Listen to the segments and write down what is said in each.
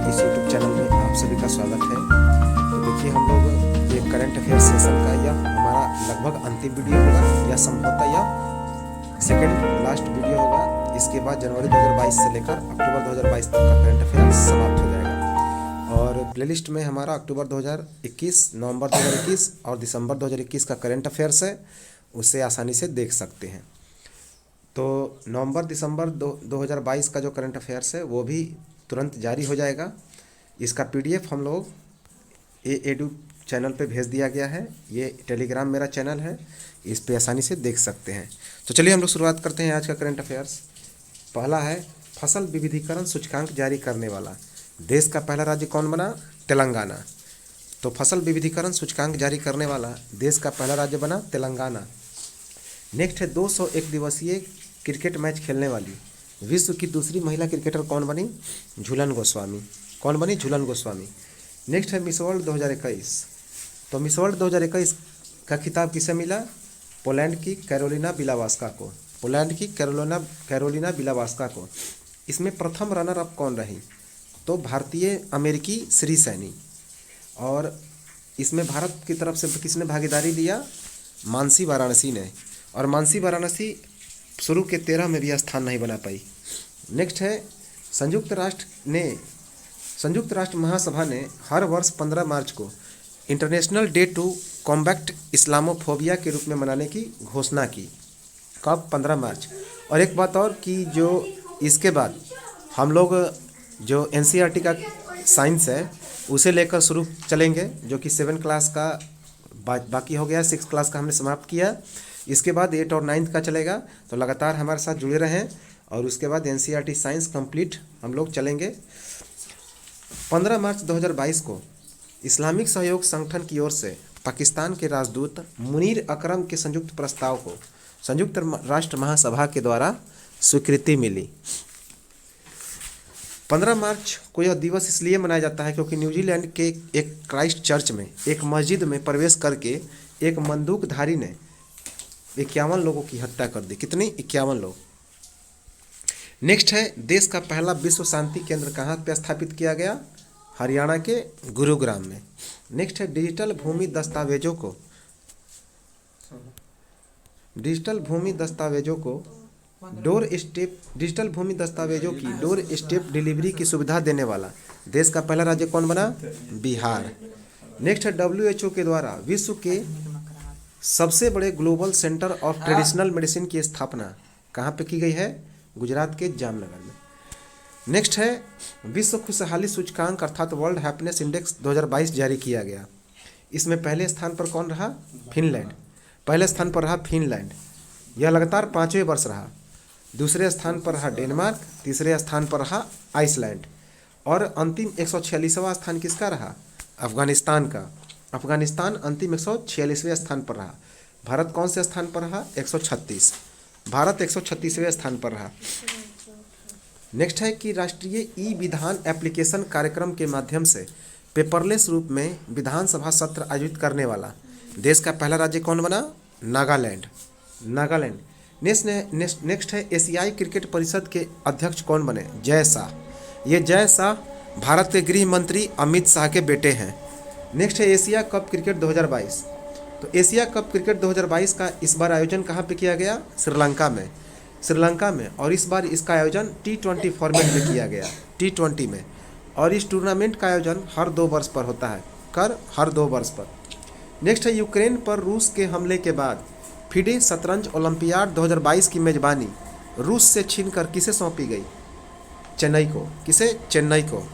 इस YouTube channel में आप सभी का स्वागत है। तो देखिए, हम लोग ये करंट अफेयर सेशन का यह हमारा लगभग अंतिम वीडियो होगा, या संभवतः यह सेकेंड लास्ट वीडियो होगा। इसके बाद जनवरी 2022 से लेकर अक्टूबर 2022 तक का करंट अफेयर समाप्त हो जाएगा। और प्लेलिस्ट में हमारा अक्टूबर 2021, नवंबर 2021 और दिसंबर 2021 का करंट अफेयर्स है, उसे आसानी से देख सकते हैं। तो नवंबर दिसंबर 2022 का जो करंट अफेयर्स है वो भी तुरंत जारी हो जाएगा। इसका पीडीएफ हम लोग एडू चैनल पे भेज दिया गया है। ये टेलीग्राम मेरा चैनल है, इस पे आसानी से देख सकते हैं। तो चलिए हम लोग शुरुआत करते हैं आज का करंट अफेयर्स। पहला है, फसल विविधीकरण सूचकांक जारी करने वाला देश का पहला राज्य कौन बना? तेलंगाना। तो फसल विविधीकरण सूचकांक जारी करने वाला देश का पहला राज्य बना तेलंगाना। नेक्स्ट है, 201 दिवसीय क्रिकेट मैच खेलने वाली विश्व की दूसरी महिला क्रिकेटर कौन बनी? झूलन गोस्वामी। कौन बनी? झूलन गोस्वामी। नेक्स्ट है, मिस वर्ल्ड 2021। तो मिस वर्ल्ड 2021 का खिताब किसे मिला? पोलैंड की कैरोलिना बिलावास्का को। पोलैंड की कैरोलिना बिलावास्का को। इसमें प्रथम रनर अप कौन रही? तो भारतीय अमेरिकी श्री सैनी। और इसमें भारत की तरफ से किसने भागीदारी दिया? मानसी वाराणसी ने। और मानसी वाराणसी शुरू के 13 में भी स्थान नहीं बना पाई। नेक्स्ट है, संयुक्त राष्ट्र महासभा ने हर वर्ष 15 मार्च को international day to combat Islamophobia के रूप में मनाने की घोषणा की। कब? 15 मार्च। और एक बात और कि जो इसके बाद हम लोग जो एनसीईआरटी का साइंस है उसे लेकर शुरू चलेंगे, जो कि 7 क्लास का बाकी हो गया, 6 क्लास का हमने समाप्त किया। इसके बाद 8 और 9 का चलेगा। तो लगातार हमारे साथ जुड़े रहें। और उसके बाद एनसीईआरटी साइंस कंप्लीट हम लोग चलेंगे। 15 मार्च 2022 को इस्लामिक सहयोग संगठन की ओर से पाकिस्तान के राजदूत मुनीर अकरम के संयुक्त प्रस्ताव को संयुक्त राष्ट्र महासभा के द्वारा स्वीकृति मिली। 15 मार्च को यह दिवस इसलिए मनाया जाता है क्योंकि न्यूजीलैंड के एक क्राइस्ट चर्च में एक मस्जिद में प्रवेश करके एक बंदूकधारी ने 51 लोगों की हत्या कर दी। कितनी? 51 लोग। नेक्स्ट है, देश का पहला विश्व शांति केंद्र कहाँ पे स्थापित किया गया? हरियाणा के गुरुग्राम में। नेक्स्ट है, डिजिटल भूमि दस्तावेजों की डोर स्टेप डिलीवरी की सुविधा देने वाला देश का पहला राज्य कौन बना? बिहार। नेक्स्ट है, WHO के द्वारा विश्व के सबसे बड़े global centre of traditional medicine की स्थापना कहाँ पे की गई है? गुजरात के जामनगर में। नेक्स्ट है, विश्व खुशहाली सूचकांक अर्थात वर्ल्ड हैप्पीनेस इंडेक्स 2022 जारी किया गया। इसमें पहले स्थान पर कौन रहा? फिनलैंड। पहले स्थान पर रहा फिनलैंड। यह लगातार 5वें वर्ष रहा। दूसरे स्थान पर रहा डेनमार्क। तीसरे स्थान पर रहा आइसलैंड। और अंतिम 146वां स्थान किसका रहा? अफगानिस्तान का। अफगानिस्तान अंतिम 146वें स्थान पर रहा। भारत कौन से स्थान पर रहा? 136। भारत 136वें स्थान पर रहा। नेक्स्ट है कि राष्ट्रीय ई विधान एप्लीकेशन कार्यक्रम के माध्यम से पेपरलेस रूप में विधानसभा सत्र आयोजित करने वाला देश का पहला राज्य कौन बना? नागालैंड। नेक्स्ट है, एशियाई क्रिकेट परिषद के अध्यक्ष कौन बने? जय शाह। ये जय शाह भारत के गृह मंत्री अमित शाह के बेटे हैं। नेक्स्ट है, एशिया कप क्रिकेट 2022। तो एशिया कप क्रिकेट 2022 का इस बार आयोजन कहाँ पे किया गया? श्रीलंका में। और इस बार इसका आयोजन T20 फॉर्मेट में किया गया, T20 में। और इस टूर्नामेंट का आयोजन हर 2 वर्ष पर होता है। हर 2 वर्ष पर। नेक्स्ट है, यूक्रेन पर रूस के हमले के बाद फिडे शतरंज ओलंपियाड 2022 की मेजबानी रूस से छीनकर किसे सौंपी गई? चेन्नई को। किसे? चेन्नई को।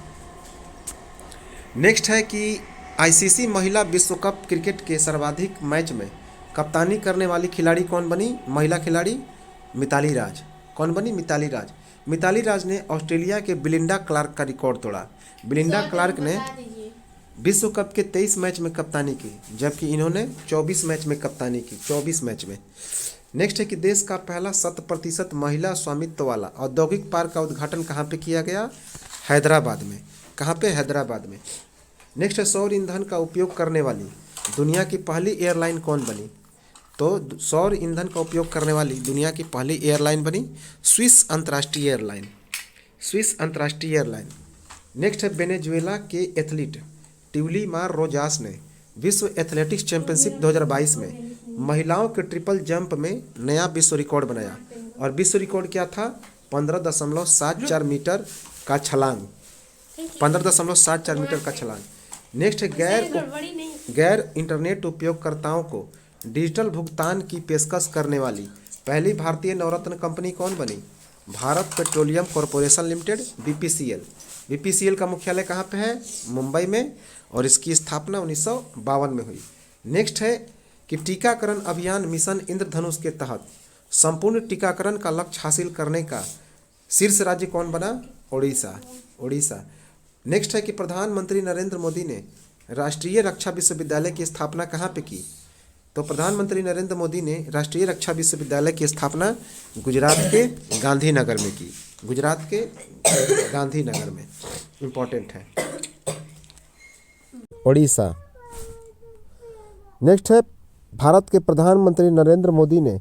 नेक्स्ट है कि आईसीसी महिला विश्व कप क्रिकेट के सर्वाधिक मैच में कप्तानी करने वाली खिलाड़ी कौन बनी? महिला खिलाड़ी मिताली राज। कौन बनी? मिताली राज। मिताली राज ने ऑस्ट्रेलिया के बिलिंडा क्लार्क का रिकॉर्ड तोड़ा। बिलिंडा क्लार्क ने विश्व कप के 23 मैच में कप्तानी की, जबकि इन्होंने 24 मैच में कप्तानी की। 24 मैच में। नेक्स्ट है कि देश का पहला 100% महिला स्वामित्व वाला औद्योगिक पार्क का उद्घाटन कहाँ पे किया गया? हैदराबाद में। कहाँ पे? हैदराबाद में। नेक्स्ट है, सौर ईंधन का उपयोग करने वाली दुनिया की पहली एयरलाइन कौन बनी? तो सौर ईंधन का उपयोग करने वाली दुनिया की पहली एयरलाइन बनी स्विस अंतर्राष्ट्रीय एयरलाइन। नेक्स्ट है वेनेजुएला के एथलीट ट्यूलिमार रोजास ने विश्व एथलेटिक्स चैंपियनशिप 2022 में महिलाओं के ट्रिपल जंप में नया विश्व रिकॉर्ड बनाया। और विश्व रिकॉर्ड क्या था? 15.74 मीटर का छलांग, 15.74 मीटर का छलांग। नेक्स्ट है गैर इंटरनेट उपयोगकर्ताओं को डिजिटल भुगतान की पेशकश करने वाली पहली भारतीय नवरत्न कंपनी कौन बनी? Bharat petroleum corporation limited, BPCL. BPCL का मुख्यालय कहाँ पे है? मुंबई में, और इसकी स्थापना 1952 में हुई। नेक्स्ट है कि टीकाकरण अभियान मिशन इंद्रधनुष के तहत संपूर्ण टीकाकरण का लक्ष्य हासिल करने का शीर्ष राज्य कौन बना? ओडिशा। नेक्स्ट है कि प्रधानमंत्री नरेंद्र मोदी ने राष्ट्रीय रक्षा विश्वविद्यालय की स्थापना कहाँ पे की? तो प्रधानमंत्री नरेंद्र मोदी ने राष्ट्रीय रक्षा विश्वविद्यालय की स्थापना गुजरात के गांधीनगर में की। गुजरात के गांधीनगर में, इम्पोर्टेंट है। ओडिशा। नेक्स्ट है भारत के प्रधानमंत्री नरेंद्र मोदी ने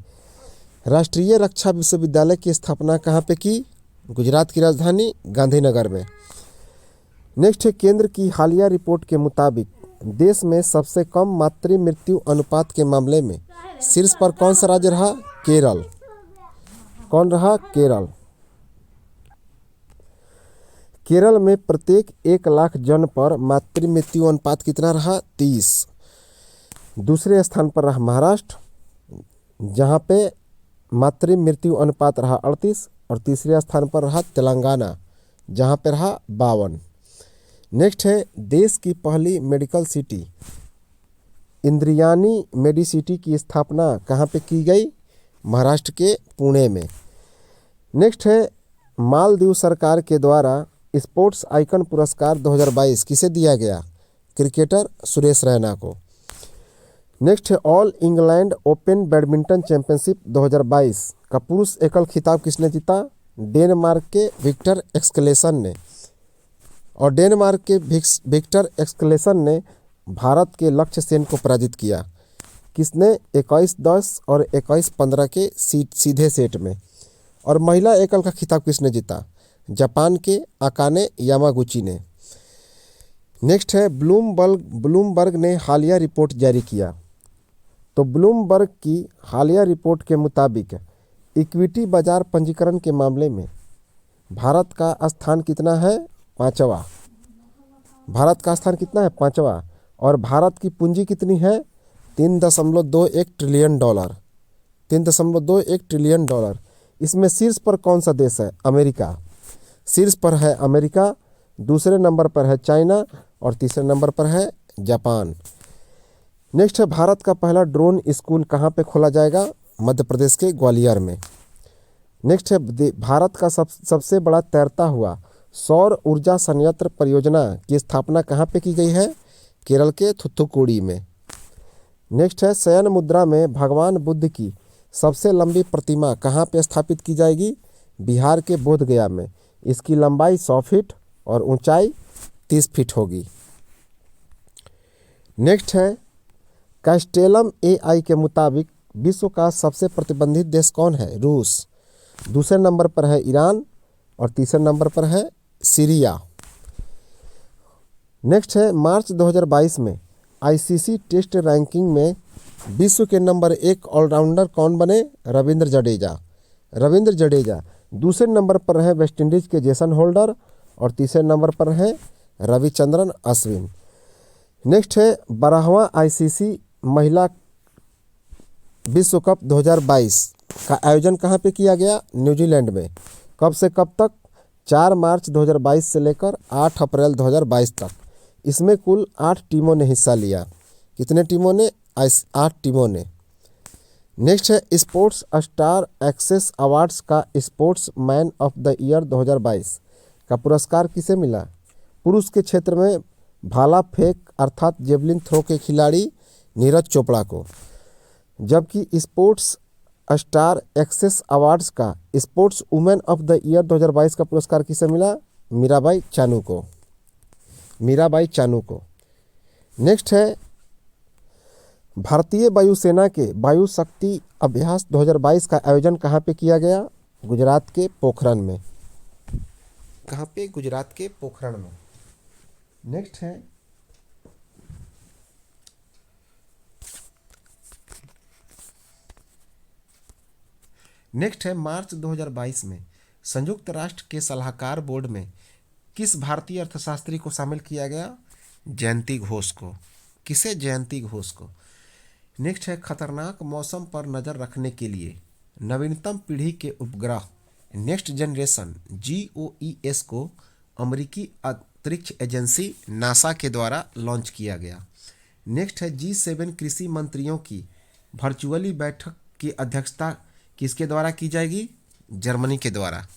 राष्ट्रीय रक्षा विश्वविद्यालय की स्थापना कहाँ पे की? गुजरात की राजधानी गांधीनगर में। नेक्स्ट है केंद्र की हालिया रिपोर्ट के मुताबिक देश में सबसे कम मातृ मृत्यु अनुपात के मामले में शीर्ष पर कौन सा राज्य रहा? केरल। कौन रहा? केरल। केरल में प्रत्येक 1 लाख जन पर मातृ मृत्यु अनुपात कितना रहा? 30। दूसरे स्थान पर रहा महाराष्ट्र, जहाँ पे मातृ मृत्यु अनुपात रहा 38, और तीसरे स्थान पर रहा तेलंगाना, जहाँ पे रहा 52। नेक्स्ट है देश की पहली मेडिकल सिटी इंद्रियानी मेडिसिटी की स्थापना कहाँ पे की गई? महाराष्ट्र के पुणे में। नेक्स्ट है मालदीव सरकार के द्वारा स्पोर्ट्स आइकन पुरस्कार 2022 किसे दिया गया? क्रिकेटर सुरेश रैना को। नेक्स्ट है all England open badminton championship 2022 का पुरुष एकल खिताब किसने जीता? डेनमार्क के विक्टर एक्सक्लेसन ने। और डेनमार्क के विक्टर एक्सक्लेसन ने भारत के लक्ष्य सेन को पराजित किया। किसने? 21-10 और 21-15 के सीधे सेट में। और महिला एकल का खिताब किसने जीता? जापान के अकाने यामागुची ने। नेक्स्ट है ब्लूमबर्ग ने हालिया रिपोर्ट जारी किया। तो ब्लूमबर्ग की हालिया रिपोर्ट के मुताबिक इक्विटी बाजार पंजीकरण के मामले में भारत का स्थान कितना है? 5वां। भारत का स्थान कितना है? 5वां। और भारत की पूंजी कितनी है? $3.21 ट्रिलियन। 3.21 trillion dollar. इसमें शीर्ष पर कौन सा देश है? अमेरिका। शीर्ष पर है अमेरिका, दूसरे नंबर पर है चाइना, और तीसरे नंबर पर है जापान। नेक्स्ट है भारत का पहला ड्रोन स्कूल कहाँ पे खोला जाएगा? मध्य प्रदेश के ग्वालियर में। नेक्स्ट है भारत का सबसे बड़ा तैरता हुआ सौर ऊर्जा संयंत्र परियोजना की स्थापना कहाँ पे की गई है? केरल के थुथुकुडी में। नेक्स्ट है शयन मुद्रा में भगवान बुद्ध की सबसे लंबी प्रतिमा कहाँ पे स्थापित की जाएगी? बिहार के बोधगया में। इसकी लंबाई 100 फीट और ऊंचाई 30 फीट होगी। नेक्स्ट है कैस्टेलम AI के मुताबिक विश्व का सबसे प्रतिबंधित देश कौन है? रूस। दूसरे नंबर पर है ईरान, और तीसरे नंबर पर है सीरिया। नेक्स्ट है मार्च 2022 में ICC टेस्ट रैंकिंग में विश्व के नंबर 1 ऑलराउंडर कौन बने? रविंद्र जडेजा। दूसरे नंबर पर है वेस्टइंडीज के जेसन होल्डर, और तीसरे नंबर पर है रविचंद्रन अश्विन। नेक्स्ट है 12वां ICC महिला विश्व कप 2022 का आयोजन कहाँ पे किया गया? न्यूजीलैंड में। कब से कब तक? 4 मार्च 2022 से लेकर 8 अप्रैल 2022 तक। इसमें कुल 8 टीमों ने हिस्सा लिया। कितने टीमों ने? 8 टीमों ने। नेक्स्ट है स्पोर्ट्स स्टार एक्सेस अवार्ड्स का sports man of the year 2022 का पुरस्कार किसे मिला? पुरुष के क्षेत्र में भाला फेंक अर्थात जेवलिन थ्रो के खिलाड़ी नीरज चोपड़ा को। जबकि स्पोर्ट्स स्टार एक्सेस अवार्ड्स का sports women of the year 2022 का पुरस्कार किसे मिला? मीराबाई चानू को। नेक्स्ट है भारतीय वायुसेना के वायु शक्ति अभ्यास 2022 का आयोजन कहाँ पे किया गया? गुजरात के पोखरन में। कहाँ पे, गुजरात के पोखरण में। नेक्स्ट है मार्च 2022 में संयुक्त राष्ट्र के सलाहकार बोर्ड में किस भारतीय अर्थशास्त्री को शामिल किया गया? जयंती घोष को। किसे? जयंती घोष को। नेक्स्ट है खतरनाक मौसम पर नज़र रखने के लिए नवीनतम पीढ़ी के उपग्रह नेक्स्ट जनरेशन GOES को अमेरिकी अंतरिक्ष एजेंसी नासा के द्वारा लॉन्च किया गया। नेक्स्ट है G7 कृषि मंत्रियों की वर्चुअली बैठक की अध्यक्षता किसके द्वारा की जाएगी? जर्मनी के द्वारा।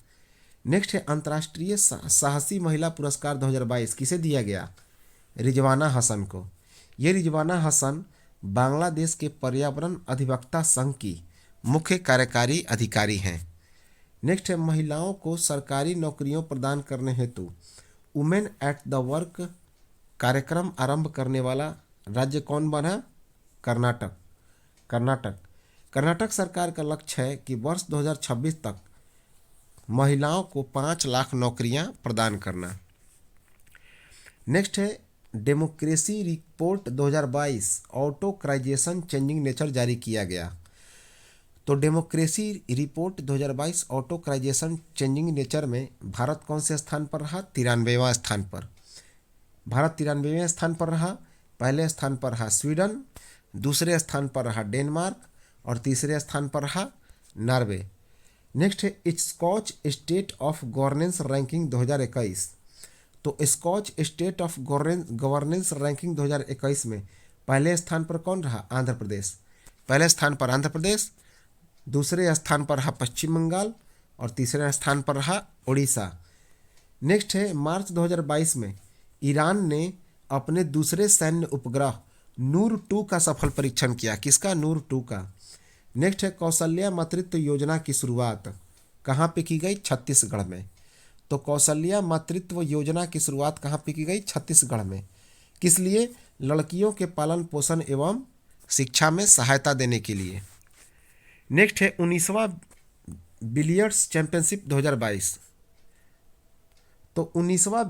नेक्स्ट है अंतर्राष्ट्रीय साहसी महिला पुरस्कार 2022 किसे दिया गया? रिजवाना हसन को। ये रिजवाना हसन बांग्लादेश के पर्यावरण अधिवक्ता संघ की मुख्य कार्यकारी अधिकारी हैं। नेक्स्ट है महिलाओं को सरकारी नौकरियों प्रदान करने हेतु वुमेन एट द वर्क कार्यक्रम आरंभ करने वाला राज्य कौन बना? कर्नाटक। कर्नाटक सरकार का लक्ष्य है कि वर्ष 2026 तक महिलाओं को 5 लाख नौकरियां प्रदान करना। नेक्स्ट है डेमोक्रेसी रिपोर्ट 2022 ऑटोक्राइजेशन चेंजिंग नेचर जारी किया गया। तो डेमोक्रेसी रिपोर्ट 2022 ऑटोक्राइजेशन चेंजिंग नेचर में भारत कौन से स्थान पर रहा? 93वां स्थान पर। भारत 93वें स्थान पर रहा। पहले स्थान पर रहा स्वीडन, दूसरे स्थान पर रहा डेनमार्क और तीसरे स्थान पर रहा नॉर्वे। नेक्स्ट है Skoch state of governance ranking 2021। तो Skoch state of governance ranking 2021 में पहले स्थान पर कौन रहा? आंध्र प्रदेश। पहले स्थान पर आंध्र प्रदेश, दूसरे स्थान पर रहा पश्चिम बंगाल और तीसरे स्थान पर रहा उड़ीसा। नेक्स्ट है मार्च 2022 में ईरान ने अपने दूसरे सैन्य उपग्रह नूर 2 का सफल परीक्षण किया। किसका? नूर 2 का। नेक्स्ट है कौशल्या मातृत्व योजना की शुरुआत कहाँ पे की गई? छत्तीसगढ़ में। तो कौशल्या मातृत्व योजना की शुरुआत कहाँ पे की गई? छत्तीसगढ़ में। किस लिए? लड़कियों के पालन पोषण एवं शिक्षा में सहायता देने के लिए। नेक्स्ट है 19वां बिलियर्ड्स चैंपियनशिप 2022। तो 19वां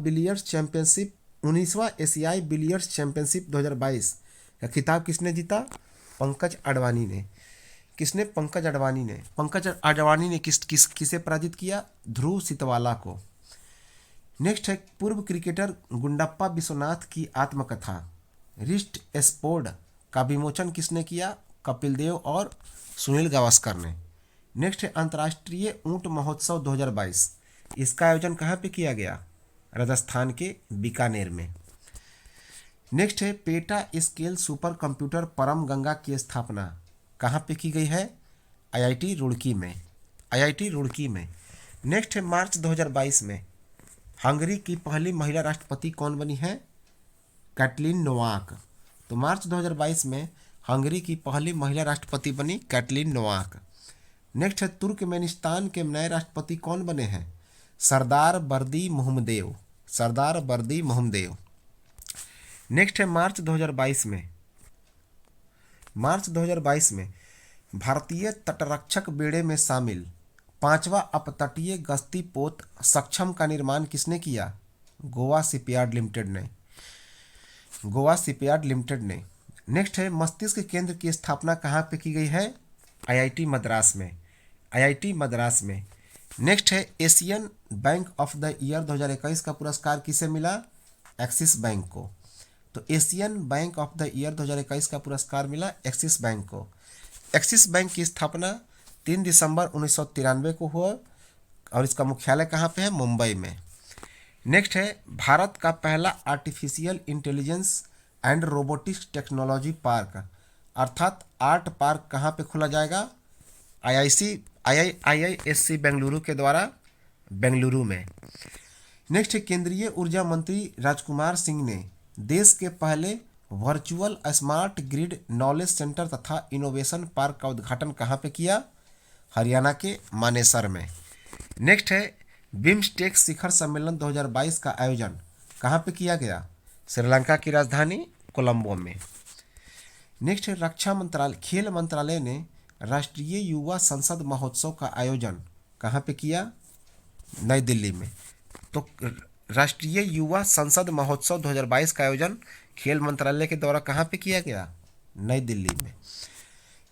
एशियाई बिलियर्ड्स चैंपियनशिप 2022 का खिताब किसने जीता? पंकज अडवाणी ने। किसने? पंकज अडवाणी ने। पंकज अडवाणी ने किसे पराजित किया? ध्रुव सितवाला को। नेक्स्ट है पूर्व क्रिकेटर गुंडप्पा विश्वनाथ की आत्मकथा रिस्ट एस्पोर्ड का विमोचन किसने किया? कपिल देव और सुनील गावस्कर ने। नेक्स्ट है अंतर्राष्ट्रीय ऊंट महोत्सव 2022। इसका आयोजन कहाँ पे किया गया? राजस्थान के बीकानेर में। नेक्स्ट है पेटा स्केल सुपर कंप्यूटर परम गंगा की स्थापना कहाँ पे की गई है? IIT रुड़की में। IIT रुड़की में। नेक्स्ट है मार्च 2022 में हंगरी की पहली महिला राष्ट्रपति कौन बनी है? Catelyn Novak. तो मार्च 2022 में हंगरी की पहली महिला राष्ट्रपति बनी कैटलीन नोवाक। नेक्स्ट है तुर्कमेनिस्तान के नए राष्ट्रपति कौन बने हैं? सरदार बर्दी मोहम्मदेव। सरदार बर्दी मोहम्मदेव। नेक्स्ट है मार्च 2022 में भारतीय तटरक्षक बेड़े में शामिल 5वां अपतटीय गश्ती पोत सक्षम का निर्माण किसने किया? गोवा शिपयार्ड लिमिटेड ने। नेक्स्ट है मस्तिष्क केंद्र की स्थापना कहाँ पे की गई है? IIT मद्रास में। नेक्स्ट है Asian bank of the year 2021 का पुरस्कार किसे मिला? एक्सिस बैंक को। तो Asian bank of the year 2021 का पुरस्कार मिला एक्सिस बैंक को। एक्सिस बैंक की स्थापना 3 दिसंबर 1993 को हुआ और इसका मुख्यालय कहाँ पे है? मुंबई में। नेक्स्ट है भारत का पहला artificial intelligence and robotics technology park अर्थात आर्ट पार्क कहाँ पे खोला जाएगा? IISc बेंगलुरु के द्वारा बेंगलुरु में। नेक्स्ट है केंद्रीय ऊर्जा मंत्री राजकुमार सिंह ने देश के पहले virtual smart grid knowledge centre तथा इनोवेशन पार्क का उद्घाटन कहाँ पे किया? हरियाणा के मानेसर में। नेक्स्ट है बिम्स्टेक शिखर सम्मेलन 2022 का आयोजन कहाँ पे किया गया? श्रीलंका की राजधानी कोलंबो में। नेक्स्ट है खेल मंत्रालय ने राष्ट्रीय युवा संसद महोत्सव का आयोजन कहाँ पे किया? नई दिल्ली में। तो राष्ट्रीय युवा संसद महोत्सव 2022 का आयोजन खेल मंत्रालय के द्वारा कहाँ पे किया गया? नई दिल्ली में।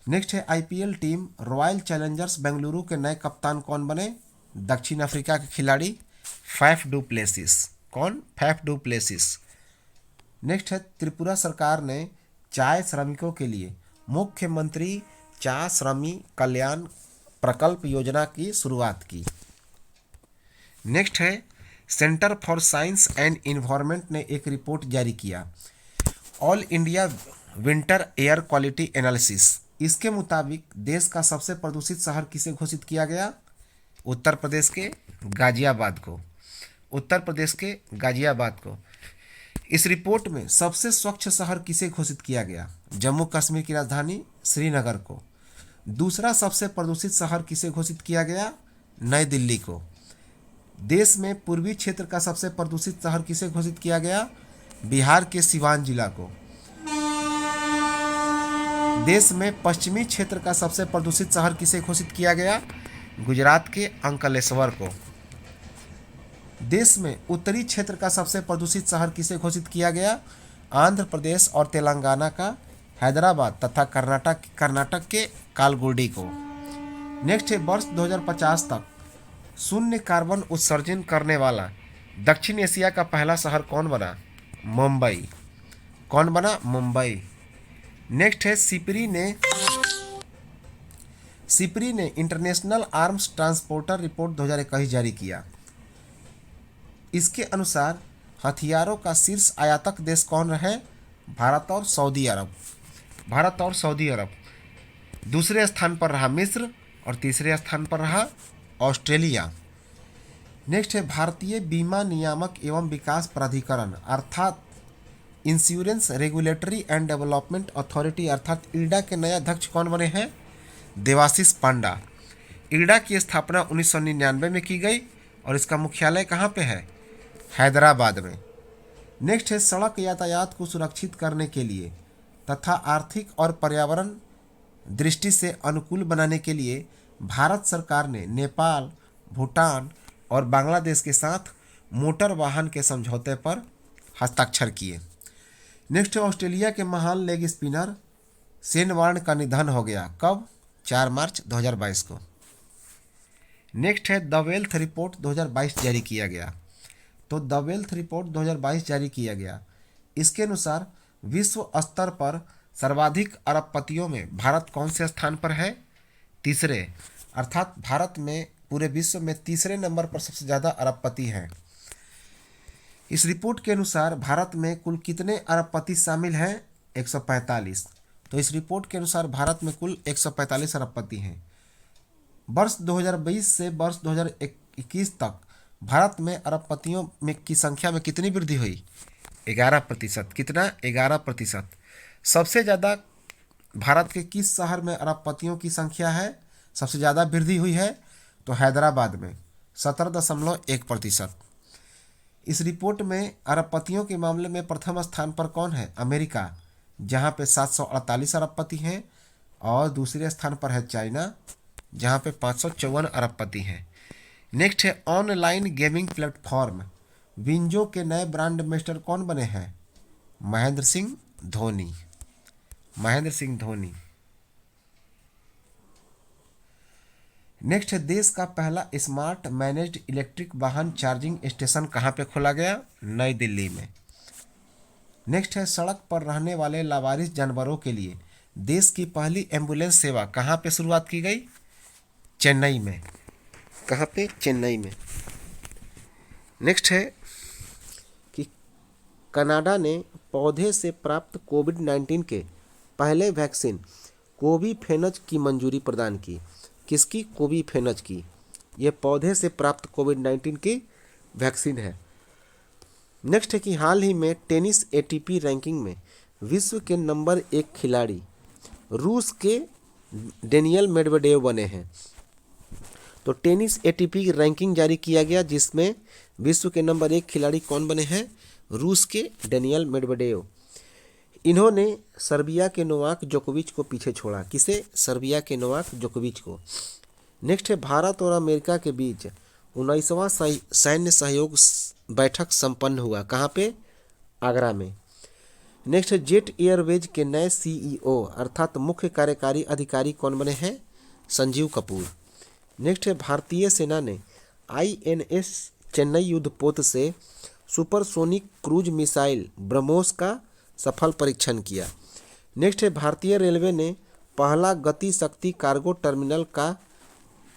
नेक्स्ट है IPL team Royal Challengers Bengaluru के नए कप्तान कौन बने? दक्षिण अफ्रीका के खिलाड़ी फैफ डू प्लेसिस। कौन? Faf du Plessis. नेक्स्ट है त्रिपुरा सरकार ने चाय श्रमिकों के लिए मुख्यमंत्री चाय श्रमिक कल्याण प्रकल्प योजना की शुरुआत की। नेक्स्ट है centre for science and environment ने एक रिपोर्ट जारी किया, all India winter air quality analysis. इसके मुताबिक देश का सबसे प्रदूषित शहर किसे घोषित किया गया? उत्तर प्रदेश के गाजियाबाद को। उत्तर प्रदेश के गाजियाबाद को। इस रिपोर्ट में सबसे स्वच्छ शहर किसे घोषित किया गया? जम्मू कश्मीर की राजधानी श्रीनगर को। दूसरा सबसे प्रदूषित शहर किसे घोषित किया गया? नई दिल्ली को। देश में पूर्वी क्षेत्र का सबसे प्रदूषित शहर किसे घोषित किया गया? बिहार के सिवान जिला को। देश में पश्चिमी क्षेत्र का सबसे प्रदूषित शहर किसे घोषित किया गया? गुजरात के अंकलेश्वर को। देश में उत्तरी क्षेत्र का सबसे प्रदूषित शहर किसे घोषित किया गया? आंध्र प्रदेश और तेलंगाना का हैदराबाद तथा कर्नाटक के कालगुडी को। नेक्स्ट है वर्ष 2050 तक शून्य कार्बन उत्सर्जन करने वाला दक्षिण एशिया का पहला शहर कौन बना? मुंबई। कौन बना? मुंबई। नेक्स्ट है सिपरी ने इंटरनेशनल आर्म्स ट्रांसपोर्टर रिपोर्ट 2021 जारी किया। इसके अनुसार हथियारों का शीर्ष आयातक देश कौन रहे? भारत और सऊदी अरब। भारत और सऊदी अरब। दूसरे स्थान पर रहा मिस्र और तीसरे स्थान पर रहा ऑस्ट्रेलिया। नेक्स्ट है भारतीय बीमा नियामक एवं विकास प्राधिकरण अर्थात insurance regulatory and development authority अर्थात इरडा के नए अध्यक्ष कौन बने हैं? देवाशीष पांडा। इरडा की स्थापना 1999 में की गई और इसका मुख्यालय कहाँ पे है? हैदराबाद में। नेक्स्ट है सड़क यातायात को सुरक्षित करने के लिए तथा आर्थिक और पर्यावरण दृष्टि से अनुकूल बनाने के लिए भारत सरकार ने नेपाल, भूटान और बांग्लादेश के साथ मोटर वाहन के समझौते पर हस्ताक्षर किए। नेक्स्ट है ऑस्ट्रेलिया के महान लेग स्पिनर शेन वॉर्न का निधन हो गया। कब? 4 मार्च 2022 को। नेक्स्ट है द वेल्थ रिपोर्ट 2022 जारी किया गया। तो द वेल्थ रिपोर्ट 2022 जारी किया गया। इसके अनुसार विश्व स्तर पर सर्वाधिक अरबपतियों में भारत कौन से स्थान पर है? तीसरे। अर्थात भारत में पूरे विश्व में तीसरे नंबर पर सबसे ज़्यादा अरबपति हैं। इस रिपोर्ट के अनुसार भारत में कुल कितने अरबपति शामिल हैं? 145। तो इस रिपोर्ट के अनुसार भारत में कुल 145 अरबपति हैं। वर्ष 2020 से वर्ष 2021 तक भारत में अरबपतियों में की संख्या में कितनी वृद्धि हुई? 11%। कितना? 11%। सबसे ज़्यादा भारत के किस शहर में अरबपतियों की संख्या है? सबसे ज़्यादा वृद्धि हुई है तो हैदराबाद में 17.1%। इस रिपोर्ट में अरबपतियों के मामले में प्रथम स्थान पर कौन है? अमेरिका, जहां पे 748 अरबपति हैं और दूसरे स्थान पर है चाइना जहां पे 554 अरबपति हैं। नेक्स्ट है ऑनलाइन गेमिंग प्लेटफॉर्म विंजो के नए ब्रांड एम्बेसडर कौन बने हैं? महेंद्र सिंह धोनी। महेंद्र सिंह धोनी। नेक्स्ट है देश का पहला स्मार्ट मैनेज्ड इलेक्ट्रिक वाहन चार्जिंग स्टेशन कहाँ पे खोला गया? नई दिल्ली में। नेक्स्ट है सड़क पर रहने वाले लावारिस जानवरों के लिए देश की पहली एम्बुलेंस सेवा कहाँ पे शुरुआत की गई? चेन्नई में। कहाँ पे? चेन्नई में। नेक्स्ट है कि कनाडा ने पौधे से प्राप्त कोविड-19 के पहले वैक्सीन कोवीफेनज की मंजूरी प्रदान की। किसकी? कोवीफेनज की। ये पौधे से प्राप्त कोविड-19 की वैक्सीन है। नेक्स्ट है कि हाल ही में टेनिस एटीपी रैंकिंग में विश्व के नंबर 1 खिलाड़ी रूस के डेनियल मेडवेडेव बने हैं। तो टेनिस एटीपी की रैंकिंग जारी किया गया जिसमें विश्व के नंबर 1 खिलाड़ी कौन बने हैं? रूस के डेनियल मेडवेडेव। इन्होंने सर्बिया के नोवाक जोकोविच को पीछे छोड़ा। किसे? सर्बिया के नोवाक जोकोविच को। नेक्स्ट है भारत और अमेरिका के बीच 19वां सैन्य सहयोग बैठक संपन्न हुआ। कहाँ पे? आगरा में। नेक्स्ट है जेट एयरवेज के नए सीईओ अर्थात मुख्य कार्यकारी अधिकारी कौन बने हैं? संजीव कपूर। नेक्स्ट है भारतीय सेना ने आईएनएस चेन्नई युद्धपोत से सुपरसोनिक क्रूज मिसाइल ब्रह्मोस का सफल परीक्षण किया। नेक्स्ट है भारतीय रेलवे ने पहला गति शक्ति कार्गो टर्मिनल का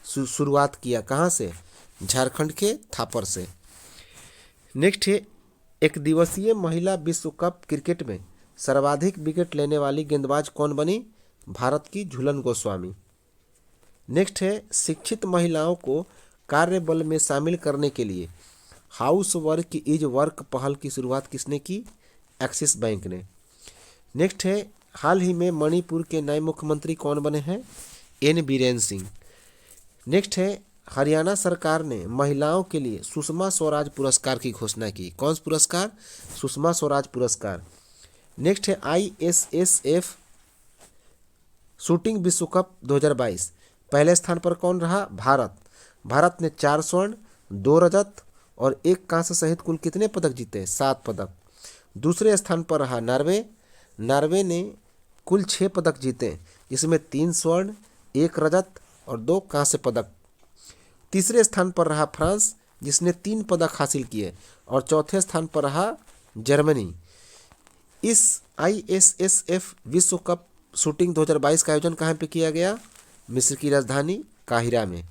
शुरुआत किया। कहाँ से? झारखंड के थापर से। नेक्स्ट है एक दिवसीय महिला विश्व कप क्रिकेट में सर्वाधिक विकेट लेने वाली गेंदबाज कौन बनी? भारत की झूलन गोस्वामी। नेक्स्ट है शिक्षित महिलाओं को कार्यबल में शामिल करने के लिए हाउस वर्क इज वर्क पहल की शुरुआत किसने की? एक्सिस बैंक ने। नेक्स्ट है हाल ही में मणिपुर के नए मुख्यमंत्री कौन बने हैं? एन बीरेन सिंह। नेक्स्ट है हरियाणा सरकार ने महिलाओं के लिए सुषमा स्वराज पुरस्कार की घोषणा की। कौन सा पुरस्कार? सुषमा स्वराज पुरस्कार। नेक्स्ट है आईएसएसएफ शूटिंग विश्व कप 2022 पहले स्थान पर कौन रहा? भारत। भारत ने 4 स्वर्ण 2 रजत और 1 कांस्य सहित कुल कितने पदक जीते? 7 पदक। दूसरे स्थान पर रहा नार्वे। नार्वे ने कुल 6 पदक जीते, जिसमें 3 स्वर्ण 1 रजत और 2 कांस्य पदक। तीसरे स्थान पर रहा फ्रांस, जिसने 3 पदक हासिल किए, और चौथे स्थान पर रहा जर्मनी। इस आईएसएसएफ विश्व कप शूटिंग 2022 का आयोजन कहाँ पे किया गया? मिस्र की राजधानी काहिरा में।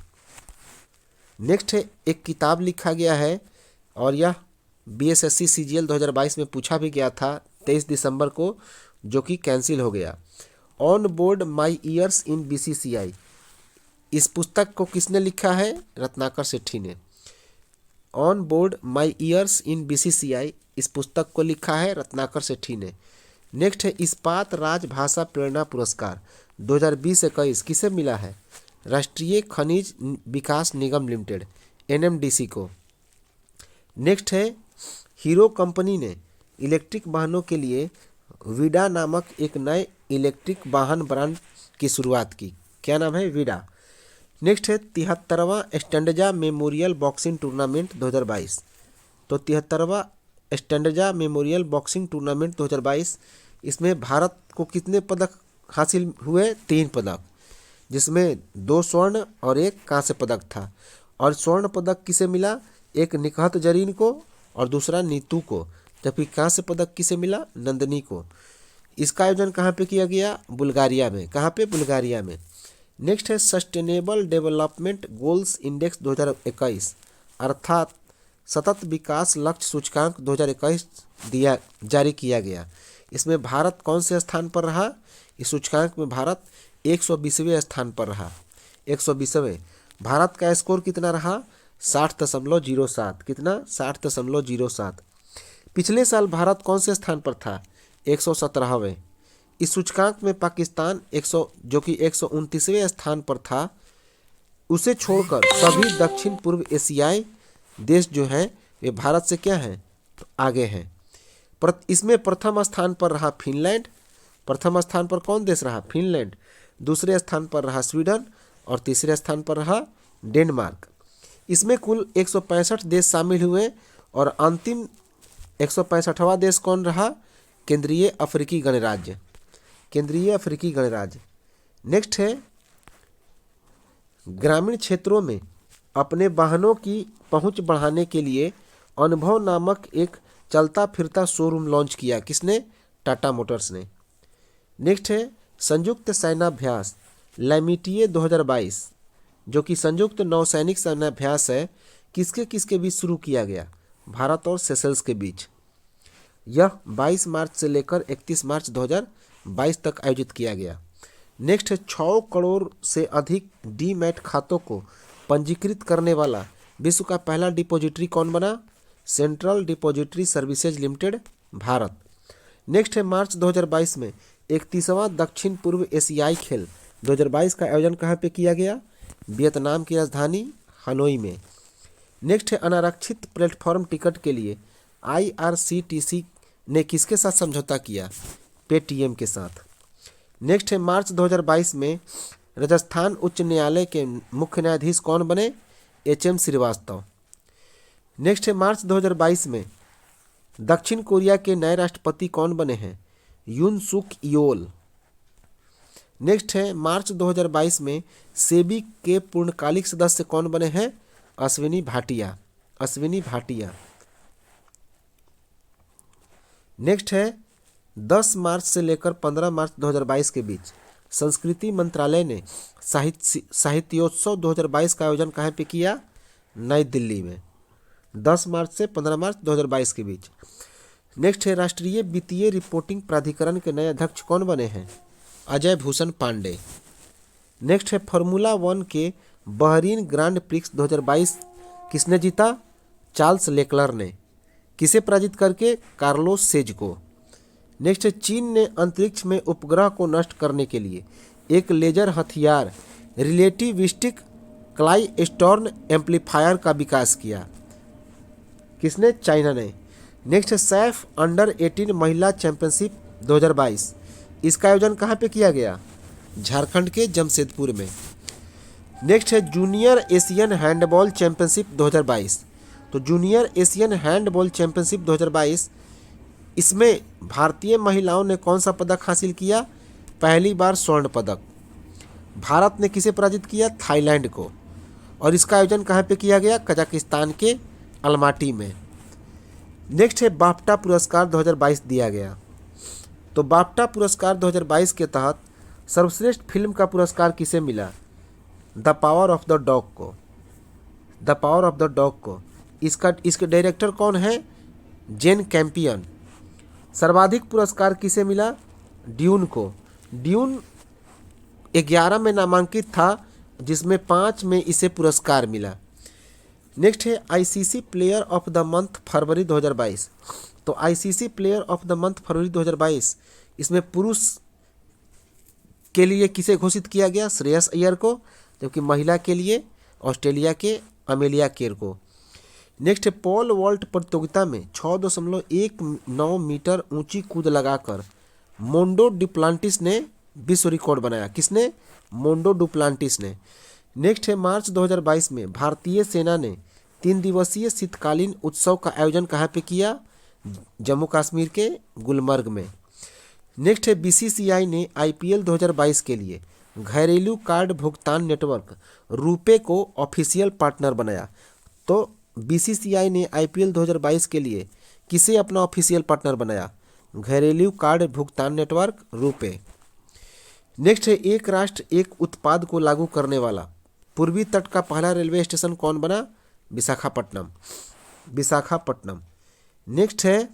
नेक्स्ट है एक किताब लिखा गया है और यह बीएसएससी सीजीएल 2022 में पूछा भी गया था 23 दिसंबर को, जो कि कैंसिल हो गया। On board my years in BCCI. इस पुस्तक को किसने लिखा है? रत्नाकर सेठी ने। On board my years in BCCI इस पुस्तक को लिखा है रत्नाकर सेठी ने। नेक्स्ट है इस्पात राजभाषा प्रेरणा पुरस्कार 2020-21 किसे मिला है? राष्ट्रीय खनिज विकास निगम लिमिटेड एनएमडीसी को। नेक्स्ट है हीरो कंपनी ने इलेक्ट्रिक वाहनों के लिए विडा नामक एक नए इलेक्ट्रिक वाहन ब्रांड की शुरुआत की। क्या नाम है? विडा। नेक्स्ट है 73वां स्टैंडजा मेमोरियल बॉक्सिंग टूर्नामेंट 2022। तो 73वां स्टैंडजा मेमोरियल बॉक्सिंग टूर्नामेंट 2022, इसमें भारत को कितने पदक हासिल हुए? 3 पदक, जिसमें 2 स्वर्ण और 1 कांस्य पदक था। और स्वर्ण पदक किसे मिला? एक निकहत जरीन को और दूसरा नीतू को, जबकि कांस्य पदक किसे मिला? नंदनी को। इसका आयोजन कहाँ पे किया गया? बुल्गारिया में। कहाँ पे? बुल्गारिया में। नेक्स्ट है सस्टेनेबल डेवलपमेंट गोल्स इंडेक्स 2021 अर्थात सतत विकास लक्ष्य सूचकांक 2021 जारी किया गया। इसमें भारत कौन से स्थान पर रहा? इस सूचकांक में भारत 120वें स्थान पर रहा। 120वें। भारत का स्कोर कितना रहा? 60.07। कितना? 60.07। पिछले साल भारत कौन से स्थान पर था? 117वें। इस सूचकांक में पाकिस्तान जो कि 129वें स्थान पर था, उसे छोड़कर सभी दक्षिण पूर्व एशियाई देश जो हैं वे भारत से क्या हैं? तो आगे हैं। इसमें प्रथम स्थान पर रहा फिनलैंड। प्रथम स्थान पर कौन देश रहा? फिनलैंड। दूसरे स्थान पर रहा स्वीडन और तीसरे स्थान पर रहा डेनमार्क। इसमें कुल 165 देश शामिल हुए और अंतिम 165वां देश कौन रहा? केंद्रीय अफ्रीकी गणराज्य। केंद्रीय अफ्रीकी गणराज्य। नेक्स्ट है ग्रामीण क्षेत्रों में अपने वाहनों की पहुंच बढ़ाने के लिए अनुभव नामक एक चलता फिरता शोरूम लॉन्च किया। किसने? टाटा मोटर्स ने। नेक्स्ट है संयुक्त सैन्याभ्यास लैमिटिए 2022, जो कि संयुक्त नौसैनिक सैन्याभ्यास है, किसके किसके बीच शुरू किया गया? भारत और सेशल्स के बीच। यह 22 मार्च से लेकर 31 मार्च 2022 तक आयोजित किया गया। नेक्स्ट है 6 करोड़ से अधिक डीमैट खातों को पंजीकृत करने वाला विश्व का पहला डिपॉजिटरी कौन बना? Central depository services limited, Bharat. Next है मार्च 2022 में 31वां दक्षिण पूर्व एशियाई खेल 2022 का आयोजन कहाँ पे किया गया? वियतनाम की राजधानी हनोई में। नेक्स्ट है अनारक्षित प्लेटफॉर्म टिकट के लिए आईआरसीटीसी ने किसके साथ समझौता किया? पेटीएम के साथ। नेक्स्ट है मार्च 2022 में राजस्थान उच्च न्यायालय के मुख्य न्यायाधीश कौन बने? HM श्रीवास्तव। नेक्स्ट है मार्च 2022 में दक्षिण कोरिया के नए राष्ट्रपति कौन बने हैं? यून सुक योल। नेक्स्ट है मार्च 2022 में सेबी के पूर्णकालिक सदस्य कौन बने हैं? अश्विनी भाटिया। अश्विनी भाटिया। नेक्स्ट है 10 मार्च से लेकर 15 मार्च 2022 के बीच संस्कृति मंत्रालय ने साहित्योत्सव 2022 का आयोजन कहाँ पे किया? नई दिल्ली में। 10 मार्च से 15 मार्च 2022 के बीच। नेक्स्ट है राष्ट्रीय वित्तीय रिपोर्टिंग प्राधिकरण के नए अध्यक्ष कौन बने हैं? अजय भूषण पांडे। नेक्स्ट है फार्मूला 1 के बहरीन ग्रांड प्रिक्स 2022 किसने जीता? चार्ल्स लेक्लर ने। किसे पराजित करके? कार्लोस सेज को। नेक्स्ट है चीन ने अंतरिक्ष में उपग्रह को नष्ट करने के लिए एक लेजर हथियार रिलेटिविस्टिक क्लाइस्टॉर्न एम्पलीफायर का विकास किया। किसने? चाइना ने। नेक्स्ट है सैफ अंडर 18 महिला चैंपियनशिप 2022। इसका आयोजन कहाँ पे किया गया? झारखंड के जमशेदपुर में। नेक्स्ट है जूनियर एशियन हैंडबॉल चैंपियनशिप 2022। तो जूनियर एशियन हैंडबॉल चैंपियनशिप 2022 इसमें भारतीय महिलाओं ने कौन सा पदक हासिल किया? पहली बार स्वर्ण पदक। भारत ने किसे पराजित किया? थाईलैंड को। और इसका आयोजन कहाँ पे किया गया? कजाकिस्तान के अलमाटी में। नेक्स्ट है बाफ्टा पुरस्कार 2022 दिया गया। तो बाफ्टा पुरस्कार 2022 के तहत सर्वश्रेष्ठ फिल्म का पुरस्कार किसे मिला? The power of the dog को। The power of the dog को। इसके डायरेक्टर कौन है? Jane Campion. सर्वाधिक पुरस्कार किसे मिला? ड्यून को। ड्यून 11 में नामांकित था जिसमें 5 में इसे पुरस्कार मिला। नेक्स्ट है ICC player of the month फरवरी 2022। तो ICC player of the month फरवरी 2022 इसमें पुरुष के लिए किसे घोषित किया गया? श्रेयस अय्यर को। जबकि महिला के लिए ऑस्ट्रेलिया के अमेलिया केर को। नेक्स्ट है पोल वॉल्ट प्रतियोगिता में 6.19 मीटर ऊंची कूद लगाकर मोंडो डुप्लांटिस ने विश्व रिकॉर्ड बनाया। किसने? मोंडो डुप्लांटिस ने। नेक्स्ट है मार्च 2022 में भारतीय सेना ने 3 दिवसीय शीतकालीन उत्सव का आयोजन कहाँ पे किया? जम्मू कश्मीर के गुलमर्ग में। नेक्स्ट है बीसीसीआई ने आईपीएल 2022 के लिए घरेलू कार्ड भुगतान नेटवर्क रूपे को ऑफिशियल पार्टनर बनाया। तो बीसीसीआई ने आईपीएल 2022 के लिए किसे अपना ऑफिशियल पार्टनर बनाया? घरेलू कार्ड भुगतान नेटवर्क रूपे। नेक्स्ट है एक राष्ट्र एक उत्पाद को लागू करने वाला पूर्वी तट का पहला रेलवे स्टेशन कौन बना? विशाखापट्टनम। विशाखापट्टनम। नेक्स्ट है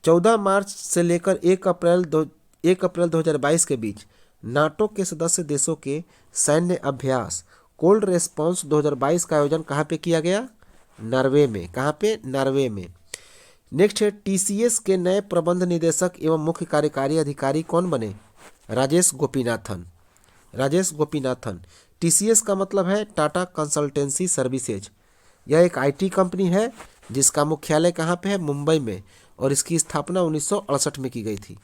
14 मार्च से लेकर 1 अप्रैल 2022 के बीच नाटो के सदस्य देशों के सैन्य अभ्यास कोल्ड रेस्पॉन्स 2022 का आयोजन कहाँ पे किया गया? नॉर्वे में। कहाँ पे? नॉर्वे में। नेक्स्ट है टीसीएस के नए प्रबंध निदेशक एवं मुख्य कार्यकारी अधिकारी कौन बने? राजेश गोपीनाथन। राजेश गोपीनाथन। टीसीएस का मतलब है टाटा कंसल्टेंसी सर्विसेज। यह एक आईटी कंपनी है जिसका मुख्यालय कहाँ पे है? मुंबई में। और इसकी स्थापना 1968 में की गई थी।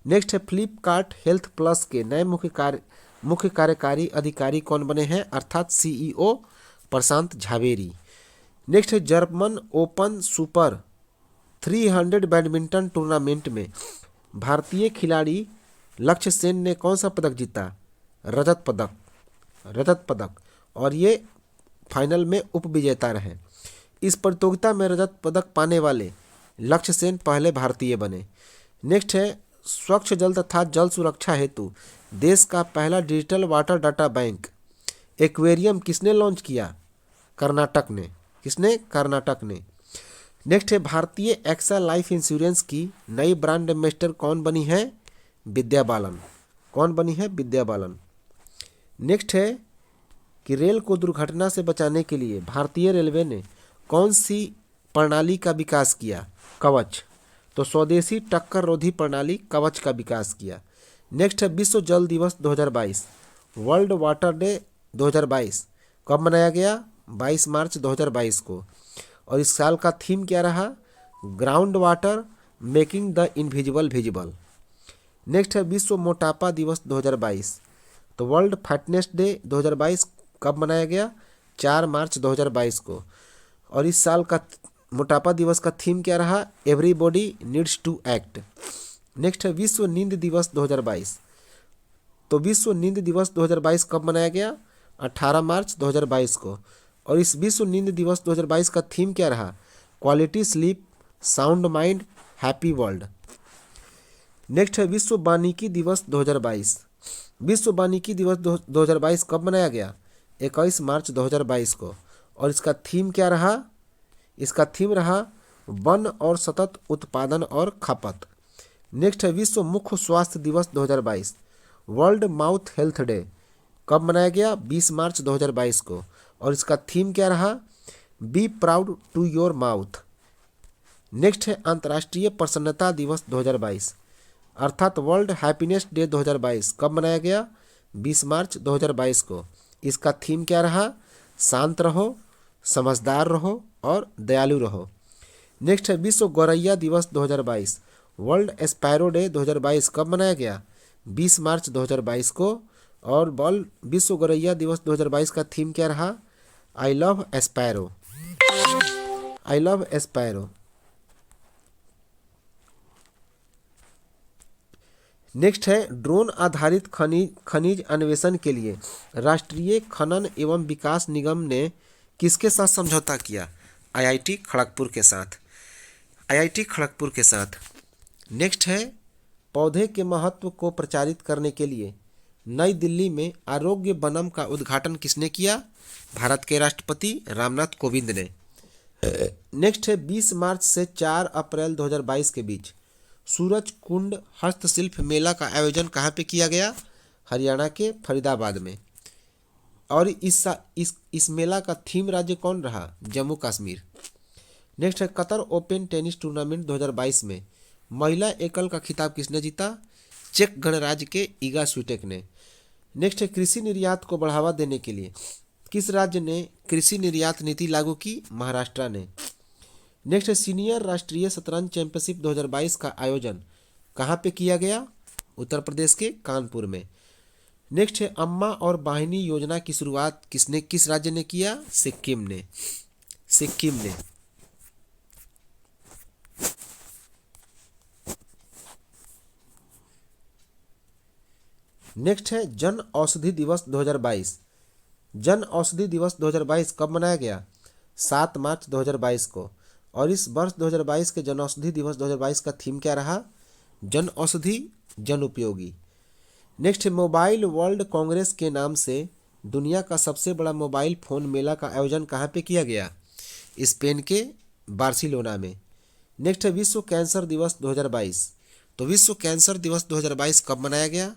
नेक्स्ट है फ्लिपकार्ट हेल्थ प्लस के नए मुख्य कार्यकारी अधिकारी कौन बने हैं? अर्थात सीईओ प्रशांत झावेरी। नेक्स्ट है German open super 300 badminton tournament में भारतीय खिलाड़ी लक्ष्य सेन ने कौन सा पदक जीता? रजत पदक। रजत पदक। और ये फाइनल में उपविजेता रहे। इस प्रतियोगिता में रजत पदक पाने वाले लक्ष्य सेन पहले भारतीय बने। नेक्स्ट है स्वच्छ जल तथा जल सुरक्षा हेतु देश का पहला digital water data bank aquarium किसने लॉन्च किया? कर्नाटक ने। किसने? कर्नाटक ने। नेक्स्ट है भारतीय एक्सा लाइफ इंश्योरेंस की नई ब्रांड एम्बेसडर कौन बनी है? विद्या बालन। कौन बनी है? विद्या बालन। नेक्स्ट है कि रेल को दुर्घटना से बचाने के लिए भारतीय रेलवे ने कौन सी प्रणाली का विकास किया? कवच। तो स्वदेशी टक्कर रोधी प्रणाली कवच का विकास किया। नेक्स्ट है विश्व जल दिवस 2022 वर्ल्ड वाटर डे 2022 कब मनाया गया? 22 मार्च 2022 को। और इस साल का थीम क्या रहा? Ground water making the invisible visible. Next है विश्व मोटापा दिवस 2022। तो वर्ल्ड फिटनेस डे 2022 कब मनाया गया? 4 मार्च 2022 को। और इस साल का मोटापा दिवस का थीम क्या रहा? Everybody needs to act. Next है विश्व नींद दिवस 2022। तो विश्व नींद दिवस 2022 कब मनाया गया? 18 मार्च 2022 को। और इस विश्व नींद दिवस 2022 का थीम क्या रहा? Quality sleep, sound mind, happy world. Next है विश्व वानिकी दिवस 2022। विश्व वानिकी दिवस 2022 कब मनाया गया? 21 मार्च 2022 को। और इसका थीम क्या रहा? इसका थीम रहा वन और सतत उत्पादन और खपत। नेक्स्ट है विश्व मुख स्वास्थ्य दिवस 2022। वर्ल्ड माउथ हेल्थ डे कब मनाया गया? 20 मार्च 2022 को। और इसका थीम क्या रहा? Be proud to your mouth. Next है अंतर्राष्ट्रीय प्रसन्नता दिवस 2022 अर्थात वर्ल्ड हैप्पीनेस डे 2022 कब मनाया गया? 20 मार्च 2022 को। इसका थीम क्या रहा? शांत रहो, समझदार रहो और दयालु रहो। नेक्स्ट है विश्व गौरैया दिवस 2022। वर्ल्ड स्पैरो डे 2022 कब मनाया गया? 20 मार्च 2022 को। और विश्व गौरैया दिवस 2022 का थीम क्या रहा? I love sparrow. I love sparrow. Next है ड्रोन आधारित खनिज अन्वेषण के लिए राष्ट्रीय खनन एवं विकास निगम ने किसके साथ समझौता किया? आईआईटी खड़गपुर के साथ। आईआईटी खड़गपुर के साथ। नेक्स्ट है पौधे के महत्व को प्रचारित करने के लिए नई दिल्ली में आरोग्य वनम का उद्घाटन किसने किया? भारत के राष्ट्रपति रामनाथ कोविंद ने। नेक्स्ट है 20 मार्च से 4 अप्रैल 2022 के बीच सूरज कुंड हस्तशिल्प मेला का आयोजन कहाँ पे किया गया? हरियाणा के फरीदाबाद में। और इस मेला का थीम राज्य कौन रहा? जम्मू कश्मीर। नेक्स्ट है कतर ओपन टेनिस टूर्नामेंट 2022 में महिला एकल का खिताब किसने जीता? चेक गणराज्य के ईगा स्विटेक ने। नेक्स्ट है कृषि निर्यात को बढ़ावा देने के लिए किस राज्य ने कृषि निर्यात नीति लागू की? महाराष्ट्र ने। नेक्स्ट है सीनियर राष्ट्रीय शतरंज चैंपियनशिप 2022 का आयोजन कहाँ पे किया गया? उत्तर प्रदेश के कानपुर में। नेक्स्ट है अम्मा और वाहिनी योजना की शुरुआत किस राज्य ने किया? सिक्किम ने। सिक्किम ने। नेक्स्ट है जन औषधि दिवस 2022। जन औषधि दिवस 2022 कब मनाया गया? 7 मार्च 2022 को। और इस वर्ष 2022 के जन औषधि दिवस 2022 का थीम क्या रहा? जन औषधि जन उपयोगी। नेक्स्ट है मोबाइल वर्ल्ड कांग्रेस के नाम से दुनिया का सबसे बड़ा मोबाइल फ़ोन मेला का आयोजन कहाँ पे किया गया? स्पेन के बार्सिलोना में। नेक्स्ट है विश्व कैंसर दिवस 2022। तो विश्व कैंसर दिवस 2022 कब मनाया गया?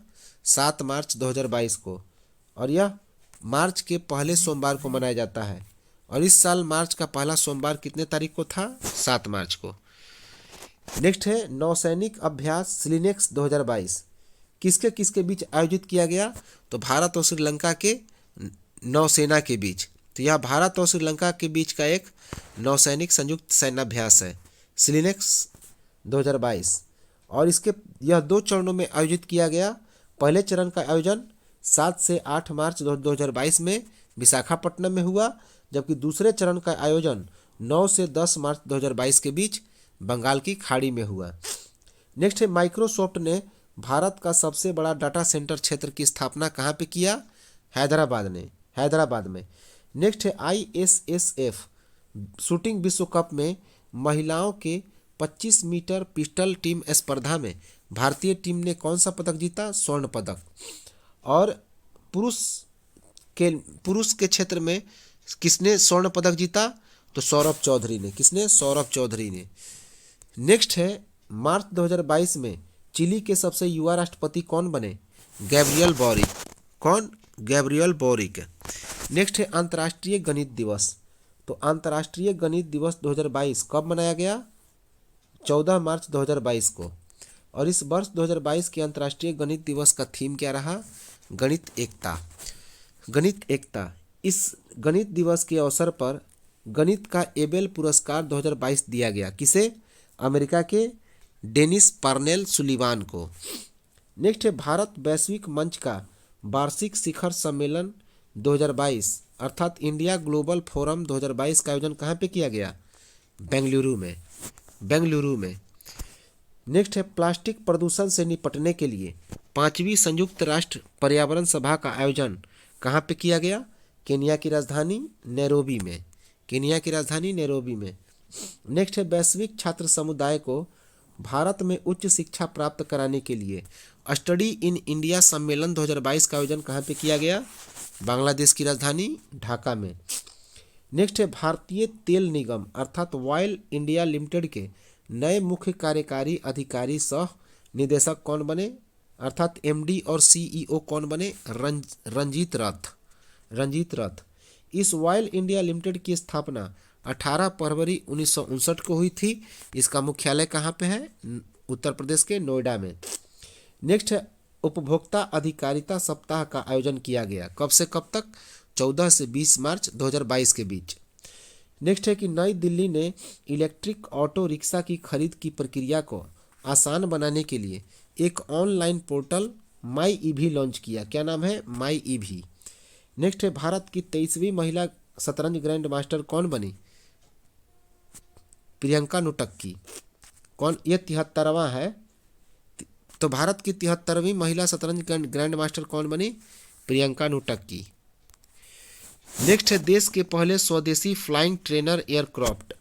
7 मार्च 2022 को। और यह मार्च के पहले सोमवार को मनाया जाता है। और इस साल मार्च का पहला सोमवार कितने तारीख को था? 7 मार्च को। नेक्स्ट है नौसैनिक अभ्यास सिलिनेक्स 2022 किसके किसके बीच आयोजित किया गया? तो भारत और श्रीलंका के नौसेना के बीच। तो यह भारत और श्रीलंका के बीच का एक नौसैनिक संयुक्त सैन्याभ्यास है सिलिनेक्स 2022। और यह 2 चरणों में आयोजित किया गया। पहले चरण का आयोजन 7 से 8 मार्च 2022 में विशाखापट्टनम में हुआ, जबकि दूसरे चरण का आयोजन 9 से 10 मार्च 2022 के बीच बंगाल की खाड़ी में हुआ। नेक्स्ट है माइक्रोसॉफ्ट ने भारत का सबसे बड़ा डाटा सेंटर क्षेत्र की स्थापना कहाँ पे किया? हैदराबाद में। नेक्स्ट है ISSF शूटिंग विश्व कप में महिलाओं के 25 मीटर पिस्टल टीम स्पर्धा में भारतीय टीम ने कौन सा पदक जीता? स्वर्ण पदक। और पुरुष के क्षेत्र में किसने स्वर्ण पदक जीता? तो सौरभ चौधरी ने। किसने? सौरभ चौधरी ने। नेक्स्ट है मार्च 2022 में चिली के सबसे युवा राष्ट्रपति कौन बने? Gabriel Boric. कौन? Gabriel Boric. नेक्स्ट है अंतर्राष्ट्रीय गणित दिवस। तो अंतर्राष्ट्रीय गणित दिवस 2022 कब मनाया गया? 14 मार्च 2022 को। और इस वर्ष 2022 के अंतर्राष्ट्रीय गणित दिवस का थीम क्या रहा? गणित एकता। गणित एकता। इस गणित दिवस के अवसर पर गणित का एबेल पुरस्कार 2022 दिया गया। किसे? अमेरिका के डेनिस पार्नेल सुलिवान को। नेक्स्ट है भारत वैश्विक मंच का वार्षिक शिखर सम्मेलन 2022 अर्थात इंडिया ग्लोबल फोरम 2022 का आयोजन कहाँ पे किया गया? बेंगलुरु में। बेंगलुरु में। नेक्स्ट है प्लास्टिक प्रदूषण से निपटने के लिए 5वीं संयुक्त राष्ट्र पर्यावरण सभा का आयोजन कहाँ पे किया गया? केन्या की राजधानी नैरोबी में। केन्या की राजधानी नैरोबी में। नेक्स्ट है वैश्विक छात्र समुदाय को भारत में उच्च शिक्षा प्राप्त कराने के लिए स्टडी इन इंडिया सम्मेलन 2022 का आयोजन कहाँ पे किया गया? बांग्लादेश की राजधानी ढाका में। नेक्स्ट है भारतीय तेल निगम अर्थात ऑयल इंडिया लिमिटेड के नए मुख्य कार्यकारी अधिकारी सह निदेशक कौन बने? अर्थात एमडी और सीईओ कौन बने? रंजीत रथ। रंजीत रथ। इस ऑयल इंडिया लिमिटेड की स्थापना 18 फरवरी 1959 को हुई थी। इसका मुख्यालय कहाँ पे है? उत्तर प्रदेश के नोएडा में। नेक्स्ट है उपभोक्ता अधिकारिता सप्ताह का आयोजन किया गया। कब से कब तक? 14 से 20 मार्च 2022 के बीच। नेक्स्ट है कि नई दिल्ली ने इलेक्ट्रिक ऑटो रिक्शा की खरीद की प्रक्रिया को आसान बनाने के लिए एक online portal my EV launch किया। क्या नाम है? माई ईवी। नेक्स्ट है भारत की 23वीं महिला शतरंज ग्रैंड मास्टर कौन बनी? प्रियंका नुटक्की। कौन? ये 73वां है। तो भारत की 73वीं महिला शतरंज ग्रैंड मास्टर कौन बनी? प्रियंका नुटक्की। नेक्स्ट है देश के पहले स्वदेशी फ्लाइंग ट्रेनर एयरक्राफ्ट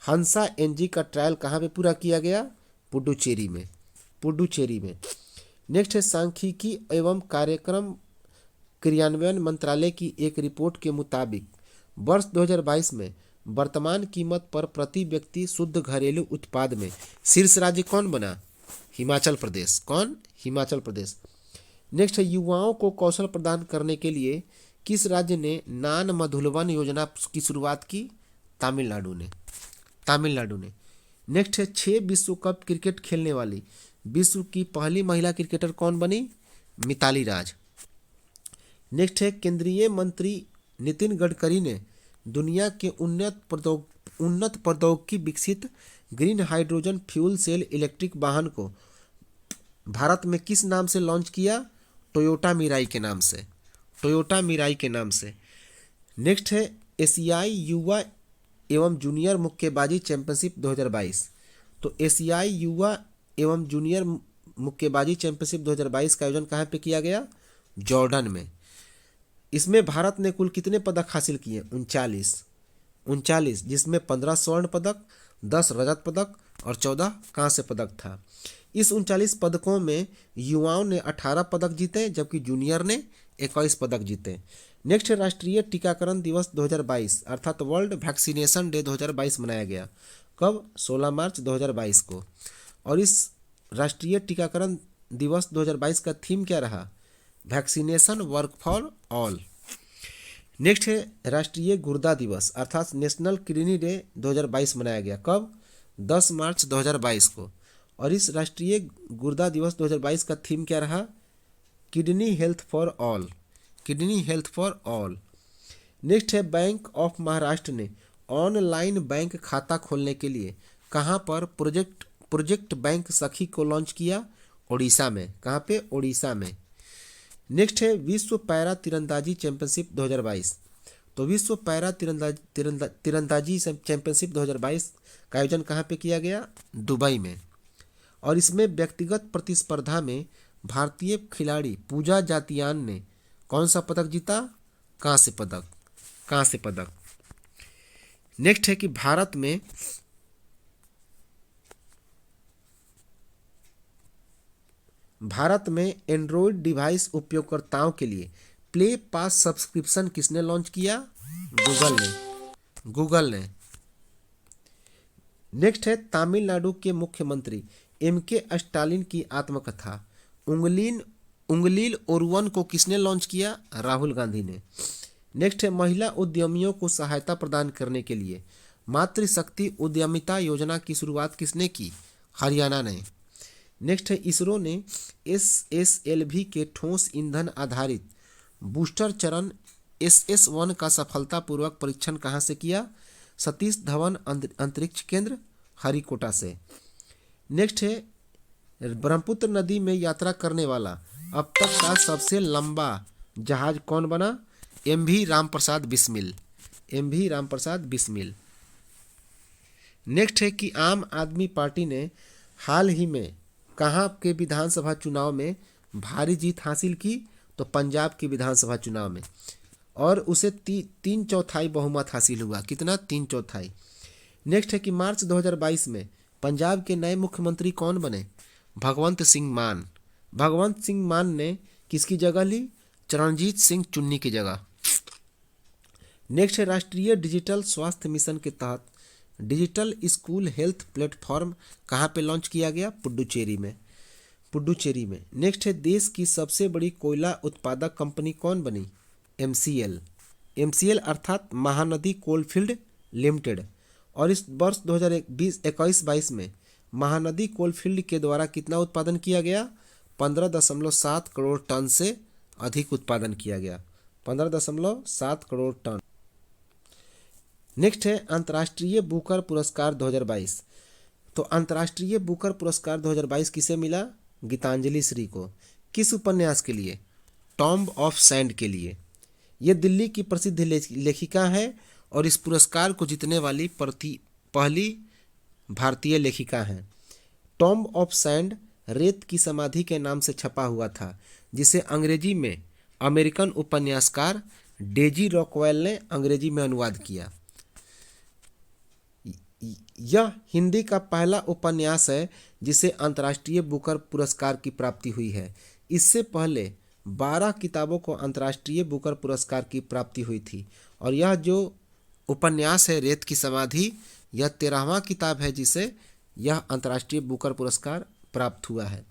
हंसा एनजी का ट्रायल कहाँ पे पूरा किया गया? पुडुचेरी में। पुडुचेरी में। नेक्स्ट है सांख्यिकी एवं कार्यक्रम क्रियान्वयन मंत्रालय की एक रिपोर्ट के मुताबिक वर्ष 2022 में वर्तमान कीमत पर प्रति व्यक्ति शुद्ध घरेलू उत्पाद में शीर्ष राज्य कौन बना? हिमाचल प्रदेश। कौन? हिमाचल प्रदेश। नेक्स्ट है युवाओं को कौशल प्रदान करने के लिए किस राज्य ने नान मधुलवन योजना की शुरुआत की? तमिलनाडु ने। तमिलनाडु ने। नेक्स्ट है 6 विश्व कप क्रिकेट खेलने वाली विश्व की पहली महिला क्रिकेटर कौन बनी? मिताली राज। नेक्स्ट है केंद्रीय मंत्री नितिन गडकरी ने दुनिया के उन्नत प्रौद्योगिकी विकसित green hydrogen fuel cell electric वाहन को भारत में किस नाम से लॉन्च किया? टोयोटा मिराई के नाम से। टोयोटा मिराई के नाम से। नेक्स्ट है एशियाई युवा एवं जूनियर मुक्केबाजी चैंपियनशिप 2022। तो एशियाई युवा एवं जूनियर मुक्केबाजी चैंपियनशिप 2022 का आयोजन कहाँ पे किया गया? जॉर्डन में। इसमें भारत ने कुल कितने पदक हासिल किए? 39, जिसमें 15 स्वर्ण पदक, 10 रजत पदक और 14 कांस्य पदक था। इस 39 पदकों में युवाओं ने 18 पदक जीते जबकि जूनियर ने 21 पदक जीते। नेक्स्ट है राष्ट्रीय टीकाकरण दिवस 2022 अर्थात वर्ल्ड वैक्सीनेशन डे 2022 मनाया गया। कब? 16 मार्च 2022 को। और इस राष्ट्रीय टीकाकरण दिवस 2022 का थीम क्या रहा? Vaccination work for all. Next है राष्ट्रीय गुर्दा दिवस अर्थात नेशनल किडनी डे 2022 मनाया गया। कब? 10 मार्च 2022 को। और इस राष्ट्रीय गुर्दा दिवस 2022 का थीम क्या रहा? Kidney health for all. Kidney health for all. Next है बैंक ऑफ महाराष्ट्र ने ऑनलाइन बैंक खाता खोलने के लिए कहाँ पर प्रोजेक्ट बैंक सखी को लॉन्च किया? ओडिशा में। कहाँ पे? ओडिशा में। नेक्स्ट है विश्व पैरा तीरंदाजी चैंपियनशिप 2022। तो विश्व पैरा तीरंदाजी चैंपियनशिप 2022 का आयोजन कहाँ पे किया गया? दुबई में। और इसमें व्यक्तिगत प्रतिस्पर्धा में भारतीय खिलाड़ी पूजा जातियान ने कौन सा पदक जीता? कांस्य पदक। कांस्य पदक। नेक्स्ट है कि भारत में एंड्रॉयड डिवाइस उपयोगकर्ताओं के लिए प्ले पास सब्सक्रिप्शन किसने लॉन्च किया? गूगल ने। नेक्स्ट है तमिलनाडु के मुख्यमंत्री एमके स्टालिन की आत्मकथा उंगलील ओरुवन को किसने लॉन्च किया? राहुल गांधी ने। नेक्स्ट है महिला उद्यमियों को सहायता प्रदान करने के लिए मातृशक्ति उद्यमिता योजना की शुरुआत किसने की? हरियाणा ने। नेक्स्ट है इसरो ने SSLV के ठोस ईंधन आधारित बूस्टर चरण SS1 का सफलतापूर्वक परीक्षण कहाँ से किया? सतीश धवन अंतरिक्ष केंद्र हरिकोटा से। नेक्स्ट है ब्रह्मपुत्र नदी में यात्रा करने वाला अब तक का सबसे लंबा जहाज कौन बना? MV. Ramprasad Bismil, MV. Ramprasad Bismil. Next है कि आम आदमी पार्टी ने हाल ही में कहाँ के विधानसभा चुनाव में भारी जीत हासिल की? तो पंजाब के विधानसभा चुनाव में, और उसे 3/4 बहुमत हासिल हुआ। कितना? 3/4। नेक्स्ट है कि मार्च 2022 में पंजाब के नए मुख्यमंत्री कौन बने? भगवंत सिंह मान। भगवंत सिंह मान ने किसकी जगह ली? चरणजीत सिंह चुन्नी की जगह। नेक्स्ट है राष्ट्रीय डिजिटल स्वास्थ्य मिशन के तहत डिजिटल स्कूल हेल्थ प्लेटफॉर्म कहाँ पे लॉन्च किया गया? पुडुचेरी में, पुडुचेरी में। नेक्स्ट है देश की सबसे बड़ी कोयला उत्पादक कंपनी कौन बनी? MCL, MCL अर्थात महानदी कोलफील्ड लिमिटेड। और इस वर्ष 2021-22 में महानदी कोलफील्ड के द्वारा कितना उत्पादन किया गया? 15.7 करोड़ टन से अधिक उत्पादन किया गया, 15.7 करोड़ टन। नेक्स्ट है अंतर्राष्ट्रीय बुकर पुरस्कार 2022। तो अंतर्राष्ट्रीय बुकर पुरस्कार 2022 किसे मिला? गीतांजलि श्री को। किस उपन्यास के लिए? टॉम्ब ऑफ सैंड के लिए। ये दिल्ली की प्रसिद्ध लेखिका है और इस पुरस्कार को जीतने वाली पहली भारतीय लेखिका हैं। टॉम्ब ऑफ सैंड रेत की समाधि के नाम से छपा हुआ था, जिसे अंग्रेजी में अमेरिकन उपन्यासकार डेजी रॉकवेल ने अंग्रेजी में अनुवाद किया। यह हिंदी का पहला उपन्यास है जिसे अंतर्राष्ट्रीय बुकर पुरस्कार की प्राप्ति हुई है। इससे पहले 12 किताबों को अंतर्राष्ट्रीय बुकर पुरस्कार की प्राप्ति हुई थी, और यह जो उपन्यास है रेत की समाधि, यह 13वां किताब है जिसे यह अंतर्राष्ट्रीय बुकर पुरस्कार प्राप्त हुआ है।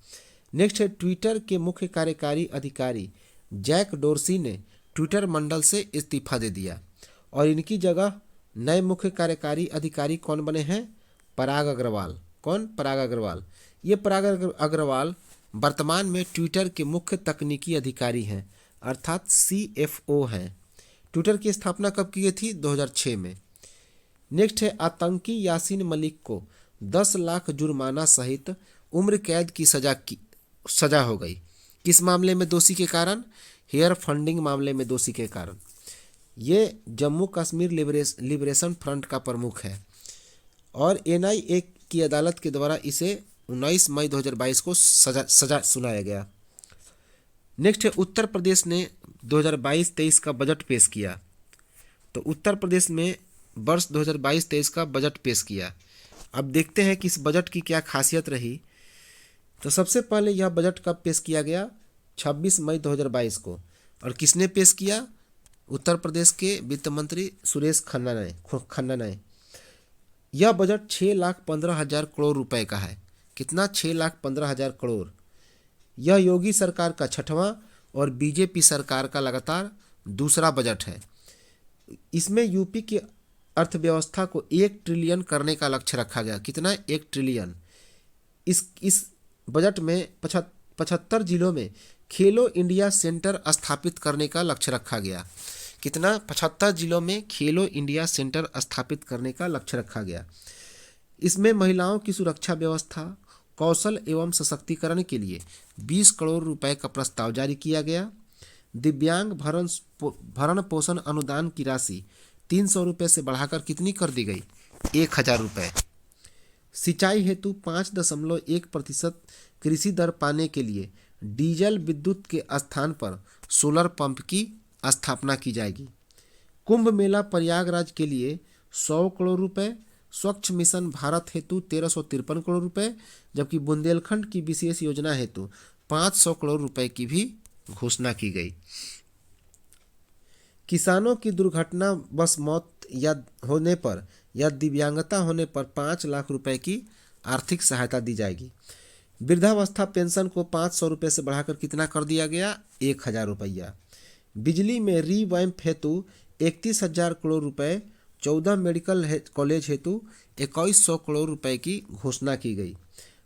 नेक्स्ट है ट्विटर के मुख्य कार्यकारी अधिकारी जैक डोर्सी ने ट्विटर मंडल से इस्तीफा दे दिया, और इनकी जगह नए मुख्य कार्यकारी अधिकारी कौन बने हैं? पराग अग्रवाल। कौन? पराग अग्रवाल। ये पराग अग्रवाल वर्तमान में ट्विटर के मुख्य तकनीकी अधिकारी हैं, अर्थात CFO हैं। ट्विटर की स्थापना कब की गई थी? 2006 में। नेक्स्ट है आतंकी यासीन मलिक को 10 लाख जुर्माना सहित उम्र कैद की सजा हो गई। किस मामले में दोषी के कारण? हेयर फंडिंग मामले में दोषी के कारण। ये जम्मू कश्मीर लिबरेशन फ्रंट का प्रमुख है, और NIA की अदालत के द्वारा इसे 19 मई 2022 को सजा सुनाया गया। नेक्स्ट है उत्तर प्रदेश ने 2022-23 का बजट पेश किया। तो उत्तर प्रदेश में वर्ष 2022-23 का बजट पेश किया। अब देखते हैं कि इस बजट की क्या खासियत रही। तो सबसे पहले यह बजट कब पेश किया गया? 26 मई 2022 को। और किसने पेश किया? उत्तर प्रदेश के वित्त मंत्री सुरेश खन्ना ने। यह बजट 6,15,000 करोड़ रुपए का है। कितना? 6,15,000 करोड़। यह योगी सरकार का 6वां और बीजेपी सरकार का लगातार दूसरा बजट है। इसमें यूपी की अर्थव्यवस्था को 1 ट्रिलियन करने का लक्ष्य रखा गया। कितना? 1 ट्रिलियन। इस बजट में 75 जिलों में खेलो इंडिया सेंटर स्थापित करने का लक्ष्य रखा गया। कितना? 75 जिलों में खेलो इंडिया सेंटर स्थापित करने का लक्ष्य रखा गया। इसमें महिलाओं की सुरक्षा व्यवस्था, कौशल एवं सशक्तिकरण के लिए 20 करोड़ रुपए का प्रस्ताव जारी किया गया। दिव्यांग भरण पोषण अनुदान की राशि 300 रुपये से बढ़ाकर कितनी कर दी गई? 1,000 रुपये। सिंचाई हेतु 5.1% कृषि दर पाने के लिए डीजल विद्युत के स्थान पर सोलर पंप की स्थापना की जाएगी। कुंभ मेला प्रयागराज के लिए 100 करोड़ रुपए, स्वच्छ मिशन भारत हेतु 1353 करोड़ रुपए, जबकि बुंदेलखंड की विशेष योजना हेतु 500 करोड़ रुपए की भी घोषणा की गई। किसानों की दुर्घटना बस मौत होने पर या दिव्यांगता होने पर 5 लाख रुपए की आर्थिक सहायता दी जाएगी। वृद्धावस्था पेंशन को 500 रुपये से बढ़ाकर कितना कर दिया गया? 1,000 रुपया। बिजली में रीवैम्प हेतु 31,000 करोड़ रुपए, 14 मेडिकल कॉलेज हेतु 2100 करोड़ रुपए की घोषणा की गई।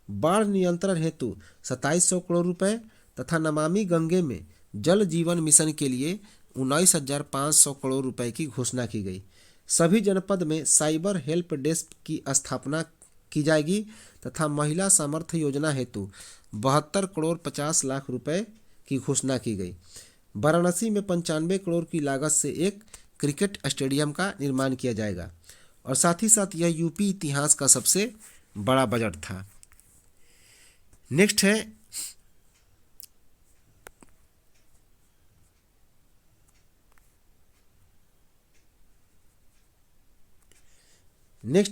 बाढ़ नियंत्रण हेतु 2700 करोड़ रुपए तथा नमामि गंगे में जल जीवन मिशन के लिए 19,500 करोड़ रुपए की घोषणा की गई। सभी जनपद में साइबर हेल्प डेस्क की स्थापना की जाएगी तथा महिला सामर्थ्य योजना हेतु 72 करोड़ 50 लाख रुपए की घोषणा की गई। वाराणसी में 95 करोड़ की लागत से एक क्रिकेट स्टेडियम का निर्माण किया जाएगा और साथ ही साथ यह यूपी इतिहास का सबसे बड़ा बजट था। नेक्स्ट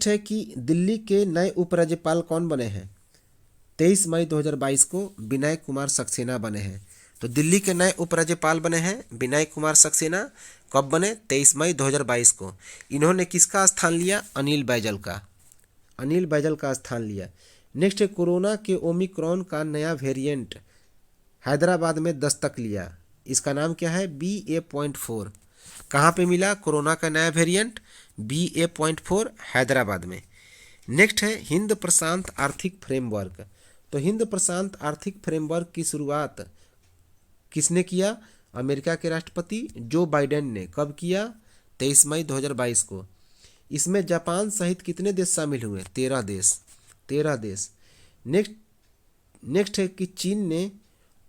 है कि दिल्ली के नए उपराज्यपाल कौन बने हैं। 23 मई 2022 को विनय कुमार सक्सेना बने हैं। तो दिल्ली के नए उपराज्यपाल बने हैं विनय कुमार सक्सेना। कब बने? 23 मई 2022 को। इन्होंने किसका स्थान लिया? अनिल बैजल का स्थान लिया। नेक्स्ट है कोरोना के ओमिक्रॉन का नया वेरिएंट हैदराबाद में दस्तक लिया। इसका नाम क्या है? BA.4। कहाँ पे मिला कोरोना का नया वेरिएंट? BA.4 हैदराबाद में। नेक्स्ट है हिंद प्रशांत आर्थिक फ्रेमवर्क। तो हिंद प्रशांत आर्थिक फ्रेमवर्क की शुरुआत किसने किया? अमेरिका के राष्ट्रपति जो बाइडेन ने। कब किया? 23 मई 2022 को। इसमें जापान सहित कितने देश शामिल हुए? 13 देश। नेक्स्ट है कि चीन ने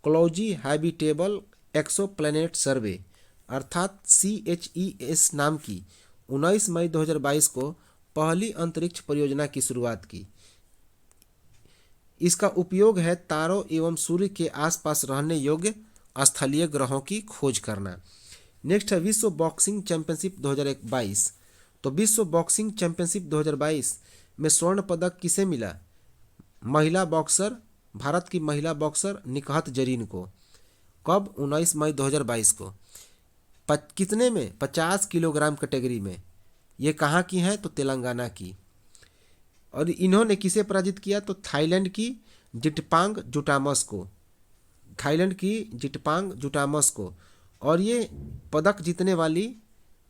क्लॉजी हैबिटेबल एक्सोप्लैनेट सर्वे अर्थात CHES नाम की 19 मई 2022 को पहली अंतरिक्ष परियोजना की शुरुआत की। इसका उपयोग है तारों एवं सूर्य के आसपास रहने योग्य स्थलीय ग्रहों की खोज करना। नेक्स्ट है विश्व बॉक्सिंग चैंपियनशिप 2022। तो विश्व बॉक्सिंग चैंपियनशिप 2022 में स्वर्ण पदक किसे मिला? भारत की महिला बॉक्सर निकहत जरीन को। कब? 19 मई 2022 को। कितने में? 50 किलोग्राम कैटेगरी में। ये कहाँ की हैं? तो तेलंगाना की। और इन्होंने किसे पराजित किया? तो थाईलैंड की जिटपांग जुटामस को। और ये पदक जीतने वाली,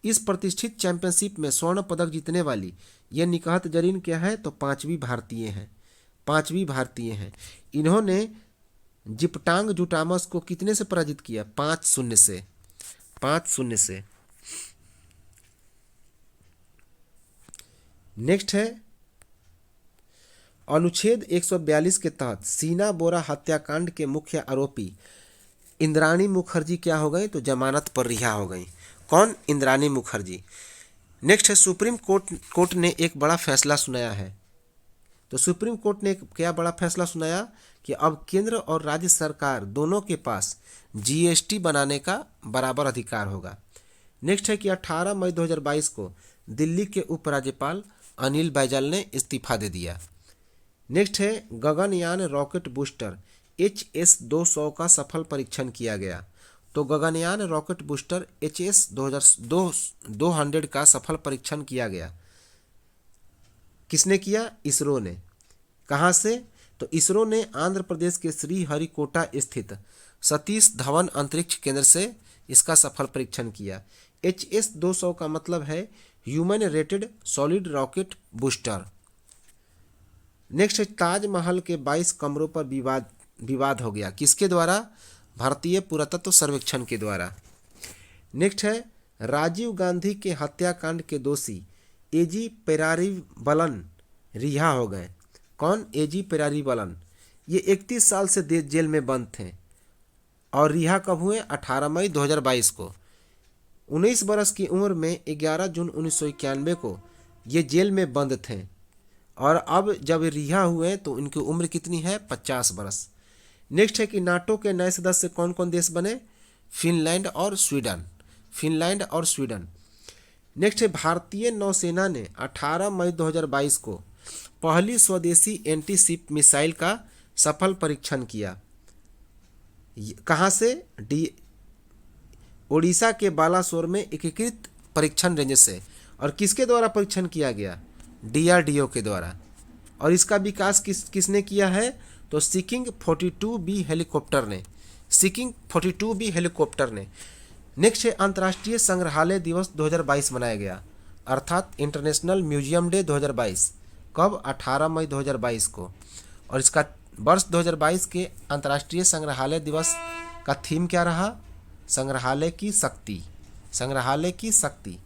इस प्रतिष्ठित चैंपियनशिप में स्वर्ण पदक जीतने वाली ये निकहत जरीन क्या है? तो पांचवी भारतीय हैं। इन्होंने जिपटांग जुटामस को कितने से पराजित किया? 5-0 से। नेक्स्ट है अनुच्छेद 142 के तहत सीना बोरा हत्याकांड के मुख्य आरोपी इंद्राणी मुखर्जी क्या हो गई? तो जमानत पर रिहा हो गई। कौन? इंद्राणी मुखर्जी। नेक्स्ट है सुप्रीम कोर्ट ने एक बड़ा फैसला सुनाया है। तो सुप्रीम कोर्ट ने क्या बड़ा फैसला सुनाया? कि अब केंद्र और राज्य सरकार दोनों के पास GST बनाने का बराबर अधिकार होगा। नेक्स्ट है कि 18 मई 2022 को दिल्ली के उपराज्यपाल अनिल बैजल ने इस्तीफा दे दिया। नेक्स्ट है गगनयान रॉकेट बूस्टर HS-200 का सफल परीक्षण किया गया। तो गगनयान रॉकेट बूस्टर HS-200 का सफल परीक्षण किया गया। किसने किया? इसरो ने। कहाँ से? तो इसरो ने आंध्र प्रदेश के श्रीहरिकोटा स्थित सतीश धवन अंतरिक्ष केंद्र से इसका सफल परीक्षण किया। HS-200 का मतलब है human rated solid rocket booster. Next है ताजमहल के 22 कमरों पर विवाद हो गया। किसके द्वारा? भारतीय पुरातत्व सर्वेक्षण के द्वारा। नेक्स्ट है राजीव गांधी के हत्याकांड के दोषी AG पेरारीबलन रिहा हो गए। कौन? AG पेरारीबलन। ये 31 साल से जेल में बंद थे और रिहा कब हुए? 18 मई 2022 को। 19 बरस की उम्र में 11 जून 1991 को ये जेल में बंद थे और अब जब रिहा हुए तो उनकी उम्र कितनी है? 50 बरस। नेक्स्ट है कि नाटो के नए सदस्य कौन कौन देश बने? फिनलैंड और स्वीडन। नेक्स्ट है भारतीय नौसेना ने 18 मई 2022 को पहली स्वदेशी एंटी-शिप मिसाइल का सफल परीक्षण किया। कहाँ से? ओडिशा के बालासोर में एकीकृत परीक्षण रेंज से। और किसके द्वारा परीक्षण किया गया? DRDO के द्वारा। और इसका विकास किसने किया है? तो सिकिंग 42B हेलीकॉप्टर ने। नेक्स्ट है अंतर्राष्ट्रीय संग्रहालय दिवस 2022 मनाया गया अर्थात इंटरनेशनल म्यूजियम डे 2022। कब? 18 मई 2022 को। और इसका वर्ष 2022 के अंतर्राष्ट्रीय संग्रहालय दिवस का थीम क्या रहा? संग्रहालय की शक्ति।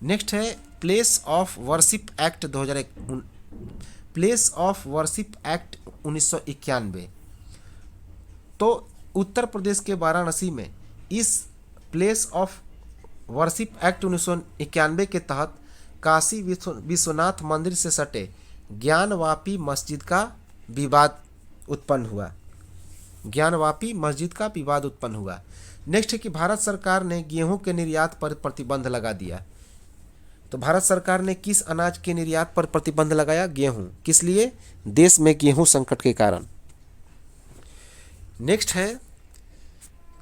नेक्स्ट है प्लेस ऑफ वर्शिप एक्ट 1991। तो उत्तर प्रदेश के वाराणसी में इस प्लेस ऑफ वर्शिप एक्ट 1991 के तहत काशी विश्वनाथ मंदिर से सटे ज्ञानवापी मस्जिद का विवाद उत्पन्न हुआ। ज्ञानवापी मस्जिद का विवाद उत्पन्न हुआ। नेक्स्ट है कि भारत सरकार ने गेहूं के निर्यात पर प्रतिबंध लगा दिया। तो भारत सरकार ने किस अनाज के निर्यात पर प्रतिबंध लगाया? गेहूं। किस लिए? देश में गेहूं संकट के कारण। नेक्स्ट है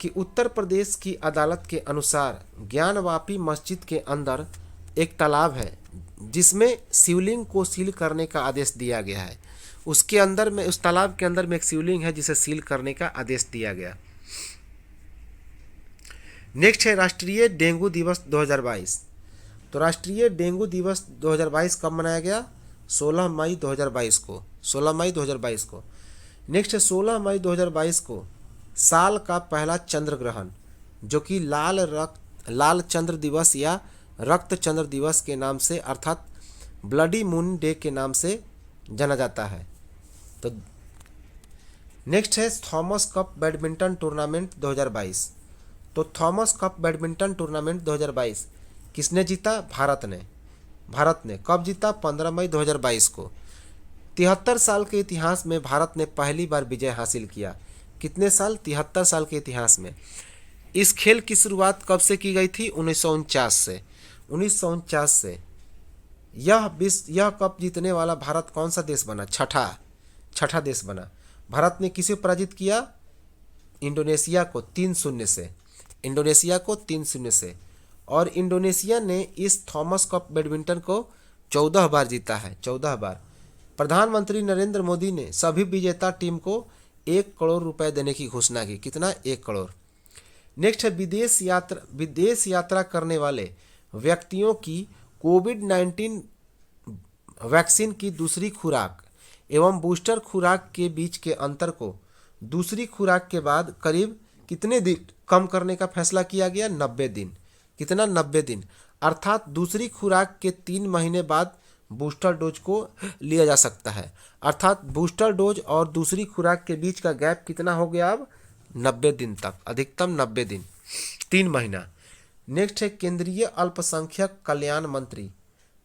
कि उत्तर प्रदेश की अदालत के अनुसार ज्ञानवापी मस्जिद के अंदर एक तालाब है जिसमें शिवलिंग को सील करने का आदेश दिया गया है। उसके अंदर में, उस तालाब के अंदर में एक शिवलिंग है जिसे सील करने का आदेश दिया गया। नेक्स्ट है राष्ट्रीय डेंगू दिवस 2022। तो राष्ट्रीय डेंगू दिवस 2022 कब मनाया गया? 16 मई 2022 को। 16 मई 2022 को। नेक्स्ट है 16 मई 2022 को साल का पहला चंद्र ग्रहण, जो कि लाल चंद्र दिवस या रक्त चंद्र दिवस के नाम से अर्थात ब्लडी मून डे के नाम से जाना जाता है। तो नेक्स्ट है थॉमस कप बैडमिंटन टूर्नामेंट 2022। तो थॉमस कप बैडमिंटन टूर्नामेंट 2022 किसने जीता? भारत ने। कब जीता? 15 मई 2022 को। 73 साल के इतिहास में भारत ने पहली बार विजय हासिल किया। कितने साल? 73 साल के इतिहास में। इस खेल की शुरुआत कब से की गई थी? 1949 से। 1949 से। यह कप जीतने वाला भारत कौन सा देश बना? छठा देश बना। भारत ने किसे पराजित किया? इंडोनेशिया को 3-0 से। इंडोनेशिया को 3-0 से। और इंडोनेशिया ने इस थॉमस कप बैडमिंटन को 14 बार जीता है। 14 बार। प्रधानमंत्री नरेंद्र मोदी ने सभी विजेता टीम को 1 करोड़ रुपए देने की घोषणा की। कितना? 1 करोड़। नेक्स्ट है विदेश यात्रा करने वाले व्यक्तियों की कोविड-19 वैक्सीन की दूसरी खुराक एवं बूस्टर खुराक के बीच के अंतर को दूसरी खुराक के बाद करीब कितने दिन कम करने का फैसला किया गया? 90 दिन। कितना? 90 दिन। अर्थात दूसरी खुराक के 3 महीने बाद बूस्टर डोज को लिया जा सकता है। अर्थात बूस्टर डोज और दूसरी खुराक के बीच का गैप कितना हो गया अब? 90 दिन तक, अधिकतम 90 दिन, 3 महीना। नेक्स्ट है केंद्रीय अल्पसंख्यक कल्याण मंत्री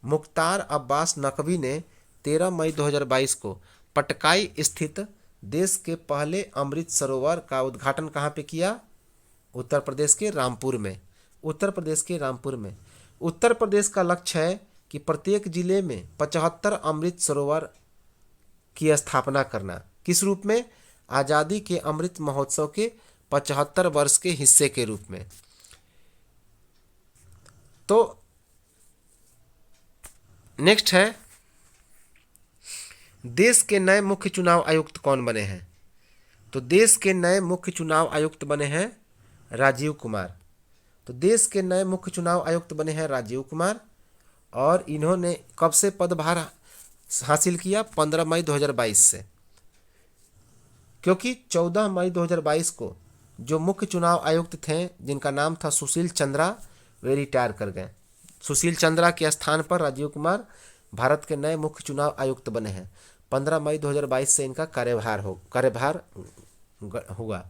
मुख्तार अब्बास नकवी ने 13 मई 2022 को पटकाई स्थित देश के पहले अमृत सरोवर का उद्घाटन कहाँ पे किया? उत्तर प्रदेश के रामपुर में। उत्तर प्रदेश के रामपुर में। उत्तर प्रदेश का लक्ष्य है कि प्रत्येक जिले में 75 अमृत सरोवर की स्थापना करना। किस रूप में? आज़ादी के अमृत महोत्सव के 75 वर्ष के हिस्से के रूप में। तो नेक्स्ट है देश के नए मुख्य चुनाव आयुक्त कौन बने हैं? तो देश के नए मुख्य चुनाव आयुक्त बने हैं राजीव कुमार। तो देश के नए मुख्य चुनाव आयुक्त बने हैं राजीव कुमार। और इन्होंने कब से पदभार हासिल किया? 15 मई 2022 से। क्योंकि 14 मई 2022 को जो मुख्य चुनाव आयुक्त थे जिनका नाम था सुशील चंद्रा, वे रिटायर कर गए। सुशील चंद्रा के स्थान पर राजीव कुमार भारत के नए मुख्य चुनाव आयुक्त बने हैं। 15 मई 2022 से इनका कार्यभार हुआ।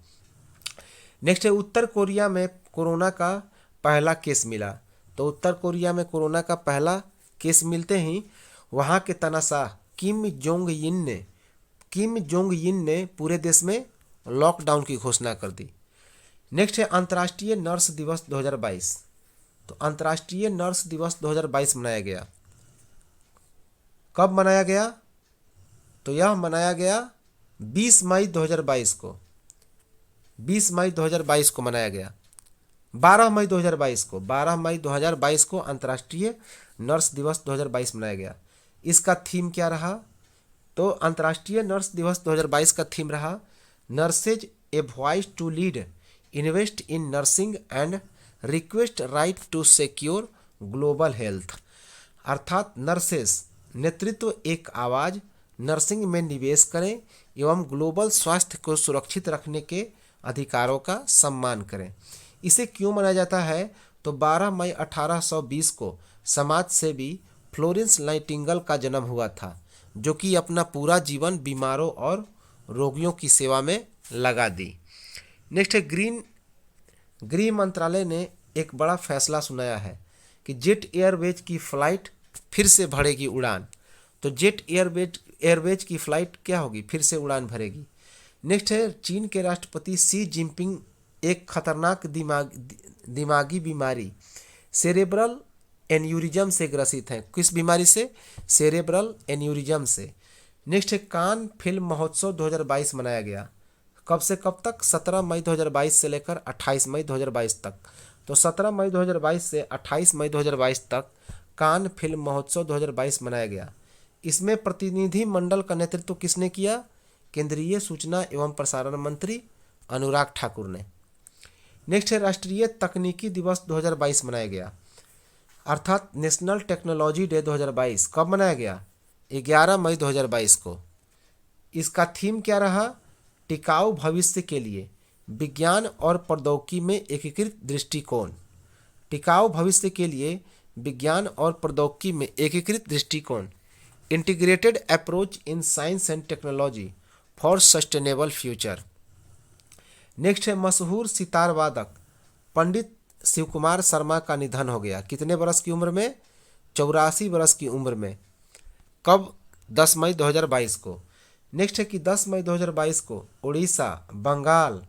नेक्स्ट है उत्तर कोरिया में कोरोना का पहला केस मिला। तो उत्तर कोरिया में कोरोना का पहला केस मिलते ही वहाँ के तानाशाह किम जोंग यिन ने पूरे देश में लॉकडाउन की घोषणा कर दी। नेक्स्ट है अंतर्राष्ट्रीय नर्स दिवस 2022। तो अंतर्राष्ट्रीय नर्स दिवस 2022 मनाया गया। कब मनाया गया? तो यह मनाया गया 20 मई 2022 को। 20 मई 2022 को मनाया गया। 12 मई 2022 को अंतर्राष्ट्रीय नर्स दिवस 2022 मनाया गया। इसका थीम क्या रहा? तो अंतर्राष्ट्रीय नर्स दिवस 2022 का थीम रहा nurses a voice to lead, invest in nursing and request right to secure global health. अर्थात नर्सेस नेतृत्व एक आवाज़, नर्सिंग में निवेश करें एवं ग्लोबल स्वास्थ्य को सुरक्षित रखने के अधिकारों का सम्मान करें। इसे क्यों मनाया जाता है? तो 12 मई 1820 को समाज सेवी फ्लोरेंस नाइटिंगेल का जन्म हुआ था, जो कि अपना पूरा जीवन बीमारों और रोगियों की सेवा में लगा दी। नेक्स्ट है गृह मंत्रालय ने एक बड़ा फैसला सुनाया है कि जेट एयरवेज की फ़्लाइट फिर से भरेगी उड़ान। तो जेट एयरवेज की फ़्लाइट क्या होगी, फिर से उड़ान भरेगी। नेक्स्ट है, चीन के राष्ट्रपति शी जिनपिंग एक खतरनाक दिमागी बीमारी सेरेब्रल एन्यूरिज्म से ग्रसित हैं। किस बीमारी से? सेरेब्रल एन्यूरिज्म से। नेक्स्ट है, कान फिल्म महोत्सव 2022 मनाया गया। कब से कब तक? 17 मई 2022 से लेकर 28 मई 2022 तक। तो 17 मई 2022 से 28 मई 2022 तक कान फिल्म महोत्सव 2022 मनाया गया। इसमें प्रतिनिधि मंडल का नेतृत्व किसने किया? केंद्रीय सूचना एवं प्रसारण मंत्री अनुराग ठाकुर ने। नेक्स्ट है, राष्ट्रीय तकनीकी दिवस 2022 मनाया गया, अर्थात नेशनल टेक्नोलॉजी डे 2022 कब मनाया गया? 11 मई 2022 को। इसका थीम क्या रहा? टिकाऊ भविष्य के लिए विज्ञान और प्रौद्योगिकी में एकीकृत दृष्टिकोण। टिकाऊ भविष्य के लिए विज्ञान और प्रौद्योगिकी में एकीकृत दृष्टिकोण, integrated approach in science and technology for sustainable future. Next है, मशहूर सितार वादक पंडित शिव कुमार शर्मा का निधन हो गया। कितने बरस की उम्र में? 84 बरस की उम्र में। कब? 10 मई 2022 को। नेक्स्ट है कि 10 मई 2022 को उड़ीसा, बंगाल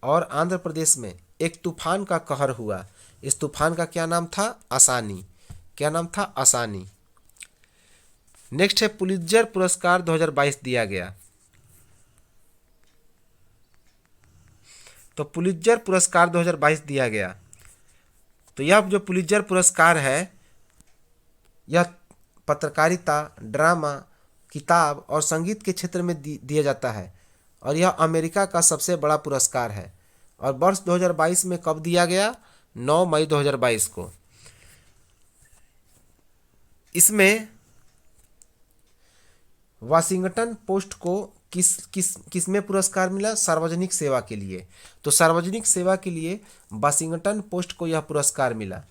और आंध्र प्रदेश में एक तूफान का कहर हुआ। इस तूफान का क्या नाम था? आसानी। क्या नाम था? आसानी। नेक्स्ट है, पुलित्जर पुरस्कार 2022 दिया गया। तो पुलित्जर पुरस्कार 2022 दिया गया। तो यह जो पुलित्जर पुरस्कार है, यह पत्रकारिता, ड्रामा, किताब और संगीत के क्षेत्र में दिया जाता है और यह अमेरिका का सबसे बड़ा पुरस्कार है। और वर्ष 2022 में कब दिया गया? 9 मई 2022 को। इसमें वाशिंगटन पोस्ट को किस में पुरस्कार मिला? सार्वजनिक सेवा के लिए। तो सार्वजनिक सेवा के लिए वाशिंगटन पोस्ट को यह पुरस्कार मिला।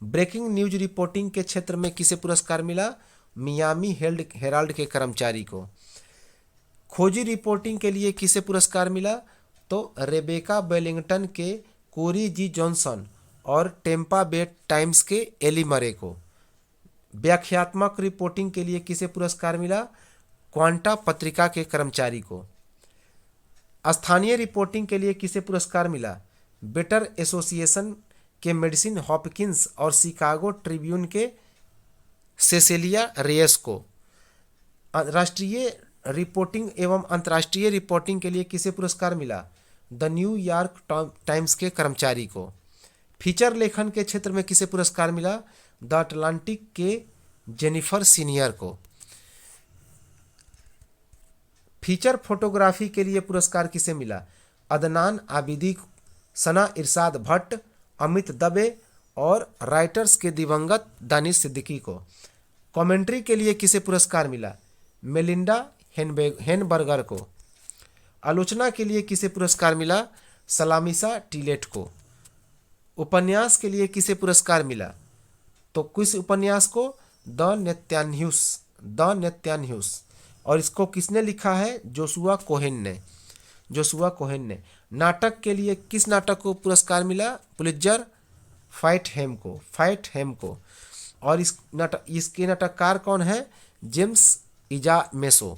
ब्रेकिंग न्यूज रिपोर्टिंग के क्षेत्र में किसे पुरस्कार मिला? मियामी हेराल्ड के कर्मचारी को। खोजी रिपोर्टिंग के लिए किसे पुरस्कार मिला? तो रेबेका वेलिंगटन के कोरी जी जॉनसन और टेम्पा बे टाइम्स के एली मरे को। व्याख्यात्मक रिपोर्टिंग के लिए किसे पुरस्कार मिला? क्वांटा पत्रिका के कर्मचारी को। स्थानीय रिपोर्टिंग के लिए किसे पुरस्कार मिला? बेटर एसोसिएशन के मेडिसिन हॉपकिंस और शिकागो ट्रिब्यून के सेसेलिया रेयस को। राष्ट्रीय रिपोर्टिंग एवं अंतर्राष्ट्रीय रिपोर्टिंग के लिए किसे पुरस्कार मिला? द न्यूयॉर्क टाइम्स के कर्मचारी को। फीचर लेखन के क्षेत्र में किसे पुरस्कार मिला? द अटलांटिक के जेनिफर सीनियर को। फीचर फोटोग्राफी के लिए पुरस्कार किसे मिला? अदनान आबिदी, सना इरशाद भट्ट, अमित दबे और राइटर्स के दिवंगत दानिश सिद्दीकी को। कमेंट्री के लिए किसे पुरस्कार मिला? मेलिंडा हेनबर्गर को। आलोचना के लिए किसे पुरस्कार मिला? सलामिसा टिलेट को। उपन्यास के लिए किसे पुरस्कार मिला? तो किस उपन्यास को? द नेत्यान्यूस। और इसको किसने लिखा है? जोशुआ कोहेन ने। नाटक के लिए किस नाटक को पुरस्कार मिला? पुलित्जर? फाइट हेम को। और इसके नाटककार कौन है? जेम्स इजामेसो।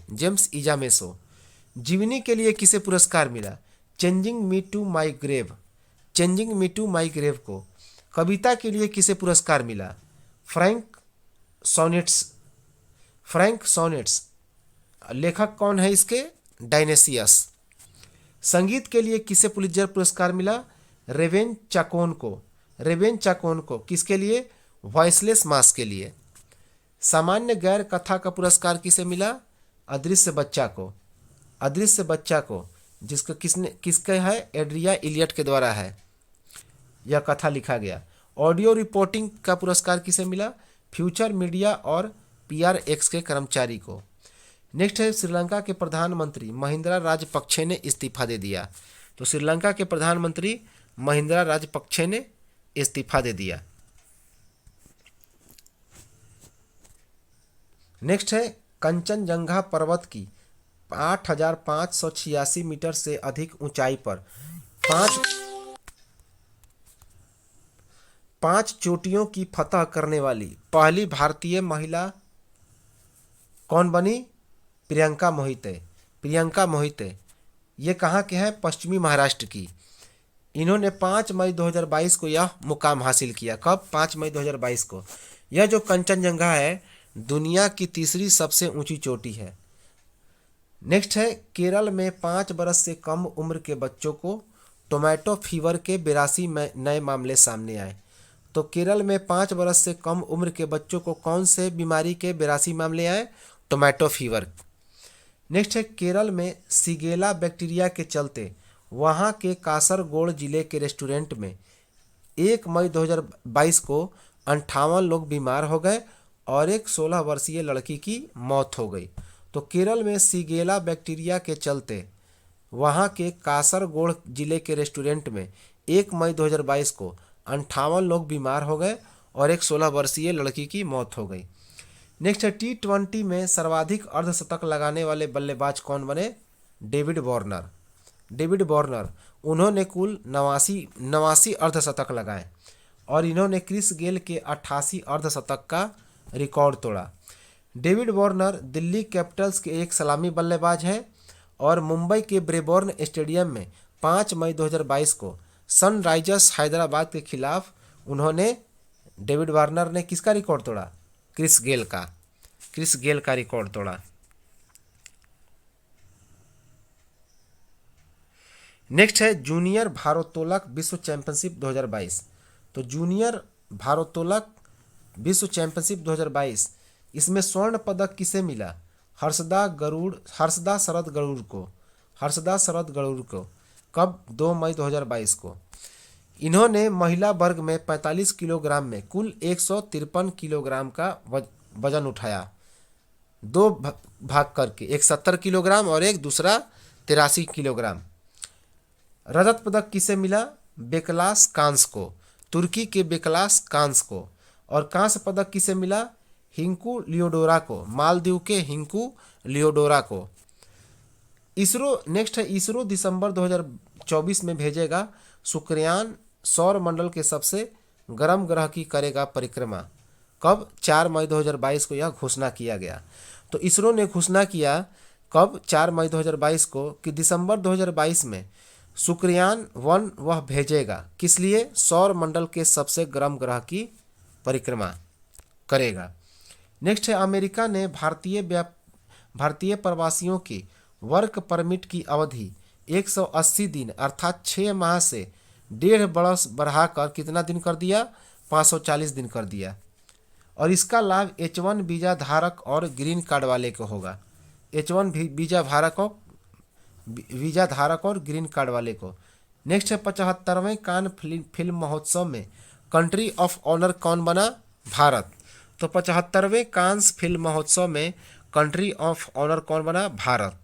जीवनी के लिए किसे पुरस्कार मिला? Changing me to my grave को। कविता के लिए किसे पुरस्कार मिला? Frank sonnets. लेखक कौन है इसके? डायनेसियस। संगीत के लिए किसे पुलित्जर पुरस्कार मिला? रेवेन चाकोन को। किसके लिए? वॉइसलेस मास के लिए। सामान्य गैर कथा का पुरस्कार किसे मिला? अदृश्य बच्चा को, किसका है? एड्रिया इलियट के द्वारा है यह कथा लिखा गया। ऑडियो रिपोर्टिंग का पुरस्कार किसे मिला? फ्यूचर मीडिया और PRX के कर्मचारी को। नेक्स्ट है, श्रीलंका के प्रधानमंत्री महिंद्रा राजपक्षे ने इस्तीफा दे दिया। तो श्रीलंका के प्रधानमंत्री महिंद्रा राजपक्षे ने इस्तीफा दे दिया। नेक्स्ट है, कंचनजंगा पर्वत की 8,586 मीटर से अधिक ऊंचाई पर 5 चोटियों की फतह करने वाली पहली भारतीय महिला कौन बनी? प्रियंका मोहिते। प्रियंका मोहिते ये कहाँ के हैं? पश्चिमी महाराष्ट्र की। इन्होंने 5 मई 2022 को यह मुकाम हासिल किया। कब? 5 मई 2022 को। यह जो कंचनजंगा है दुनिया की तीसरी सबसे ऊंची चोटी है। नेक्स्ट है, केरल में 5 बरस से कम उम्र के बच्चों को टोमेटो फीवर के 82 नए मामले सामने आए। तो केरल में 5 बरस से कम उम्र के बच्चों को कौन से बीमारी के 82 मामले आए? Tomato fever. नेक्स्ट है, केरल में सिगेला बैक्टीरिया के चलते वहां के कासरगोड जिले के रेस्टोरेंट में 1 मई 2022 को 58 लोग बीमार हो गए और एक 16 वर्षीय लड़की की मौत हो गई। तो केरल में सिगेला बैक्टीरिया के चलते वहां के कासरगोड जिले के रेस्टोरेंट में 1 मई 2022 को 58 लोग बीमार हो गए और एक 16 वर्षीय लड़की की मौत हो गई। नेक्स्ट है, T20 में सर्वाधिक अर्धशतक लगाने वाले बल्लेबाज कौन बने? David Warner. डेविड वार्नर, उन्होंने कुल 89 अर्धशतक लगाए और इन्होंने क्रिस गेल के 88 अर्धशतक का रिकॉर्ड तोड़ा। डेविड वार्नर दिल्ली कैपिटल्स के एक सलामी बल्लेबाज हैं और मुंबई के ब्रेबॉर्न स्टेडियम में 5 मई 2022 को सनराइजर्स हैदराबाद के खिलाफ उन्होंने डेविड वार्नर ने किसका रिकॉर्ड तोड़ा? क्रिस गेल का रिकॉर्ड तोड़ा। नेक्स्ट है, जूनियर भारोत्तोलक विश्व चैंपियनशिप 2022। तो जूनियर भारोत्तोलक विश्व चैंपियनशिप 2022 इसमें स्वर्ण पदक किसे मिला? हर्षदा शरद गरुड़ को। कब? 2 मई 2022 को। इन्होंने महिला वर्ग में 45 किलोग्राम में कुल 153 किलोग्राम का वजन उठाया, 2 भाग करके, एक 70 किलोग्राम और एक दूसरा 83 किलोग्राम। रजत पदक किसे मिला? बेकलास कांस को, तुर्की के बेकलास कांस को। और कांस्य पदक किसे मिला? हिंकू लियोडोरा को, मालदीव के हिंकू लियोडोरा को। नेक्स्ट है, इसरो दिसंबर 2024 में भेजेगा शुक्रयान सौर मंडल के सबसे गर्म ग्रह की करेगा परिक्रमा। कब? 4 मई 2022 को यह घोषणा किया गया। तो इसरो ने घोषणा किया कब? 4 मई 2022 को कि दिसंबर 2022 में शुक्रयान 1 वह भेजेगा। किस लिए? सौर मंडल के सबसे गर्म ग्रह की परिक्रमा करेगा। नेक्स्ट है, अमेरिका ने भारतीय प्रवासियों की वर्क परमिट की अवधि 180 दिन अर्थात 6 माह से 1.5 बरस बढ़ाकर कितना दिन कर दिया? 540 दिन कर दिया। और इसका लाभ H1 वीजा धारक और ग्रीन कार्ड वाले को होगा। H1 वीजा धारक और ग्रीन कार्ड वाले को। नेक्स्ट है, 75वें कान फिल्म महोत्सव में कंट्री ऑफ ऑनर कौन बना? भारत। तो 75वें कांस फिल्म महोत्सव में कंट्री ऑफ ऑनर कौन बना? भारत।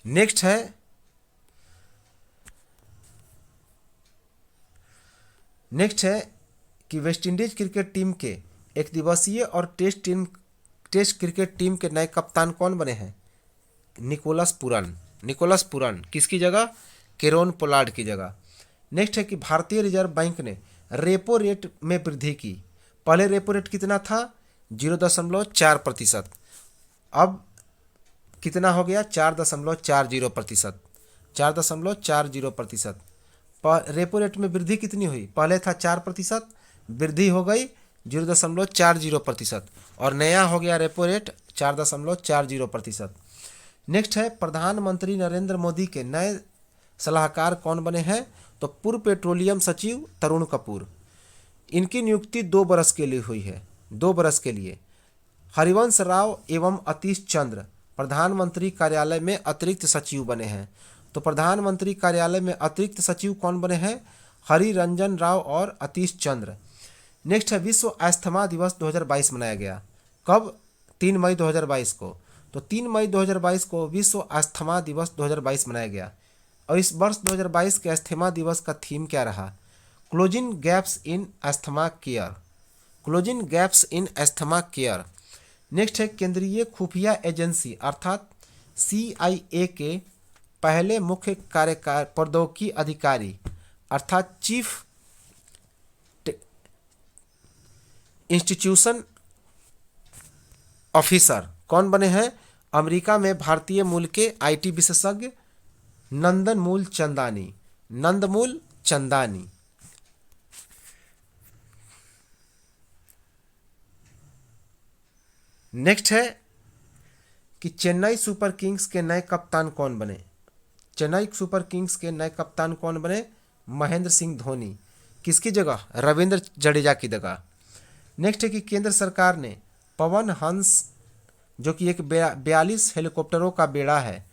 नेक्स्ट है कि वेस्टइंडीज क्रिकेट टीम के एक दिवसीय और टेस्ट क्रिकेट टीम के नए कप्तान कौन बने हैं? Nicholas Pooran. किसकी जगह? केरोन पोलार्ड की जगह। नेक्स्ट है कि भारतीय रिजर्व बैंक ने रेपो रेट में वृद्धि की। पहले रेपो रेट कितना था? 0.4%। अब कितना हो गया? 4.40%। 4.40%। रेपो रेट में वृद्धि कितनी हुई? पहले था 4%, वृद्धि हो गई 0.40% और नया हो गया रेपो रेट 4.40%। नेक्स्ट है, प्रधानमंत्री नरेंद्र मोदी के नए सलाहकार कौन बने हैं? तो पूर्व पेट्रोलियम सचिव तरुण कपूर। इनकी नियुक्ति 2 बरस के लिए हुई है, 2 बरस के लिए। हरिवंश राव एवं अतीश चंद्र प्रधानमंत्री कार्यालय में अतिरिक्त सचिव बने हैं। तो प्रधानमंत्री कार्यालय में अतिरिक्त सचिव कौन बने हैं? हरि रंजन राव और अतीश चंद्र। नेक्स्ट है, विश्व अस्थमा दिवस 2022 मनाया गया। कब? 3 मई 2022 को। तो 3 मई 2022 को विश्व अस्थमा दिवस 2022 मनाया गया। और इस वर्ष 2022 के अस्थमा दिवस का थीम क्या रहा? Closing gaps in asthma care. Next है, केंद्रीय खुफिया एजेंसी अर्थात CIA के पहले मुख्य कार्यकारी प्रौद्योगिकी अधिकारी अर्थात चीफ इंस्टीट्यूशन ऑफिसर कौन बने हैं? अमेरिका में भारतीय मूल के आईटी विशेषज्ञ नंदनमूल चंदानी। नंदमूल चंदानी। नेक्स्ट है कि चेन्नई सुपर किंग्स के नए कप्तान कौन बने? चेन्नई सुपर किंग्स के नए कप्तान कौन बने? महेंद्र सिंह धोनी। किसकी जगह? रविंद्र जडेजा की जगह। नेक्स्ट है कि केंद्र सरकार ने पवन हंस, जो कि एक 42 हेलीकॉप्टरों का बेड़ा है,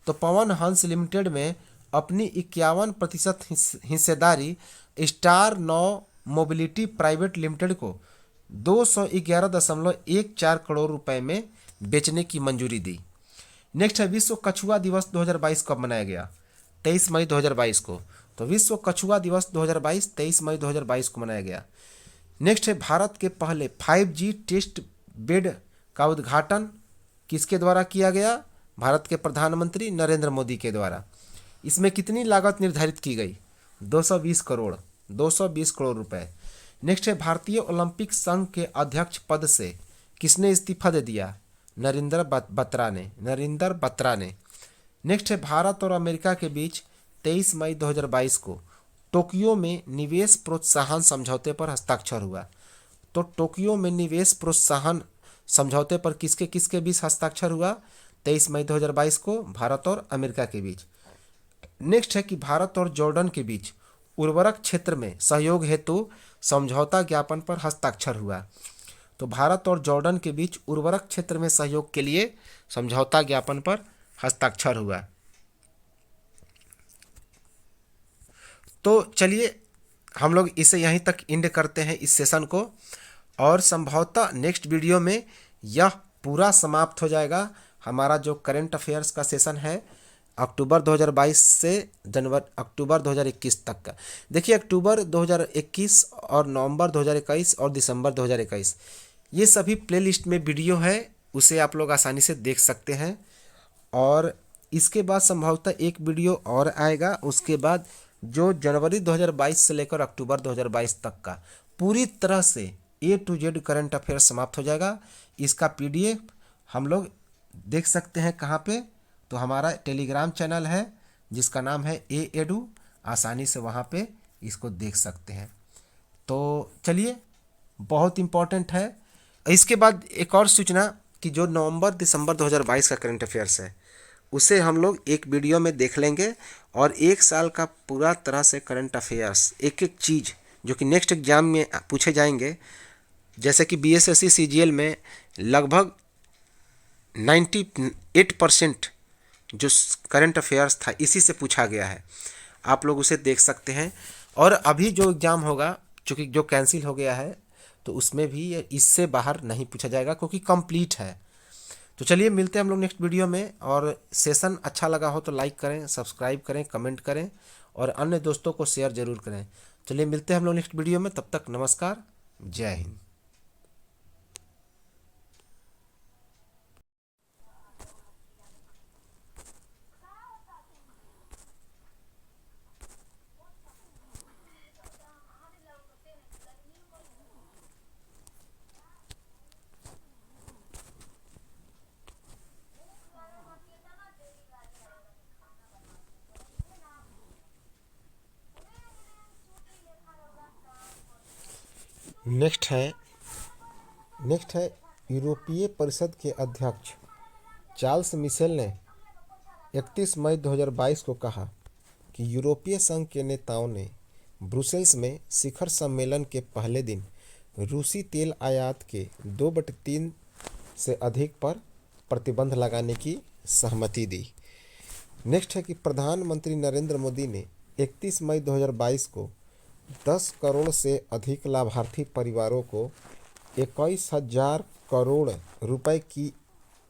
तो पवन हंस लिमिटेड में अपनी 51% हिस्सेदारी स्टार 9 मोबिलिटी प्राइवेट लिमिटेड को 211.14 करोड़ रुपए में बेचने की मंजूरी दी। नेक्स्ट है विश्व कछुआ दिवस 2022 कब मनाया गया? 23 मई 2022 को। तो विश्व कछुआ दिवस 2022 23 मई 2022 को मनाया गया। नेक्स्ट है भारत के पहले 5G टेस्ट बेड का उद्घाटन किसके द्वारा किया गया? भारत के प्रधानमंत्री नरेंद्र मोदी के द्वारा। इसमें कितनी लागत निर्धारित की गई? 220 करोड़ 220 करोड़ रुपए। नेक्स्ट है भारतीय ओलंपिक संघ के अध्यक्ष पद से किसने इस्तीफा दे दिया? नरेंद्र बत्रा ने। नेक्स्ट है भारत और अमेरिका के बीच 23 मई 2022 को टोक्यो में निवेश प्रोत्साहन समझौते पर हस्ताक्षर हुआ। तो टोक्यो में निवेश प्रोत्साहन समझौते पर किसके किसके बीच हस्ताक्षर हुआ? 23 मई 2022 को भारत और अमेरिका के बीच। नेक्स्ट है कि भारत और जॉर्डन के बीच उर्वरक क्षेत्र में सहयोग हेतु समझौता ज्ञापन पर हस्ताक्षर हुआ। तो भारत और जॉर्डन के बीच उर्वरक क्षेत्र में सहयोग के लिए समझौता ज्ञापन पर हस्ताक्षर हुआ। तो चलिए हम लोग इसे यहीं तक एंड करते हैं इस सेशन को, और संभवतः नेक्स्ट वीडियो में यह पूरा समाप्त हो जाएगा। हमारा जो करंट अफेयर्स का सेशन है अक्टूबर 2022 से अक्टूबर 2021 तक का। देखिए अक्टूबर 2021 और नवंबर 2021 और दिसंबर 2021 ये सभी प्लेलिस्ट में वीडियो है, उसे आप लोग आसानी से देख सकते हैं। और इसके बाद संभवतः एक वीडियो और आएगा, उसके बाद जो जनवरी 2022 से लेकर अक्टूबर 2022 तक का पूरी तरह से A to Z current affair समाप्त हो जाएगा। इसका PDF हम लोग देख सकते हैं कहाँ पे? तो हमारा टेलीग्राम चैनल है जिसका नाम है A-Edu, आसानी से वहाँ पे इसको देख सकते हैं। तो चलिए बहुत इम्पोर्टेंट है। इसके बाद एक और सूचना कि जो नवंबर दिसंबर 2022 का करंट अफेयर्स है उसे हम लोग एक वीडियो में देख लेंगे, और एक साल का पूरा तरह से करंट अफेयर्स एक एक चीज़ जो कि नेक्स्ट एग्जाम में पूछे जाएंगे, जैसे कि BSSC CGL में लगभग 98% जो करंट अफेयर्स था इसी से पूछा गया है, आप लोग उसे देख सकते हैं। और अभी जो एग्ज़ाम होगा चूँकि जो कैंसिल हो गया है तो उसमें भी इससे बाहर नहीं पूछा जाएगा क्योंकि कंप्लीट है। तो चलिए मिलते हैं हम लोग नेक्स्ट वीडियो में, और सेशन अच्छा लगा हो तो लाइक करें, सब्सक्राइब करें, कमेंट करें और अन्य दोस्तों को शेयर ज़रूर करें। चलिए मिलते हैं हम लोग नेक्स्ट वीडियो में, तब तक नमस्कार, जय हिंद। नेक्स्ट है यूरोपीय परिषद के अध्यक्ष चार्ल्स मिशेल ने 31 मई 2022 को कहा कि यूरोपीय संघ के नेताओं ने ब्रुसेल्स में शिखर सम्मेलन के पहले दिन रूसी तेल आयात के 2/3 से अधिक पर प्रतिबंध लगाने की सहमति दी। नेक्स्ट है कि प्रधानमंत्री नरेंद्र मोदी ने 31 मई 2022 को 10 करोड़ से अधिक लाभार्थी परिवारों को 21,000 करोड़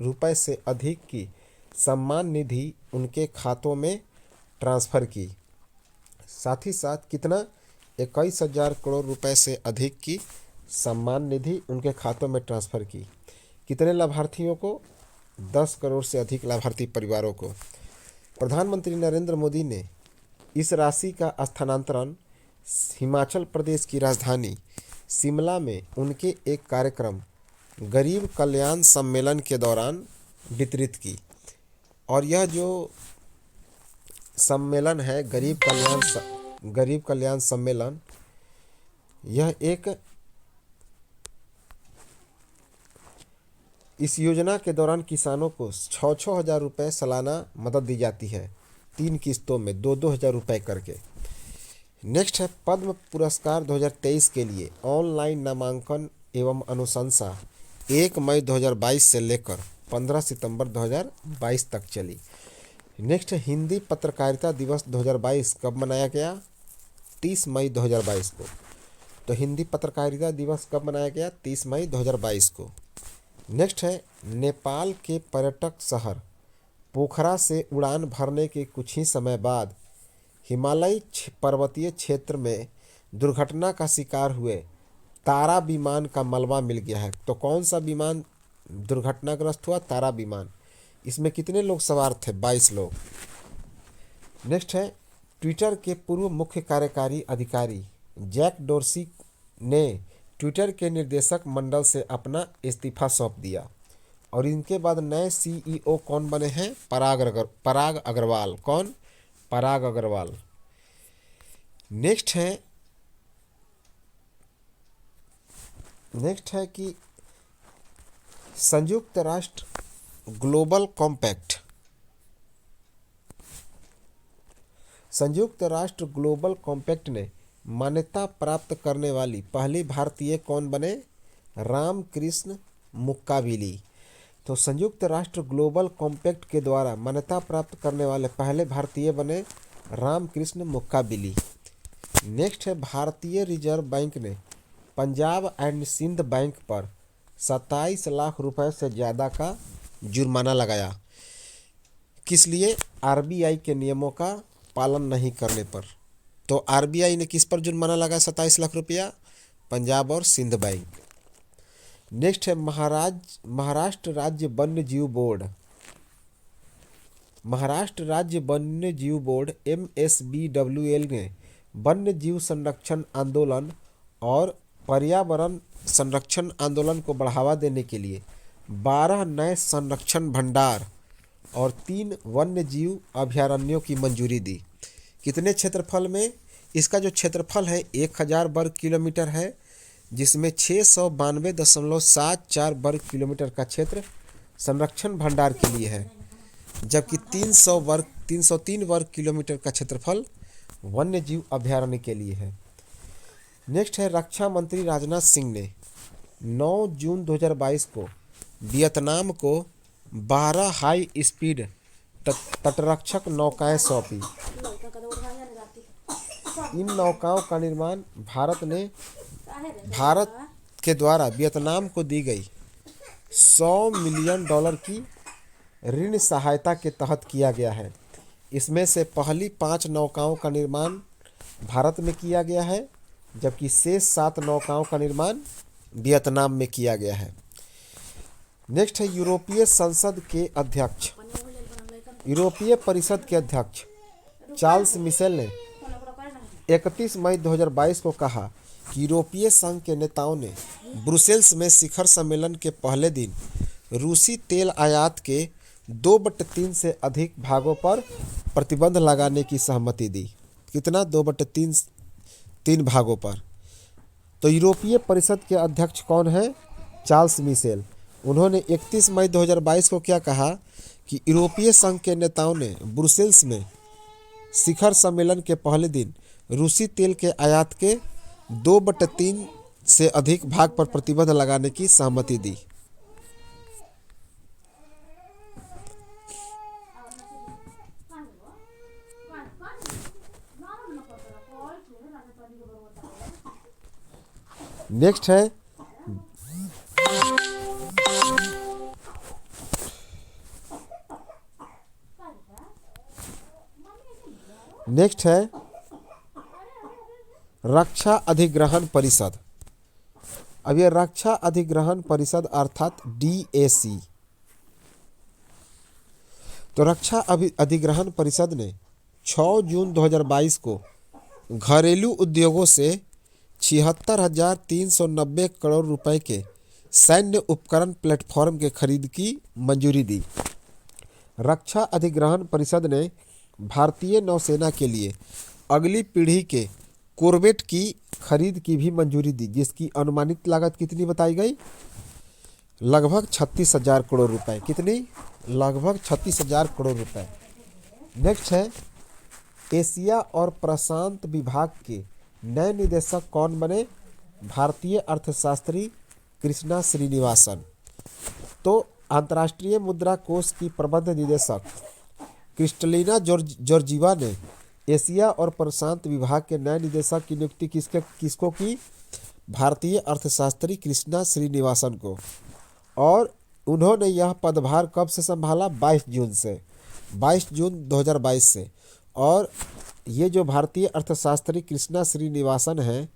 रुपए से अधिक की सम्मान निधि उनके खातों में ट्रांसफ़र की। साथ ही साथ कितना? 21,000 करोड़ रुपए से अधिक की सम्मान निधि उनके खातों में ट्रांसफ़र की। कितने लाभार्थियों को? 10 करोड़ से अधिक लाभार्थी परिवारों को। प्रधानमंत्री नरेंद्र मोदी ने इस राशि का स्थानांतरण हिमाचल प्रदेश की राजधानी शिमला में उनके एक कार्यक्रम गरीब कल्याण सम्मेलन के दौरान वितरित की। और यह जो सम्मेलन है गरीब कल्याण सम्मेलन, यह एक इस योजना के दौरान किसानों को 6,000 रुपये सालाना मदद दी जाती है, 3 किस्तों में 2,000 रुपये करके। नेक्स्ट है पद्म पुरस्कार 2023 के लिए ऑनलाइन नामांकन एवं अनुशंसा 1 मई 2022 से लेकर 15 सितंबर 2022 तक चली। नेक्स्ट है हिंदी पत्रकारिता दिवस 2022 कब मनाया गया? 30 मई 2022 को। तो हिंदी पत्रकारिता दिवस कब मनाया गया? 30 मई 2022 को। नेक्स्ट है नेपाल के पर्यटक शहर पोखरा से उड़ान भरने के कुछ ही समय बाद हिमालयी पर्वतीय क्षेत्र में दुर्घटना का शिकार हुए तारा विमान का मलबा मिल गया है। तो कौन सा विमान दुर्घटनाग्रस्त हुआ? तारा विमान। इसमें कितने लोग सवार थे? 22 लोग। नेक्स्ट है ट्विटर के पूर्व मुख्य कार्यकारी अधिकारी जैक डोर्सी ने ट्विटर के निर्देशक मंडल से अपना इस्तीफा सौंप दिया। और इनके बाद नए सीईओ कौन बने हैं? पराग अग्रवाल। कौन? पराग अग्रवाल। नेक्स्ट है कि संयुक्त राष्ट्र ग्लोबल कॉम्पैक्ट ने मान्यता प्राप्त करने वाली पहली भारतीय कौन बने? रामकृष्ण मुक्काबिली। तो संयुक्त राष्ट्र ग्लोबल कॉम्पैक्ट के द्वारा मान्यता प्राप्त करने वाले पहले भारतीय बने रामकृष्ण मुक्काबिली। नेक्स्ट है भारतीय रिजर्व बैंक ने पंजाब एंड सिंध बैंक पर 27 लाख रुपए से ज़्यादा का जुर्माना लगाया। किस लिए? आरबीआई के नियमों का पालन नहीं करने पर। तो आरबीआई ने किस पर जुर्माना लगाया 27 लाख रुपया? पंजाब और सिंध बैंक। नेक्स्ट है महाराष्ट्र राज्य वन्य जीव बोर्ड MSBWL ने वन्य जीव संरक्षण आंदोलन और पर्यावरण संरक्षण आंदोलन को बढ़ावा देने के लिए 12 नए संरक्षण भंडार और 3 वन्य जीव अभयारण्यों की मंजूरी दी। कितने क्षेत्रफल में? इसका जो क्षेत्रफल है 1000 वर्ग किलोमीटर है, जिसमें 692.74 वर्ग किलोमीटर का क्षेत्र संरक्षण भंडार के लिए है, जबकि 303 वर्ग किलोमीटर का क्षेत्रफल वन्य जीव अभयारण्य के लिए है। नेक्स्ट है रक्षा मंत्री राजनाथ सिंह ने 9 जून 2022 को वियतनाम को 12 हाई स्पीड तटरक्षक नौकाएं सौंपी। इन नौकाओं का निर्माण भारत के द्वारा वियतनाम को दी गई $100 मिलियन की ऋण सहायता के तहत किया गया है। इसमें से पहली 5 नौकाओं का निर्माण भारत में किया गया है, जबकि शेष 7 नौकाओं का निर्माण वियतनाम में किया गया है। नेक्स्ट है यूरोपीय परिषद के अध्यक्ष चार्ल्स मिशेल ने 31 मई 2022 को कहा कि यूरोपीय संघ के नेताओं ने ब्रुसेल्स में शिखर सम्मेलन के पहले दिन रूसी तेल आयात के 2/3 से अधिक भागों पर प्रतिबंध लगाने की सहमति दी। कितना? 2/3 भागों पर। तो यूरोपीय परिषद के अध्यक्ष कौन है? Charles Michel. उन्होंने 31 मई 2022 को क्या कहा कि यूरोपीय संघ के नेताओं ने ब्रुसेल्स में शिखर सम्मेलन के पहले दिन रूसी तेल के आयात के 2/3 से अधिक भाग पर प्रतिबंध लगाने की सहमति दी। नेक्स्ट है रक्षा अधिग्रहण परिषद। अब ये रक्षा अधिग्रहण परिषद अर्थात DAC। तो रक्षा अधिग्रहण परिषद ने 6 जून 2022 को घरेलू उद्योगों से 76,390 करोड़ रुपए के सैन्य उपकरण प्लेटफॉर्म के खरीद की मंजूरी दी। रक्षा अधिग्रहण परिषद ने भारतीय नौसेना के लिए अगली पीढ़ी के कॉर्वेट की खरीद की भी मंजूरी दी, जिसकी अनुमानित लागत कितनी बताई गई? लगभग 36,000 करोड़ रुपए। कितनी? लगभग 36,000 करोड़ रुपए। नेक्स्ट है, एशिया और प्रशांत विभाग के नए निदेशक कौन बने? भारतीय अर्थशास्त्री कृष्णा श्रीनिवासन। तो अंतर्राष्ट्रीय मुद्रा कोष की प्रबंध निदेशक क्रिस्टलिना जॉर्जीवा ने एशिया और प्रशांत विभाग के नए निदेशक की नियुक्ति किसको की? भारतीय अर्थशास्त्री कृष्णा श्रीनिवासन को। और उन्होंने यह पदभार कब से संभाला? 22 जून से, 22 जून 2022 से। और ये जो भारतीय अर्थशास्त्री कृष्णा श्रीनिवासन हैं,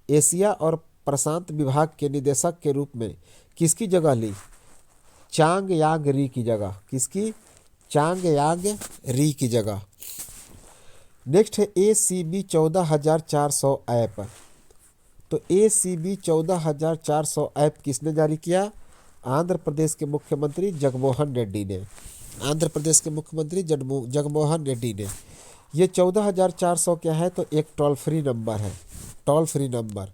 एशिया और प्रशांत विभाग के निदेशक के रूप में किसकी जगह ली? चांग यांग री की जगह। किसकी? चांग यांग री की जगह। नेक्स्ट है ACB 14,400 ऐप। तो ACB 14,400 ऐप किसने जारी किया? आंध्र प्रदेश के मुख्यमंत्री जगनमोहन रेड्डी ने। आंध्र प्रदेश के मुख्यमंत्री जगनमोहन रेड्डी ने। ये 14,400 क्या है? तो एक टोल फ्री नंबर है, टोल फ्री नंबर।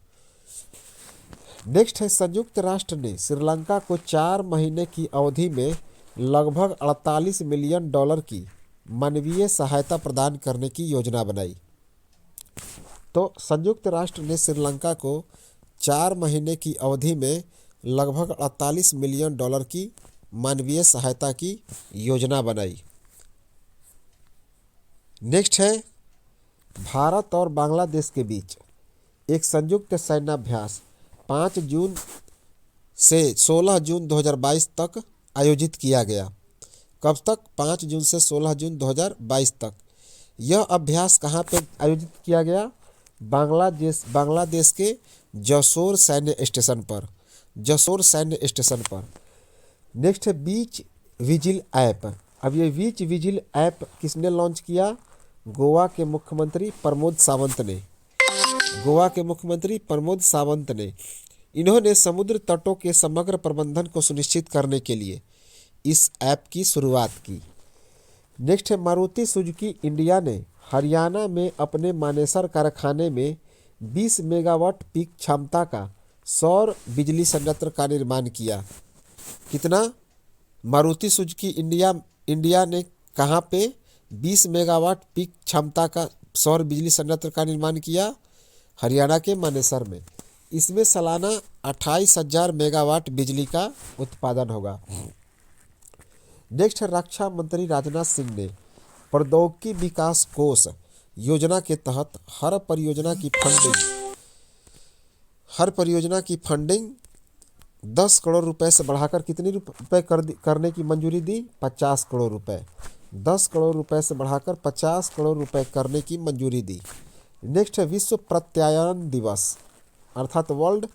नेक्स्ट है, संयुक्त राष्ट्र ने श्रीलंका को 4 महीने की अवधि में लगभग $48 मिलियन की मानवीय सहायता प्रदान करने की योजना बनाई। तो संयुक्त राष्ट्र ने श्रीलंका को 4 महीने की अवधि में लगभग $48 मिलियन की मानवीय सहायता की योजना बनाई। नेक्स्ट है, भारत और बांग्लादेश के बीच एक संयुक्त सैन्याभ्यास 5 जून से 16 जून 2022 तक आयोजित किया गया। कब तक? 5 जून से 16 जून 2022 तक। यह अभ्यास कहाँ पे आयोजित किया गया? बांग्लादेश के जसोर सैन्य स्टेशन पर, जसोर सैन्य स्टेशन पर। नेक्स्ट है, बीच विजिल ऐप। अब ये बीच विजिल ऐप किसने लॉन्च किया? गोवा के मुख्यमंत्री प्रमोद सावंत ने। गोवा के मुख्यमंत्री प्रमोद सावंत ने। इन्होंने समुद्र तटों के समग्र प्रबंधन को सुनिश्चित करने के लिए इस ऐप की शुरुआत की। नेक्स्ट है, मारुति सुजुकी इंडिया ने हरियाणा में अपने मानेसर कारखाने में 20 मेगावाट पीक क्षमता का सौर बिजली संयंत्र का निर्माण किया। कितना? मारुति सुजुकी इंडिया ने कहाँ पे 20 मेगावाट पीक क्षमता का सौर बिजली संयंत्र का निर्माण किया? हरियाणा के मानेसर में। इसमें सालाना 28,000 मेगावाट बिजली का उत्पादन होगा। नेक्स्ट है, रक्षा मंत्री राजनाथ सिंह ने प्रौद्योगिकी विकास कोष योजना के तहत हर परियोजना की फंडिंग 10 करोड़ रुपए से बढ़ाकर कितने रुपए करने की मंजूरी दी? 50 करोड़ रुपए। 10 करोड़ रुपए से बढ़ाकर 50 करोड़ रुपए करने की मंजूरी दी। नेक्स्ट है, विश्व प्रत्यायन दिवस अर्थात वर्ल्ड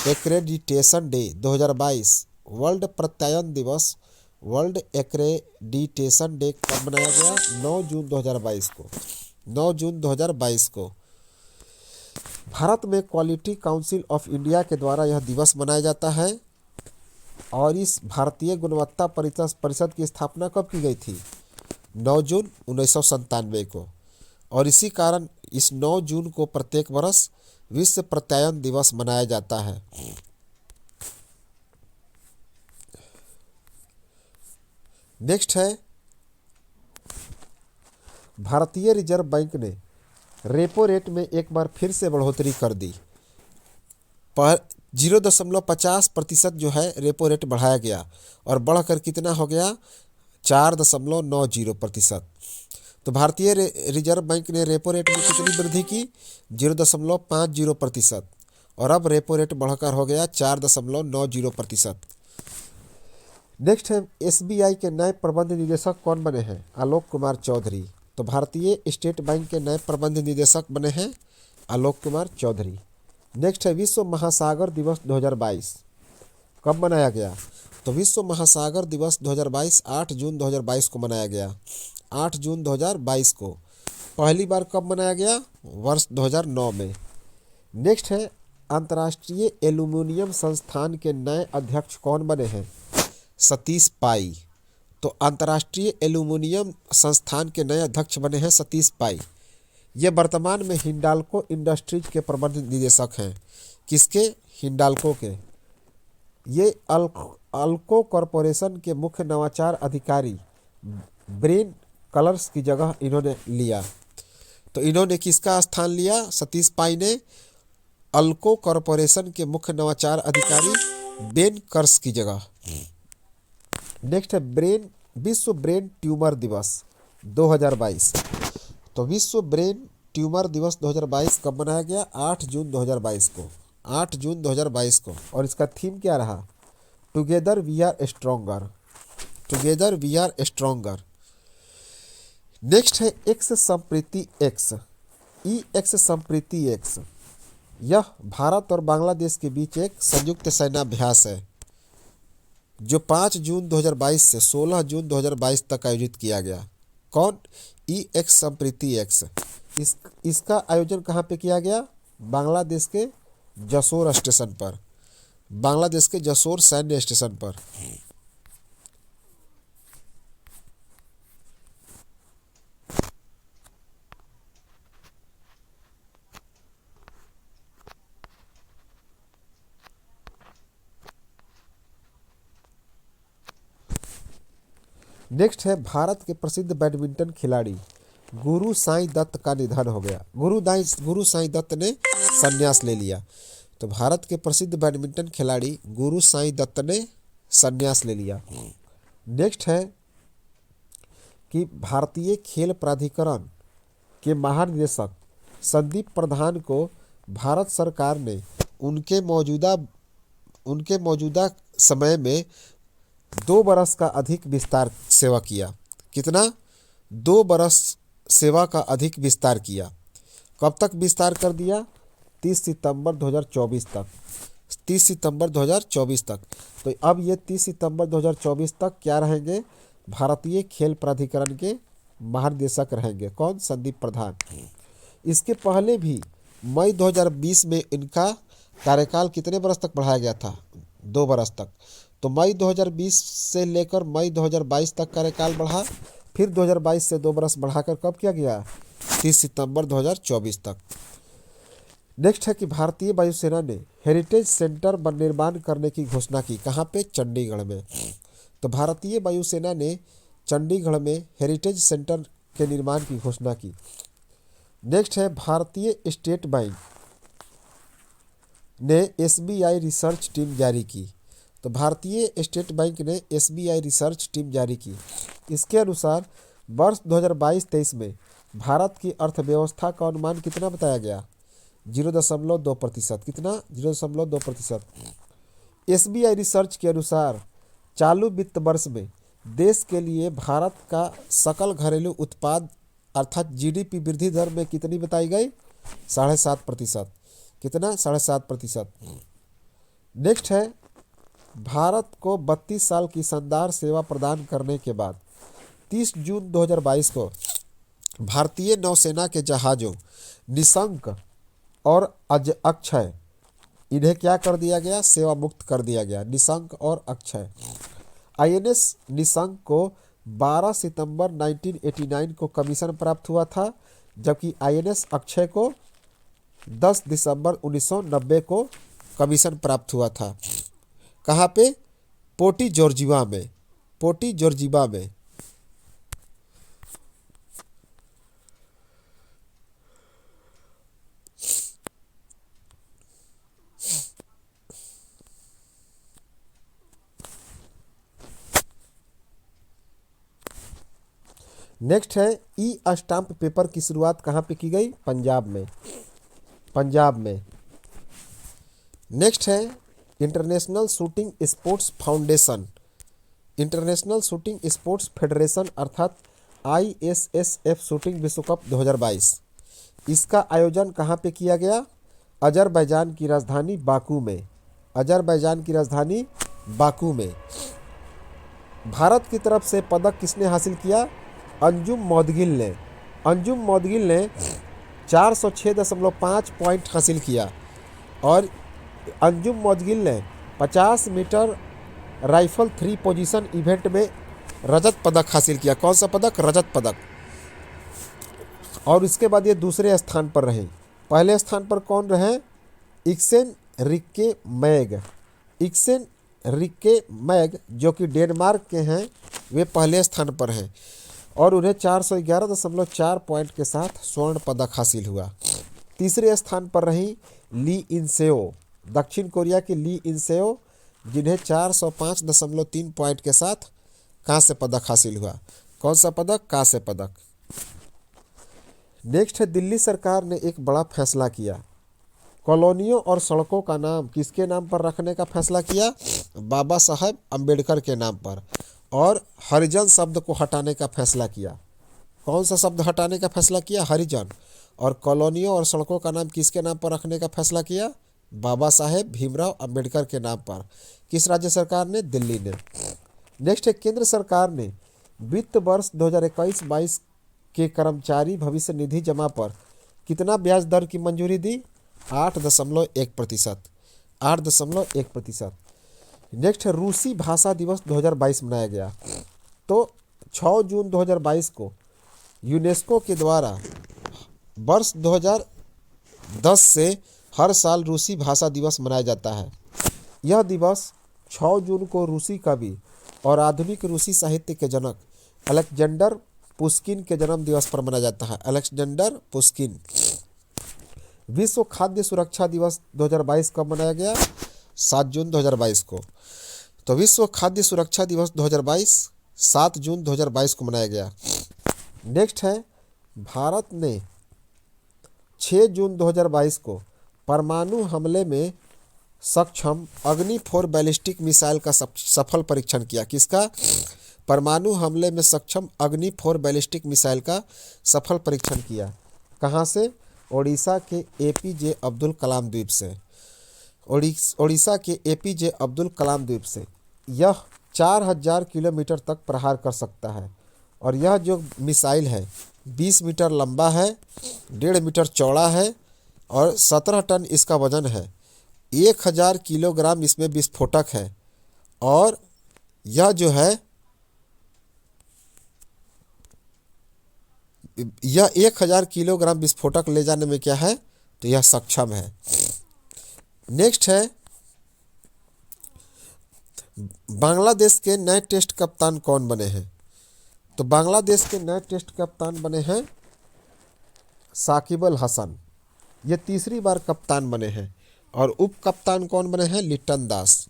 एक्रेडिटेशन डे 2022। वर्ल्ड प्रत्यायन दिवस, वर्ल्ड एक्रेडिटेशन डे कब मनाया गया? 9 जून 2022 को। 9 जून 2022 को। भारत में क्वालिटी काउंसिल ऑफ इंडिया के द्वारा यह दिवस मनाया जाता है। और इस भारतीय गुणवत्ता परिषद की स्थापना कब की गई थी? 9 जून 1997 को। और इसी कारण इस 9 जून को प्रत्येक वर्ष विश्व प्रत्यायन दिवस मनाया जाता है। नेक्स्ट है, भारतीय रिजर्व बैंक ने रेपो रेट में एक बार फिर से बढ़ोतरी कर दी। पर 0.50% जो है रेपो रेट बढ़ाया गया और बढ़कर कितना हो गया? 4.90%। तो भारतीय रिजर्व बैंक ने रेपो रेट में कितनी वृद्धि की? 0.50%। और अब रेपो रेट बढ़कर हो गया 4.90%। नेक्स्ट है, SBI के नए प्रबंध निदेशक कौन बने हैं? आलोक कुमार चौधरी। तो भारतीय स्टेट बैंक के नए प्रबंध निदेशक बने हैं आलोक कुमार चौधरी। नेक्स्ट है, विश्व महासागर दिवस 2022 कब मनाया गया? तो विश्व महासागर दिवस 2022 8 जून 2022 को मनाया गया। 8 जून 2022 को। पहली बार कब बनाया गया? वर्ष 2009 में। नेक्स्ट है अंतर्राष्ट्रीय एल्यूमिनियम संस्थान के नए अध्यक्ष कौन बने हैं? सतीश पाई। तो अंतर्राष्ट्रीय एल्यूमिनियम संस्थान के नए अध्यक्ष बने हैं सतीश पाई। ये वर्तमान में हिंडाल्को इंडस्ट्रीज के प्रबंध निदेशक हैं। किसके? हिंडाल्को के। ये अल्को कॉरपोरेशन के मुख्य नवाचार अधिकारी ब्रेन कलर्स की जगह इन्होंने लिया। तो इन्होंने किसका स्थान लिया? सतीश पाई ने अल्को कॉरपोरेशन के मुख्य नवाचार अधिकारी बेन कर्स की जगह। नेक्स्ट है विश्व ब्रेन ट्यूमर दिवस 2022। तो विश्व ब्रेन ट्यूमर दिवस 2022 कब मनाया गया? 8 जून 2022 को। 8 जून 2022 को। और इसका थीम क्या रहा? Together we are stronger. Together we are stronger. Next है ex Sampriti ex. Ex Sampriti ex, यह भारत और बांग्लादेश के बीच एक संयुक्त सैन्याभ्यास है जो 5 जून 2022 से 16 जून 2022 तक आयोजित किया गया। कौन? X Sampriti x. इसका आयोजन कहाँ पे किया गया? बांग्लादेश के जसोर स्टेशन पर। बांग्लादेश के जसोर सैन्य स्टेशन पर। नेक्स्ट है भारत के प्रसिद्ध बैडमिंटन खिलाड़ी गुरु साईं दत्त का निधन हो गया। गुरु साईं दत्त ने संन्यास ले लिया। तो भारत के प्रसिद्ध बैडमिंटन खिलाड़ी गुरु साईं दत्त ने संन्यास ले लिया। नेक्स्ट है कि भारतीय खेल प्राधिकरण के महानिदेशक संदीप प्रधान को भारत सरकार ने उनके मौजूदा समय में 2 बरस का अधिक विस्तार सेवा किया। कितना? 2 बरस सेवा का अधिक विस्तार किया। कब तक विस्तार कर दिया? 30 सितंबर 2024 तक। 30 सितंबर 2024 तक। तो अब ये 30 सितंबर 2024 तक क्या रहेंगे? भारतीय खेल प्राधिकरण के महानिदेशक रहेंगे। कौन? संदीप प्रधान। इसके पहले भी मई 2020 में इनका कार्यकाल कितने बरस तक बढ़ाया गया था? 2 बरस तक। तो मई 2020 से लेकर मई 2022 तक कार्यकाल बढ़ा। फिर 2022 से 2 बरस बढ़ाकर कब किया गया? 30 सितंबर 2024 तक। नेक्स्ट है कि भारतीय वायुसेना ने हेरिटेज सेंटर निर्माण करने की घोषणा की। कहाँ पे? चंडीगढ़ में। तो भारतीय वायुसेना ने चंडीगढ़ में हेरिटेज सेंटर के निर्माण की घोषणा की। नेक्स्ट है भारतीय स्टेट बैंक ने SBI रिसर्च टीम जारी की। तो भारतीय स्टेट बैंक ने SBI रिसर्च टीम जारी की। इसके अनुसार वर्ष 2022-23 में भारत की अर्थव्यवस्था का अनुमान कितना बताया गया? 0.2%। कितना? 0.2%। SBI रिसर्च के अनुसार चालू वित्त वर्ष में देश के लिए भारत का सकल घरेलू उत्पाद अर्थात GDP वृद्धि दर में कितनी बताई गई? 7.5%। कितना? 7.5%। नेक्स्ट है भारत को 32 साल की शानदार सेवा प्रदान करने के बाद 30 जून 2022 को भारतीय नौसेना के जहाज़ों निशंक और अक्षय इन्हें क्या कर दिया गया? सेवा मुक्त कर दिया गया। निशंक और अक्षय। INS निशंक को 12 सितंबर 1989 को कमीशन प्राप्त हुआ था, जबकि INS अक्षय को 10 दिसंबर 1990 को कमीशन प्राप्त हुआ था। कहाँ पे? पोर्ट जॉर्जिया में। पोर्ट जॉर्जिया में। नेक्स्ट है स्टाम्प पेपर की शुरुआत कहाँ पे की गई? पंजाब में। पंजाब में। नेक्स्ट है international shooting sports foundation. International shooting sports federation अर्थात ISSF शूटिंग विश्व कप 2022। इसका आयोजन कहाँ पे किया गया? अजरबैजान की राजधानी बाकू में। अजरबैजान की राजधानी बाकू में। भारत की तरफ से पदक किसने हासिल किया? अंजुम मौदगिल ने। अंजुम मौदगिल ने 406.5 पॉइंट हासिल किया और अंजुम मौदगिल ने 50 मीटर राइफल 3 पोजीशन इवेंट में रजत पदक हासिल किया। कौन सा पदक? रजत पदक। और इसके बाद ये दूसरे स्थान पर रहे। पहले स्थान पर कौन रहे? इक्सेन रिक्के मैग। इक्सेन रिक्के मैग जो कि डेनमार्क के हैं, वे पहले स्थान पर हैं और उन्हें 411.4 पॉइंट के साथ स्वर्ण पदक हासिल हुआ। तीसरे स्थान पर रही ली इंसेओ, दक्षिण कोरिया की ली इंसेओ, जिन्हें 405.3 पॉइंट के साथ कांस्य पदक हासिल हुआ। कौन सा पदक? कांस्य पदक। नेक्स्ट है, दिल्ली सरकार ने एक बड़ा फैसला किया। कॉलोनियों और सड़कों का नाम किसके नाम पर रखने का फैसला किया? बाबा साहब अम्बेडकर के नाम पर। और हरिजन शब्द को हटाने का फैसला किया। कौन सा शब्द हटाने का फैसला किया? हरिजन। और कॉलोनियों और सड़कों का नाम किसके नाम पर रखने का फैसला किया? बाबा साहेब भीमराव अम्बेडकर के नाम पर। किस राज्य सरकार ने? दिल्ली ने। नेक्स्ट है, केंद्र सरकार ने वित्त वर्ष 2021-22 के कर्मचारी भविष्य निधि जमा पर कितना ब्याज दर की मंजूरी दी? 8.1%। 8.1%। नेक्स्ट है, रूसी भाषा दिवस 2022 मनाया गया। तो 6 जून 2022 को यूनेस्को के द्वारा वर्ष 2010 से हर साल रूसी भाषा दिवस मनाया जाता है। यह दिवस 6 जून को रूसी कवि और आधुनिक रूसी साहित्य के जनक अलेक्जेंडर पुश्किन के जन्म दिवस पर मनाया जाता है। Alexander Pushkin. विश्व खाद्य सुरक्षा दिवस 2022 कब मनाया गया? 7 जून 2022 को। तो विश्व खाद्य सुरक्षा दिवस 2022 7 जून 2022 को मनाया गया। नेक्स्ट है, भारत ने 6 जून 2022 को परमाणु हमले में सक्षम अग्नि 4 बैलिस्टिक मिसाइल का सफल परीक्षण किया। किसका? परमाणु हमले में सक्षम अग्नि 4 बैलिस्टिक मिसाइल का सफल परीक्षण किया। कहाँ से? ओडिशा के एपीजे अब्दुल कलाम द्वीप से। ओडिशा के एपीजे अब्दुल कलाम द्वीप से। यह 4000 किलोमीटर तक प्रहार कर सकता है और यह जो मिसाइल है 20 मीटर लंबा है, 1.5 मीटर चौड़ा है और 17 टन इसका वजन है। 1000 किलोग्राम इसमें विस्फोटक है और यह जो है यह 1000 किलोग्राम विस्फोटक ले जाने में क्या है? तो यह सक्षम है। नेक्स्ट है, बांग्लादेश के नए टेस्ट कप्तान कौन बने हैं? तो बांग्लादेश के नए टेस्ट कप्तान बने हैं साकिब अल हसन। ये तीसरी बार कप्तान बने हैं। और उप कप्तान कौन बने हैं? लिट्टन दास।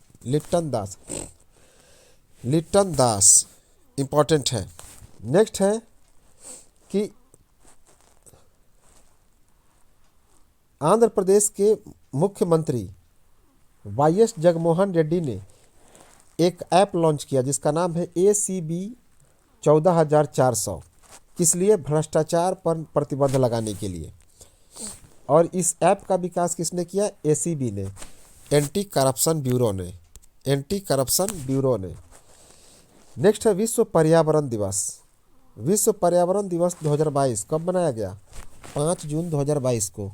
लिट्टन दास इंपॉर्टेंट है। नेक्स्ट है कि आंध्र प्रदेश के मुख्यमंत्री वाईएस जगनमोहन रेड्डी ने एक ऐप लॉन्च किया जिसका नाम है ACB 14400। किस लिए? भ्रष्टाचार पर प्रतिबंध लगाने के लिए। और इस ऐप का विकास किसने किया? ACB ने, एंटी करप्शन ब्यूरो ने। नेक्स्ट है, विश्व पर्यावरण दिवस। विश्व पर्यावरण दिवस 2022 कब मनाया गया? 5 जून 2022 को।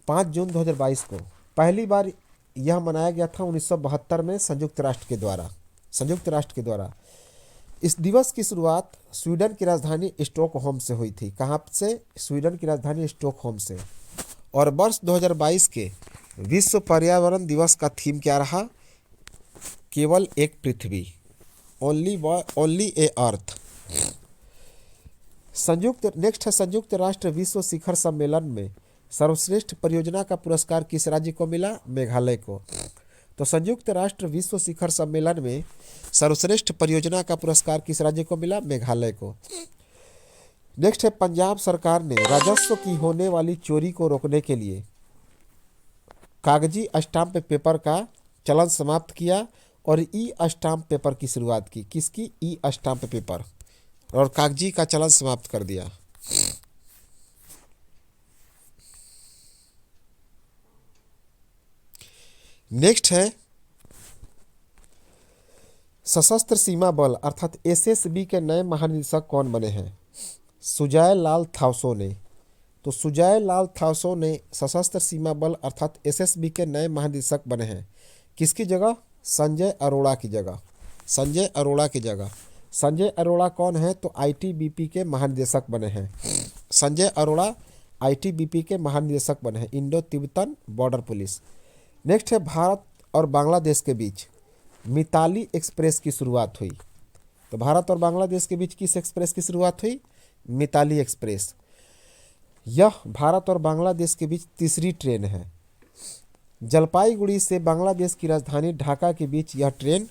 5 जून 2022 को पहली बार यह मनाया गया था 1972 में संयुक्त राष्ट्र के द्वारा। इस दिवस की शुरुआत स्वीडन की राजधानी स्टॉकहोम से हुई थी। कहाँ से? स्वीडन की राजधानी स्टॉकहोम से। और वर्ष 2022 के विश्व पर्यावरण दिवस का थीम क्या रहा? केवल एक पृथ्वी, ओनली ए अर्थ। नेक्स्ट है, संयुक्त राष्ट्र विश्व शिखर सम्मेलन में सर्वश्रेष्ठ परियोजना का पुरस्कार किस राज्य को मिला? मेघालय को। तो संयुक्त राष्ट्र विश्व शिखर सम्मेलन में सर्वश्रेष्ठ परियोजना का पुरस्कार किस राज्य को मिला? मेघालय को। नेक्स्ट है, पंजाब सरकार ने राजस्व की होने वाली चोरी को रोकने के लिए कागजी स्टाम्प पेपर का चलन समाप्त किया और ई स्टाम्प पेपर की शुरुआत की। किसकी? E stamp paper. और कागजी का चलन समाप्त कर दिया। नेक्स्ट है, सशस्त्र सीमा बल अर्थात SSB के नए महानिदेशक कौन बने हैं? सुजय लाल थावसो ने। तो सुजय लाल थावसो ने सशस्त्र सीमा बल अर्थात एसएसबी के नए महानिदेशक बने हैं। किसकी जगह? संजय अरोड़ा की जगह। संजय अरोड़ा की जगह। संजय अरोड़ा कौन है? तो आईटीबीपी के महानिदेशक बने हैं। संजय अरोड़ा आईटीबीपी के महानिदेशक बने हैं, Indo Tibetan border police. Next है भारत और बांग्लादेश के बीच मिताली एक्सप्रेस की शुरुआत हुई। तो भारत और बांग्लादेश के बीच किस एक्सप्रेस की शुरुआत हुई? मिताली एक्सप्रेस। यह भारत और बांग्लादेश के बीच तीसरी ट्रेन है। जलपाईगुड़ी से बांग्लादेश की राजधानी ढाका के बीच यह ट्रेन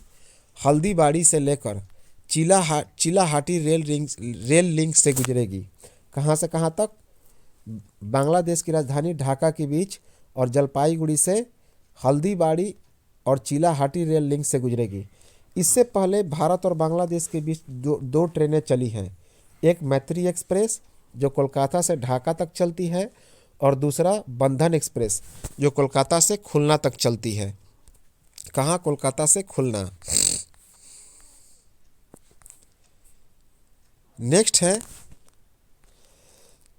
हल्दीबाड़ी से लेकर चिलाहाटी रेल लिंक से गुजरेगी। कहाँ से कहाँ तक? बांग्लादेश की राजधानी ढाका के बीच और जलपाईगुड़ी से हल्दीबाड़ी और चिलाहाटी रेल लिंक से गुजरेगी। इससे पहले भारत और बांग्लादेश के बीच दो ट्रेनें चली हैं। एक मैत्री एक्सप्रेस जो कोलकाता से ढाका तक चलती है और दूसरा बंधन एक्सप्रेस जो कोलकाता से खुलना तक चलती है। कहाँ? कोलकाता से खुलना। नेक्स्ट है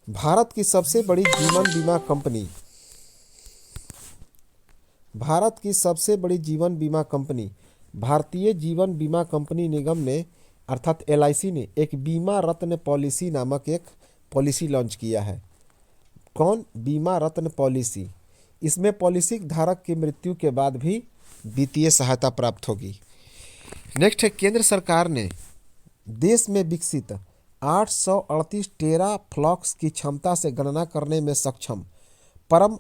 भारत की सबसे बड़ी जीवन बीमा कंपनी। भारत की सबसे बड़ी जीवन बीमा कंपनी भारतीय जीवन बीमा कंपनी निगम ने अर्थात एलआईसी ने एक बीमा रत्न पॉलिसी नामक एक पॉलिसी लॉन्च किया है। कौन? बीमा रत्न पॉलिसी। इसमें पॉलिसी धारक की मृत्यु के बाद भी वित्तीय सहायता प्राप्त होगी। नेक्स्ट है केंद्र सरकार ने देश में विकसित 838 टेराफ्लॉप्स की क्षमता से गणना करने में सक्षम परम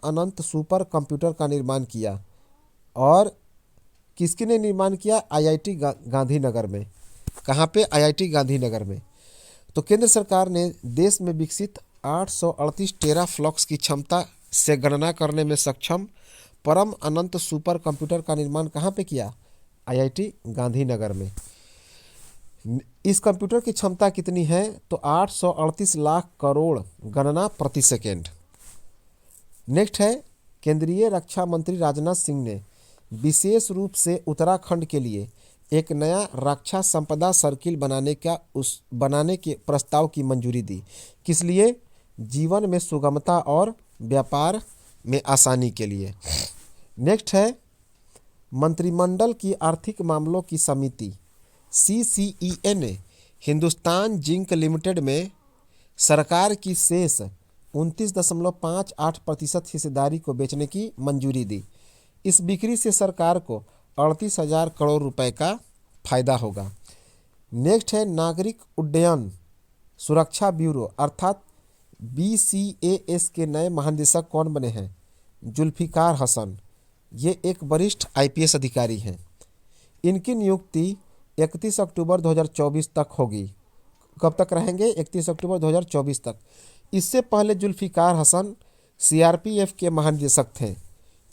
अनंत सुपर कंप्यूटर का निर्माण किया। और किसकी ने निर्माण किया? आईआईटी गांधीनगर में। कहाँ पे? आईआईटी गांधीनगर में। तो केंद्र सरकार ने देश में विकसित 838 टेराफ्लॉप्स की क्षमता से गणना करने में सक्षम परम अनंत सुपर कंप्यूटर का निर्माण कहाँ पे किया? आईआईटी गांधीनगर में। इस कंप्यूटर की क्षमता कितनी है? तो 838 लाख करोड़ गणना प्रति सेकेंड। नेक्स्ट है केंद्रीय रक्षा मंत्री राजनाथ सिंह ने विशेष रूप से उत्तराखंड के लिए एक नया रक्षा संपदा सर्किल बनाने के प्रस्ताव की मंजूरी दी। किस लिए? जीवन में सुगमता और व्यापार में आसानी के लिए। नेक्स्ट है मंत्रिमंडल की आर्थिक मामलों की समिति CCEA ने हिंदुस्तान जिंक लिमिटेड में सरकार की शेष 29.58% हिस्सेदारी को बेचने की मंजूरी दी। इस बिक्री से सरकार को 38,000 करोड़ रुपए का फायदा होगा। नेक्स्ट है नागरिक उड्डयन सुरक्षा ब्यूरो अर्थात BCAS के नए महानिदेशक कौन बने हैं? जुल्फिकार हसन। ये एक वरिष्ठ IPS अधिकारी हैं। इनकी नियुक्ति 31 अक्टूबर 2024 तक होगी। कब तक रहेंगे? 31 अक्टूबर 2024 तक। इससे पहले जुल्फिकार हसन CRPF के महानिदेशक थे।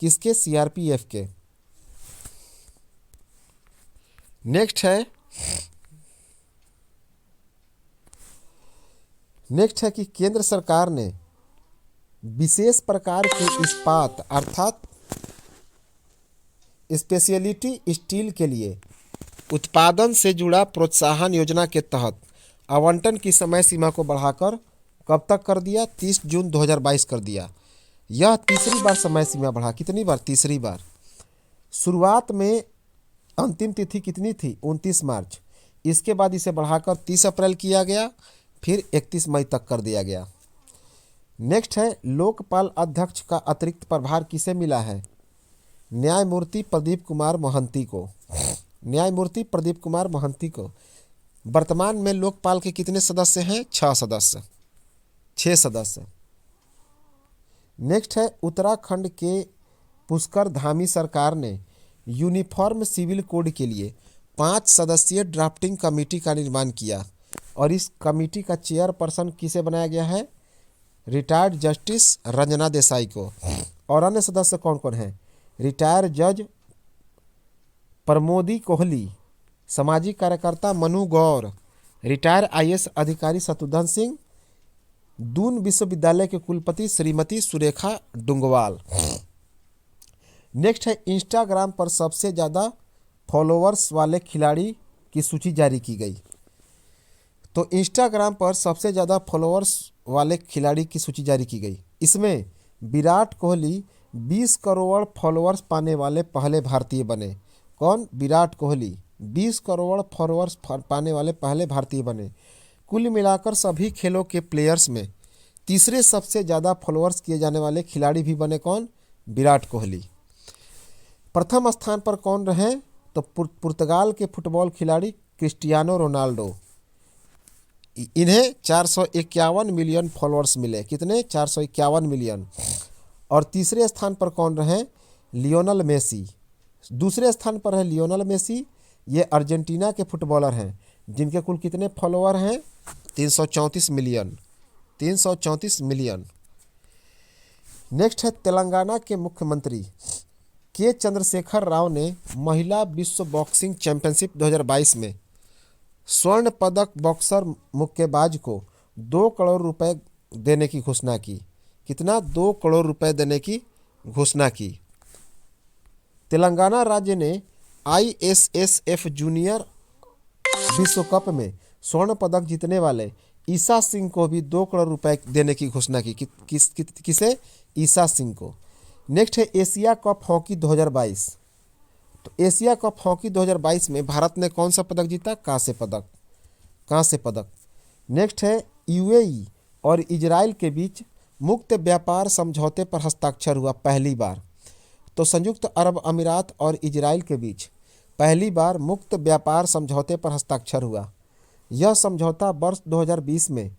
किसके? CRPF के। नेक्स्ट है कि केंद्र सरकार ने विशेष प्रकार के इस्पात अर्थात स्पेशलिटी स्टील के लिए उत्पादन से जुड़ा प्रोत्साहन योजना के तहत आवंटन की समय सीमा को बढ़ाकर कब तक कर दिया? 30 जून 2022 कर दिया। यह तीसरी बार समय सीमा बढ़ा। कितनी बार? तीसरी बार। शुरुआत में अंतिम तिथि कितनी थी? 29 मार्च। इसके बाद इसे बढ़ाकर 30 अप्रैल किया गया, फिर 31 मई तक कर दिया गया। नेक्स्ट है लोकपाल अध्यक्ष का अतिरिक्त प्रभार किसे मिला है? न्यायमूर्ति प्रदीप कुमार मोहंती को। न्यायमूर्ति प्रदीप कुमार मोहंती को। वर्तमान में लोकपाल के कितने सदस्य हैं? 6 सदस्य। नेक्स्ट है उत्तराखंड के पुष्कर धामी सरकार ने यूनिफॉर्म सिविल कोड के लिए 5 सदस्यीय ड्राफ्टिंग कमेटी का निर्माण किया और इस कमेटी का चेयरपर्सन किसे बनाया गया है? रिटायर्ड जस्टिस रंजना देसाई को। और अन्य सदस्य कौन कौन हैं? रिटायर्ड जज प्रमोदी कोहली, सामाजिक कार्यकर्ता मनु गौर, रिटायर IAS अधिकारी शत्रुघ्न सिंह, दून विश्वविद्यालय के कुलपति श्रीमती सुरेखा डुंगवाल। नेक्स्ट है इंस्टाग्राम पर सबसे ज़्यादा फॉलोअर्स वाले खिलाड़ी की सूची जारी की गई। तो इंस्टाग्राम पर सबसे ज़्यादा फॉलोअर्स वाले खिलाड़ी की सूची जारी की गई। इसमें विराट कोहली 20 करोड़ फॉलोअर्स पाने वाले पहले भारतीय बने। कौन? विराट कोहली 20 करोड़ फॉलोअर्स पाने वाले पहले भारतीय बने। कुल मिलाकर सभी खेलों के प्लेयर्स में तीसरे सबसे ज़्यादा फॉलोअर्स किए जाने वाले खिलाड़ी भी बने। कौन? विराट कोहली। प्रथम स्थान पर कौन रहे? तो पुर्तगाल के फुटबॉल खिलाड़ी क्रिस्टियानो रोनाल्डो। इन्हें 451 मिलियन फॉलोअर्स मिले। कितने? 451 मिलियन। और तीसरे स्थान पर कौन रहे? Lionel Messi. दूसरे स्थान पर है लियोनल मेसी। ये अर्जेंटीना के फुटबॉलर हैं जिनके कुल कितने फॉलोअर हैं? 334 मिलियन। 334 मिलियन। नेक्स्ट है तेलंगाना के मुख्यमंत्री के चंद्रशेखर राव ने महिला विश्व बॉक्सिंग चैंपियनशिप 2022 में स्वर्ण पदक बॉक्सर मुक्केबाज को 2 करोड़ रुपए देने की घोषणा की। कितना? 2 करोड़ रुपए देने की घोषणा की। तेलंगाना राज्य ने ISSF जूनियर विश्व कप में स्वर्ण पदक जीतने वाले ईसा सिंह को भी 2 करोड़ रुपए देने की घोषणा की। किसे? ईसा सिंह को। नेक्स्ट है एशिया कप हॉकी 2022। तो एशिया कप हॉकी 2022 में भारत ने कौन सा पदक जीता? कांस्य पदक। कांस्य पदक। नेक्स्ट है UAE और इजराइल के बीच मुक्त व्यापार समझौते पर हस्ताक्षर हुआ पहली बार। तो संयुक्त अरब अमीरात और इजराइल के बीच पहली बार मुक्त व्यापार समझौते पर हस्ताक्षर हुआ। यह समझौता वर्ष 2020 में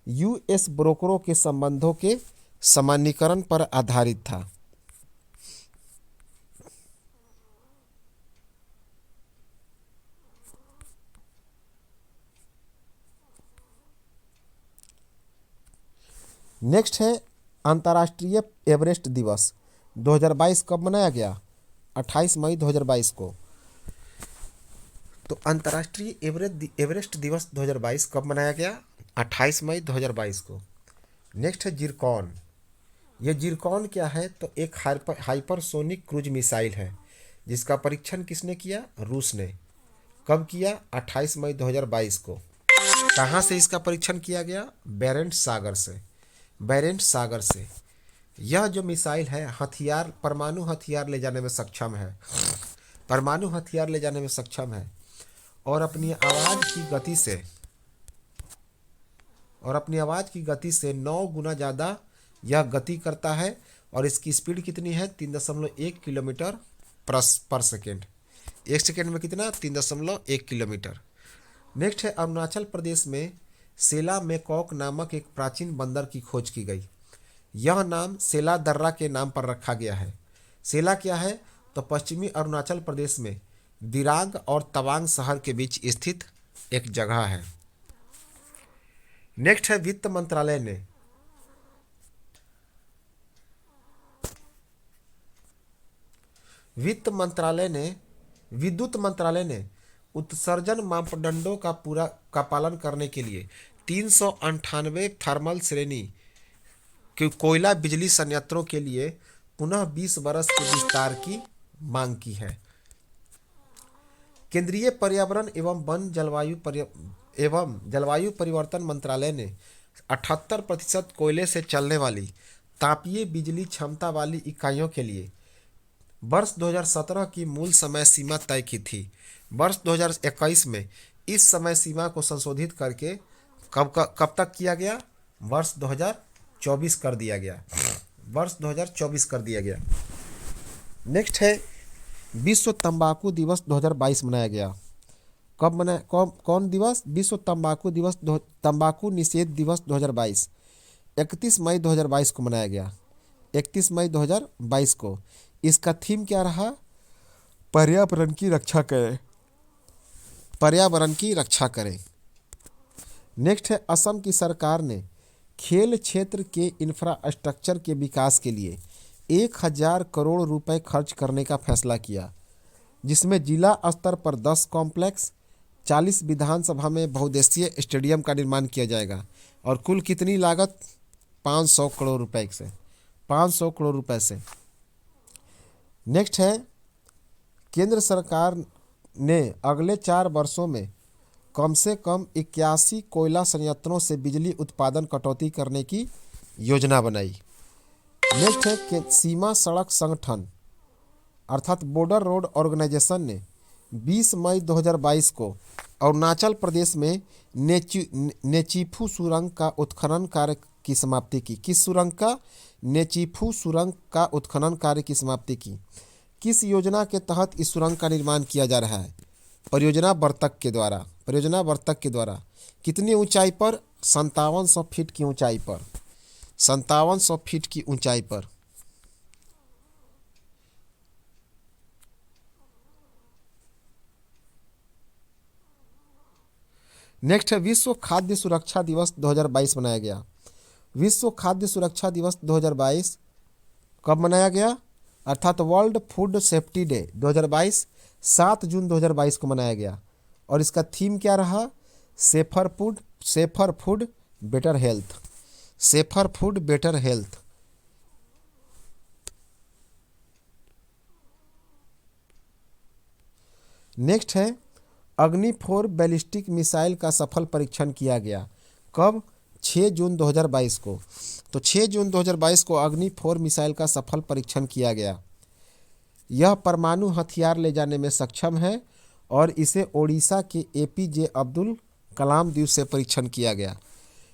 US ब्रोकरों के संबंधों के सामान्यीकरण पर आधारित था। नेक्स्ट है अंतर्राष्ट्रीय एवरेस्ट दिवस 2022 कब मनाया गया? 28 मई 2022 को। तो अंतर्राष्ट्रीय एवरेस्ट दिवस 2022 कब मनाया गया? 28 मई 2022 को। नेक्स्ट है जिरकॉन। ये जिरकॉन क्या है? तो एक हाइपरसोनिक क्रूज मिसाइल है जिसका परीक्षण किसने किया? रूस ने। कब किया? 28 मई 2022 को। कहाँ से इसका परीक्षण किया गया? बेरेंट सागर से। बेरेंट सागर से। यह जो मिसाइल है हथियार, परमाणु हथियार ले जाने में सक्षम है। परमाणु हथियार ले जाने में सक्षम है और अपनी आवाज़ की गति से 9 गुना ज़्यादा यह गति करता है और इसकी स्पीड कितनी है? 3.1 किलोमीटर पर सेकेंड। एक सेकेंड में कितना? 3.1 किलोमीटर। नेक्स्ट है अरुणाचल प्रदेश में सेला मेकॉक नामक एक प्राचीन बंदर की खोज की गई। यह नाम सेला दर्रा के नाम पर रखा गया है। सेला क्या है? तो पश्चिमी अरुणाचल प्रदेश में दिरांग और तवांग शहर के बीच स्थित एक जगह है। नेक्स्ट है वित्त मंत्रालय विद्युत मंत्रालय ने उत्सर्जन मापदंडों का पालन करने के लिए 398 थर्मल श्रेणी के कोयला बिजली संयंत्रों के लिए पुनः 20 वर्ष के विस्तार की मांग की है। केंद्रीय पर्यावरण एवं जलवायु परिवर्तन मंत्रालय ने 78% कोयले से चलने वाली तापीय बिजली क्षमता वाली इकाइयों के लिए वर्ष 2017 की मूल समय सीमा तय की थी। वर्ष 2021 में इस समय सीमा को संशोधित करके कब तक किया गया? वर्ष 2024 कर दिया गया। वर्ष 2024 कर दिया गया। नेक्स्ट है विश्व तंबाकू दिवस 2022 मनाया गया। कब मनाया? कौन दिवस? विश्व तंबाकू दिवस, तंबाकू निषेध दिवस 2022 31 मई 2022 को मनाया गया। 31 मई 2022 को। इसका थीम क्या रहा? पर्यावरण की रक्षा करें। पर्यावरण की रक्षा करें। नेक्स्ट है असम की सरकार ने खेल क्षेत्र के इंफ्रास्ट्रक्चर के विकास के लिए 1000 करोड़ रुपए खर्च करने का फैसला किया, जिसमें जिला स्तर पर 10 कॉम्प्लेक्स, 40 विधानसभा में बहुउद्देशीय स्टेडियम का निर्माण किया जाएगा और कुल कितनी लागत? 500 करोड़ रुपए से। 500 करोड़ रुपए से। नेक्स्ट है केंद्र सरकार ने अगले 4 वर्षों में कम से कम 81 कोयला संयंत्रों से बिजली उत्पादन कटौती करने की योजना बनाई। नेक्स्ट है कि सीमा सड़क संगठन अर्थात बॉर्डर रोड ऑर्गेनाइजेशन ने 20 मई 2022 को अरुणाचल प्रदेश में नेचीफू सुरंग का उत्खनन कार्य की समाप्ति की। किस सुरंग का? नेचीफू सुरंग का उत्खनन कार्य की समाप्ति की। किस योजना के तहत इस सुरंग का निर्माण किया जा रहा है? परियोजना वर्तक के द्वारा। परियोजना वर्तक के द्वारा कितनी ऊंचाई पर? 5700 फीट की ऊंचाई पर। 5700 फीट की ऊंचाई पर। नेक्स्ट है विश्व खाद्य सुरक्षा दिवस 2022 मनाया गया। विश्व खाद्य सुरक्षा दिवस 2022 कब मनाया गया? अर्थात वर्ल्ड फूड सेफ्टी डे 2022 7 जून 2022 को मनाया गया। और इसका थीम क्या रहा? Safer food better health. Safer food better health. Next है अग्नि 4 बैलिस्टिक मिसाइल का सफल परीक्षण किया गया। कब? 6 जून 2022 को। तो 6 जून 2022 को अग्नि 4 मिसाइल का सफल परीक्षण किया गया। यह परमाणु हथियार ले जाने में सक्षम है और इसे ओडिशा के एपीजे अब्दुल कलाम द्वीप से परीक्षण किया गया।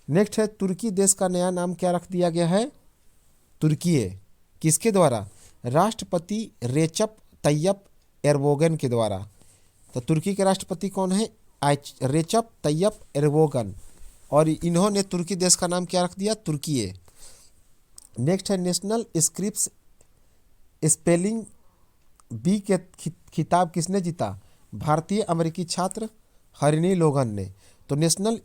नेक्स्ट है तुर्की देश का नया नाम क्या रख दिया गया है? तुर्कीये। किसके द्वारा? राष्ट्रपति रेचप तैयप एर्दोगन के द्वारा। तो तुर्की के राष्ट्रपति कौन है? रेचप तैयप एर्दोगन। और इन्होंने तुर्की देश का नाम क्या रख दिया? तुर्कीये। नेक्स्ट है नेशनल स्क्रिप्स स्पेलिंग बी के खिताब किसने जीता? भारतीय अमेरिकी छात्र हरिनी लोगन ने। तो नेशनल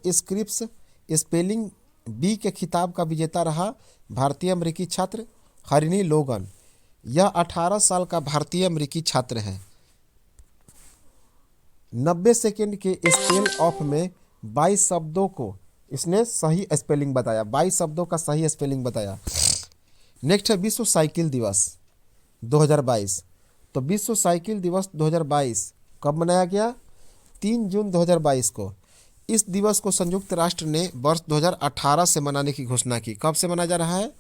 स्क्रिप्स स्पेलिंग बी के खिताब का विजेता रहा भारतीय अमेरिकी छात्र हरिनी लोगन। यह 18 साल का भारतीय अमेरिकी छात्र है। 90 सेकेंड के स्पेल ऑफ में 22 शब्दों को इसने सही स्पेलिंग बताया। 22 शब्दों का सही स्पेलिंग बताया। नेक्स्ट है विश्व साइकिल दिवस 2022। तो विश्व साइकिल दिवस 2022 कब मनाया गया? 3 जून 2022 को। इस दिवस को संयुक्त राष्ट्र ने वर्ष 2018 से मनाने की घोषणा की। कब से मनाया जा रहा है?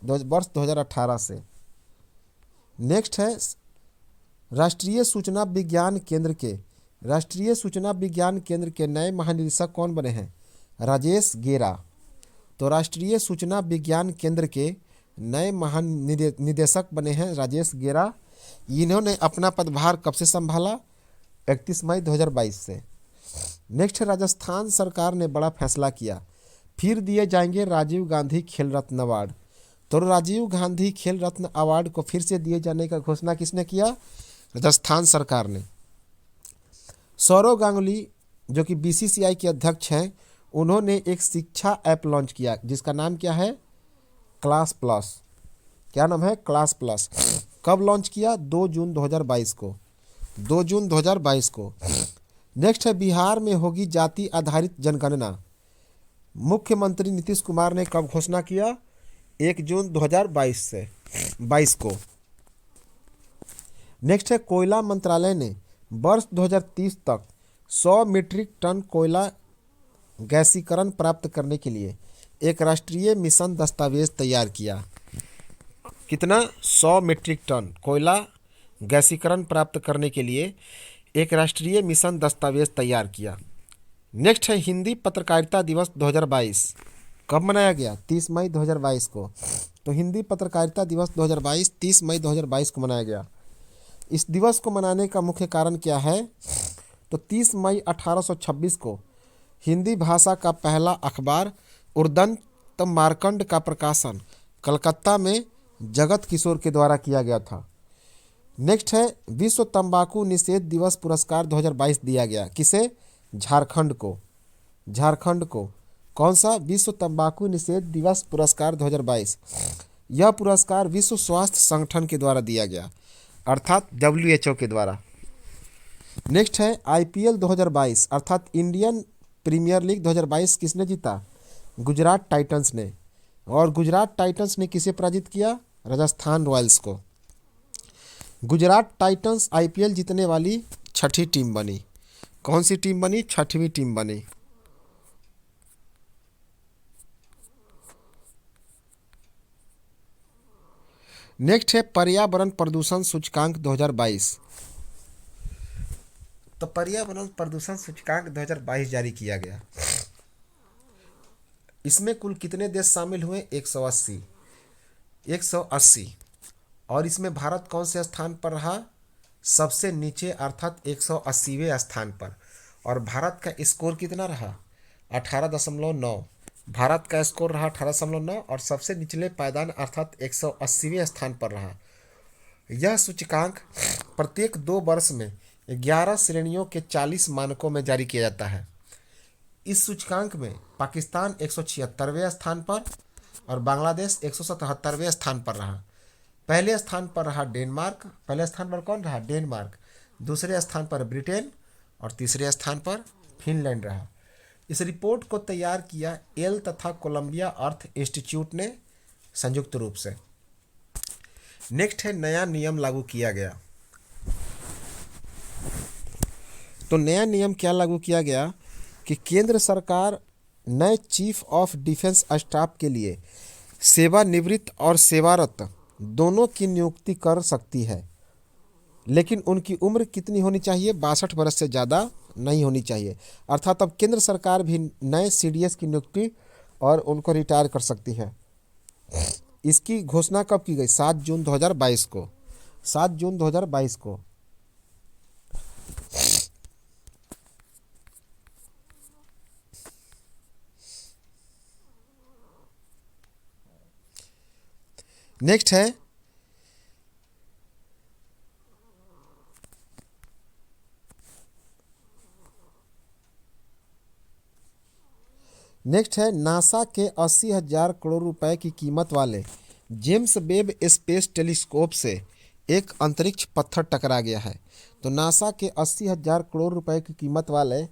वर्ष 2018 से। नेक्स्ट है राष्ट्रीय सूचना विज्ञान केंद्र के नए महानिदेशक कौन बने हैं? राजेश गेरा। तो राष्ट्रीय सूचना विज्ञान केंद्र के नए महानिदेशक बने हैं राजेश गेरा। इन्होंने अपना पदभार कब से संभाला? 31 मई 2022 से। नेक्स्ट राजस्थान सरकार ने बड़ा फैसला किया, फिर दिए जाएंगे राजीव गांधी खेल रत्न अवार्ड। तो राजीव गांधी खेल रत्न अवार्ड को फिर से दिए जाने का घोषणा किसने किया? राजस्थान सरकार ने। सौरव गांगुली जो कि बीसीसीआई के अध्यक्ष हैं, उन्होंने एक शिक्षा ऐप लॉन्च किया जिसका नाम क्या है? Class plus. क्या नाम है? Class plus. कब लॉन्च किया? 2 जून 2022 को। 2 जून 2022 को। नेक्स्ट है बिहार में होगी जाति आधारित जनगणना। मुख्यमंत्री नीतीश कुमार ने कब घोषणा किया? 1 जून 2022 को। नेक्स्ट है कोयला मंत्रालय ने वर्ष 2030 तक 100 मीट्रिक टन कोयला गैसीकरण प्राप्त करने के लिए एक राष्ट्रीय मिशन दस्तावेज तैयार किया। कितना? 100 मीट्रिक टन कोयला गैसीकरण प्राप्त करने के लिए एक राष्ट्रीय मिशन दस्तावेज तैयार किया। नेक्स्ट है हिंदी पत्रकारिता दिवस 2022 कब मनाया गया? 30 मई 2022 को। तो हिंदी पत्रकारिता दिवस 2022 30 मई 2022 को मनाया गया। इस दिवस को मनाने का मुख्य कारण क्या है? तो 30 मई 1826 को हिंदी भाषा का पहला अखबार उर्दंत मार्कंड का प्रकाशन कलकत्ता में जगत किशोर के द्वारा किया गया था। नेक्स्ट है विश्व तंबाकू निषेध दिवस पुरस्कार 2022 दिया गया। किसे? झारखंड को। झारखंड को। कौन सा? विश्व तंबाकू निषेध दिवस पुरस्कार 2022। यह पुरस्कार विश्व स्वास्थ्य संगठन के द्वारा दिया गया, अर्थात WHO के द्वारा। नेक्स्ट है IPL 2022 अर्थात इंडियन प्रीमियर लीग 2022 किसने जीता? गुजरात टाइटंस ने। और गुजरात टाइटंस ने किसे पराजित किया? राजस्थान रॉयल्स को। गुजरात टाइटंस आईपीएल जीतने वाली छठी टीम बनी। कौन सी टीम बनी? छठवीं टीम बनी। नेक्स्ट है पर्यावरण प्रदूषण सूचकांक 2022। तो पर्यावरण प्रदूषण सूचकांक 2022 जारी किया गया। इसमें कुल कितने देश शामिल हुए? 180। 180। और इसमें भारत कौन से स्थान पर रहा? सबसे नीचे, अर्थात 180वें स्थान पर। और भारत का स्कोर कितना रहा? 18.9। भारत का स्कोर रहा 18.9 और सबसे निचले पायदान अर्थात 180वें स्थान पर रहा। यह सूचकांक प्रत्येक 2 वर्ष में 11 श्रेणियों के 40 मानकों में जारी किया जाता है। इस सूचकांक में पाकिस्तान 176वें स्थान पर और बांग्लादेश 177वें स्थान पर रहा। पहले स्थान पर रहा डेनमार्क। पहले स्थान पर कौन रहा? डेनमार्क। दूसरे स्थान पर ब्रिटेन और तीसरे स्थान पर फिनलैंड रहा। इस रिपोर्ट को तैयार किया एल तथा कोलंबिया अर्थ इंस्टीट्यूट ने संयुक्त रूप से। नेक्स्ट है नया नियम लागू किया गया। तो नया नियम क्या लागू किया गया कि केंद्र सरकार नए चीफ ऑफ डिफेंस स्टाफ के लिए सेवानिवृत्त और सेवारत दोनों की नियुक्ति कर सकती है, लेकिन उनकी उम्र कितनी होनी चाहिए? 62 वर्ष से ज़्यादा नहीं होनी चाहिए। अर्थात अब केंद्र सरकार भी नए सीडीएस की नियुक्ति और उनको रिटायर कर सकती है। इसकी घोषणा कब की गई? 7 जून 2022 को। 7 जून 2022 को। नेक्स्ट है नासा के 80,000 करोड़ रुपए की कीमत वाले जेम्स वेब स्पेस टेलीस्कोप से एक अंतरिक्ष पत्थर टकरा गया है। तो नासा के 80,000 करोड़ रुपए की कीमत वाले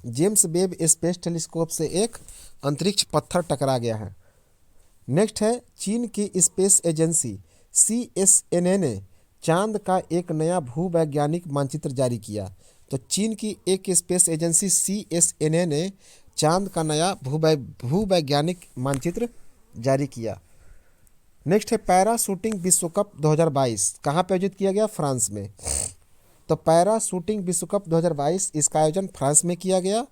जेम्स वेब स्पेस टेलीस्कोप से एक अंतरिक्ष पत्थर टकरा गया है। नेक्स्ट है चीन की स्पेस एजेंसी CSNA ने चांद का एक नया भूवैज्ञानिक मानचित्र जारी किया। तो चीन की एक स्पेस एजेंसी CSNA ने चांद का नया भूवैज्ञानिक मानचित्र जारी किया। नेक्स्ट है पैरा शूटिंग विश्व कप 2022 कहाँ पे आयोजित किया गया? फ्रांस में। तो पैरा शूटिंग विश्व कप 2022 इसका आयोजन फ्रांस में किया गया।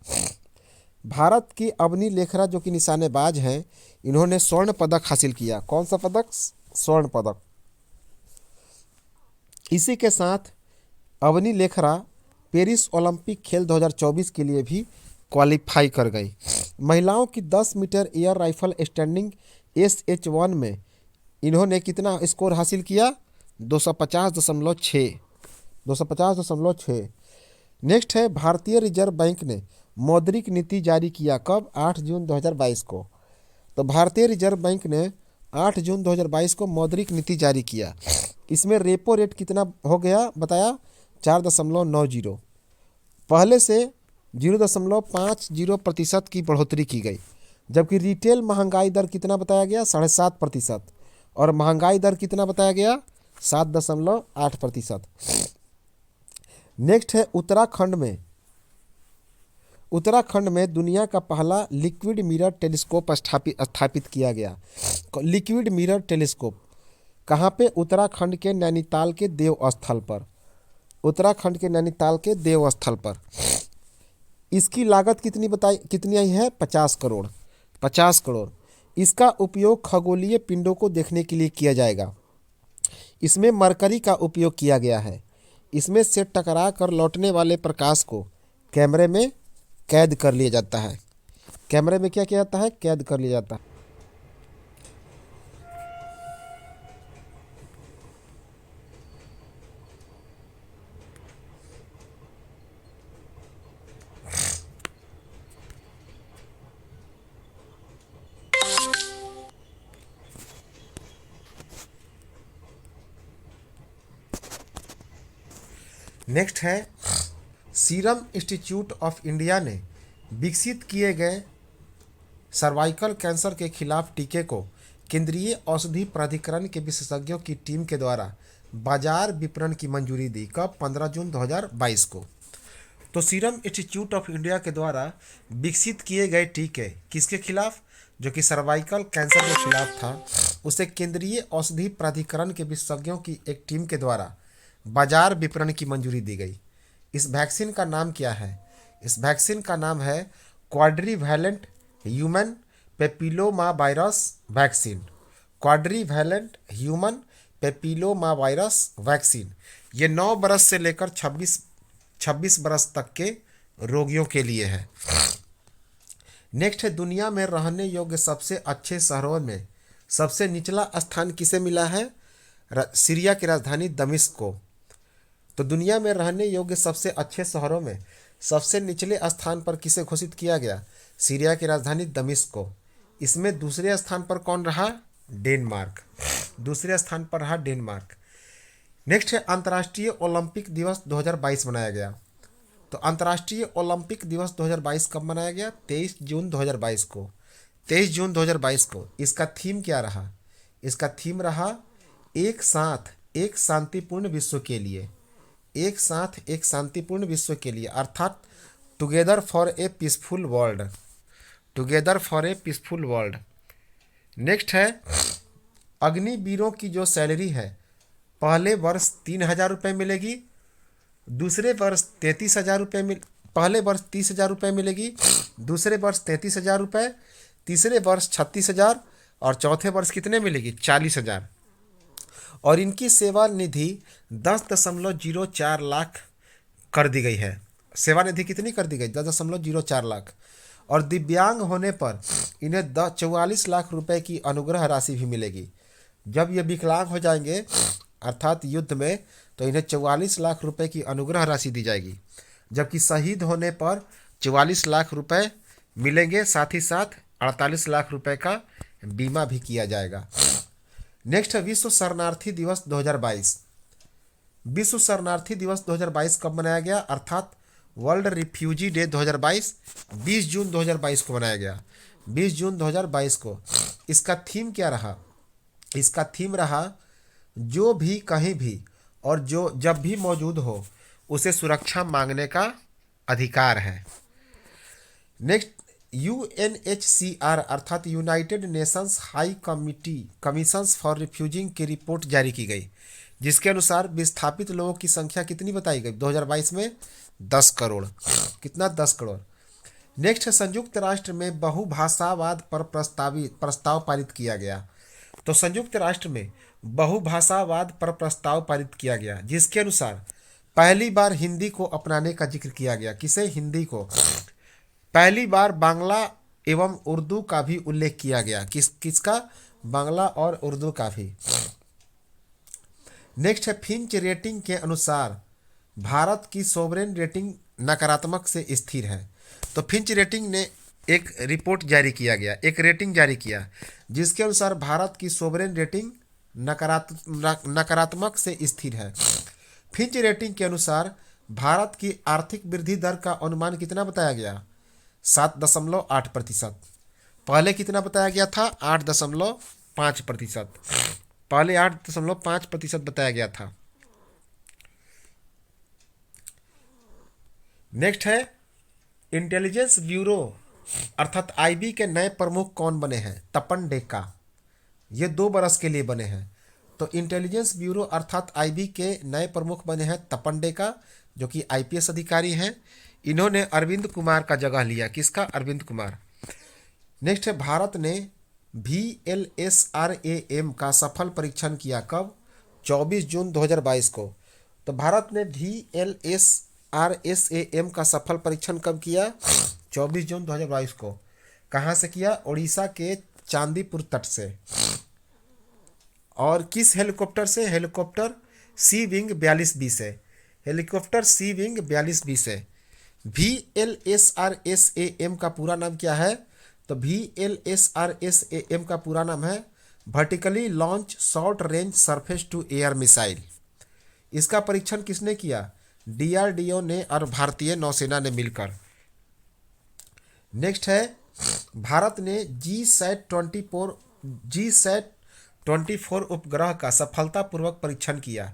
भारत की अवनी लेखरा जो कि निशानेबाज हैं, इन्होंने स्वर्ण पदक हासिल किया। कौन सा पदक? स्वर्ण पदक। इसी के साथ अवनी लेखरा पेरिस ओलंपिक खेल 2024 के लिए भी क्वालिफाई कर गई। महिलाओं की 10 metre air rifle standing SH1 में इन्होंने कितना स्कोर हासिल किया? 250.6। 250.6। नेक्स्ट है भारतीय रिजर्व बैंक ने मौद्रिक नीति जारी किया। कब? 8 जून 2022 को। तो भारतीय रिजर्व बैंक ने 8 जून 2022 को मौद्रिक नीति जारी किया। इसमें रेपो रेट कितना हो गया बताया? 4.90। पहले से 0.50% की बढ़ोतरी की गई, जबकि रिटेल महंगाई दर कितना बताया गया? 7.5%। और महंगाई दर कितना बताया गया? 7.8%। नेक्स्ट है उत्तराखंड में दुनिया का पहला लिक्विड मिरर टेलीस्कोप स्थापित किया गया। लिक्विड मिरर टेलीस्कोप कहाँ पे? उत्तराखंड के नैनीताल के देवस्थल पर। उत्तराखंड के नैनीताल के देवस्थल पर। इसकी लागत कितनी आई है? 50 करोड़। 50 करोड़। इसका उपयोग खगोलीय पिंडों को देखने के लिए किया जाएगा। इसमें मरकरी का उपयोग किया गया है। इसमें से टकरा कर लौटने वाले प्रकाश को कैमरे में कैद कर लिया जाता है। कैमरे में क्या किया जाता है? कैद कर लिया जाता है। नेक्स्ट है सीरम इंस्टीट्यूट ऑफ इंडिया ने विकसित किए गए सर्वाइकल कैंसर के खिलाफ टीके को केंद्रीय औषधि प्राधिकरण के विशेषज्ञों की टीम के द्वारा बाजार विपणन की मंजूरी दी। कब? 15 जून 2022 को। तो सीरम इंस्टीट्यूट ऑफ इंडिया के द्वारा विकसित किए गए टीके किसके खिलाफ? जो कि सर्वाइकल कैंसर के खिलाफ था, उसे केंद्रीय औषधि प्राधिकरण के विशेषज्ञों की एक टीम के द्वारा बाजार विपणन की मंजूरी दी गई। इस वैक्सीन का नाम क्या है? इस वैक्सीन का नाम है quadrivalent human papilloma virus vaccine. Quadrivalent human papilloma virus vaccine. ये 9 बरस से लेकर 26 बरस तक के रोगियों के लिए है। नेक्स्ट है, दुनिया में रहने योग्य सबसे अच्छे शहरों में सबसे निचला स्थान किसे मिला है? सीरिया की राजधानी दमिश्क को। तो दुनिया में रहने योग्य सबसे अच्छे शहरों में सबसे निचले स्थान पर किसे घोषित किया गया? सीरिया की राजधानी दमिश्क को। इसमें दूसरे स्थान पर कौन रहा? डेनमार्क। दूसरे स्थान पर रहा डेनमार्क। नेक्स्ट है, अंतर्राष्ट्रीय ओलंपिक दिवस 2022 मनाया गया। तो अंतर्राष्ट्रीय ओलंपिक दिवस 2022 कब मनाया गया? 23 जून 2022 को। 23 जून 2022 को। इसका थीम क्या रहा? इसका थीम रहा एक साथ एक शांतिपूर्ण विश्व के लिए। एक साथ एक शांतिपूर्ण विश्व के लिए, अर्थात together for a peaceful world. Together for a peaceful world. Next है, अग्निवीरों की जो सैलरी है पहले वर्ष 3,000 रुपये मिलेगी, दूसरे वर्ष 33,000 रुपये पहले वर्ष 30,000 रुपये मिलेगी, दूसरे वर्ष 33,000 रुपये, तीसरे वर्ष 36,000 और चौथे वर्ष कितने मिलेगी? 40,000। और इनकी सेवा निधि 10.04 लाख कर दी गई है। सेवा निधि कितनी कर दी गई? 10.04 लाख। और दिव्यांग होने पर इन्हें 44 लाख रुपए की अनुग्रह राशि भी मिलेगी। जब ये विकलांग हो जाएंगे अर्थात युद्ध में, तो इन्हें 44 लाख रुपए की अनुग्रह राशि दी जाएगी। जबकि शहीद होने पर 44 लाख रुपए मिलेंगे, साथ ही साथ 48 लाख रुपए का बीमा भी किया जाएगा। नेक्स्ट है, विश्व शरणार्थी दिवस 2022। विश्व शरणार्थी दिवस 2022 कब मनाया गया? अर्थात वर्ल्ड रिफ्यूजी डे 2022 20 जून 2022 को मनाया गया। 20 जून 2022 को। इसका थीम क्या रहा? इसका थीम रहा जो भी कहीं भी और जो जब भी मौजूद हो उसे सुरक्षा मांगने का अधिकार है। नेक्स्ट, UNHCR अर्थात United Nations high commissions for refusing की रिपोर्ट जारी की गई, जिसके अनुसार विस्थापित लोगों की संख्या कितनी बताई गई 2022 में? 10 करोड़। कितना? 10 करोड़। नेक्स्ट है, संयुक्त राष्ट्र में बहुभाषावाद पर प्रस्ताव पारित किया गया। तो संयुक्त राष्ट्र में बहुभाषावाद पर प्रस्ताव पारित किया गया, जिसके अनुसार पहली बार हिंदी को अपनाने का जिक्र किया गया। किसे? हिंदी को। पहली बार बांग्ला एवं उर्दू का भी उल्लेख किया गया। किसका? बांग्ला और उर्दू का भी। नेक्स्ट है, फिंच रेटिंग के अनुसार भारत की सोवरेन रेटिंग नकारात्मक से स्थिर है। तो फिंच रेटिंग ने एक रिपोर्ट जारी किया गया, एक रेटिंग जारी किया, जिसके अनुसार भारत की सोवरेन रेटिंग नकारात्मक से स्थिर है। फिंच रेटिंग के अनुसार भारत की आर्थिक वृद्धि दर का अनुमान कितना बताया गया? 7.8%। पहले कितना बताया गया था? 8.5%। पहले 8.5% बताया गया था। नेक्स्ट है, इंटेलिजेंस ब्यूरो अर्थात IB के नए प्रमुख कौन बने हैं? तपन डेका। ये 2 बरस के लिए बने हैं। तो इंटेलिजेंस ब्यूरो अर्थात IB के नए प्रमुख बने हैं तपन डेका, जो कि IPS अधिकारी हैं। इन्होंने अरविंद कुमार का जगह लिया। किसका? अरविंद कुमार। नेक्स्ट है, भारत ने VLSRAM का सफल परीक्षण किया। कब? 24 जून 2022 को। तो भारत ने VLSRAM का सफल परीक्षण कब किया? 24 जून 2022 को। कहाँ से किया? उड़ीसा के चांदीपुर तट से। और किस हेलीकॉप्टर से? हेलीकॉप्टर सी विंग 42B से। हेलीकॉप्टर सी विंग 42B से। VLSRAM का पूरा नाम क्या है? तो VLSRAM का पूरा नाम है vertically launch short range surface to air missile. इसका परीक्षण किसने किया? DRDO ने और भारतीय नौसेना ने मिलकर। नेक्स्ट है, भारत ने GSAT 24 उपग्रह का सफलतापूर्वक परीक्षण किया।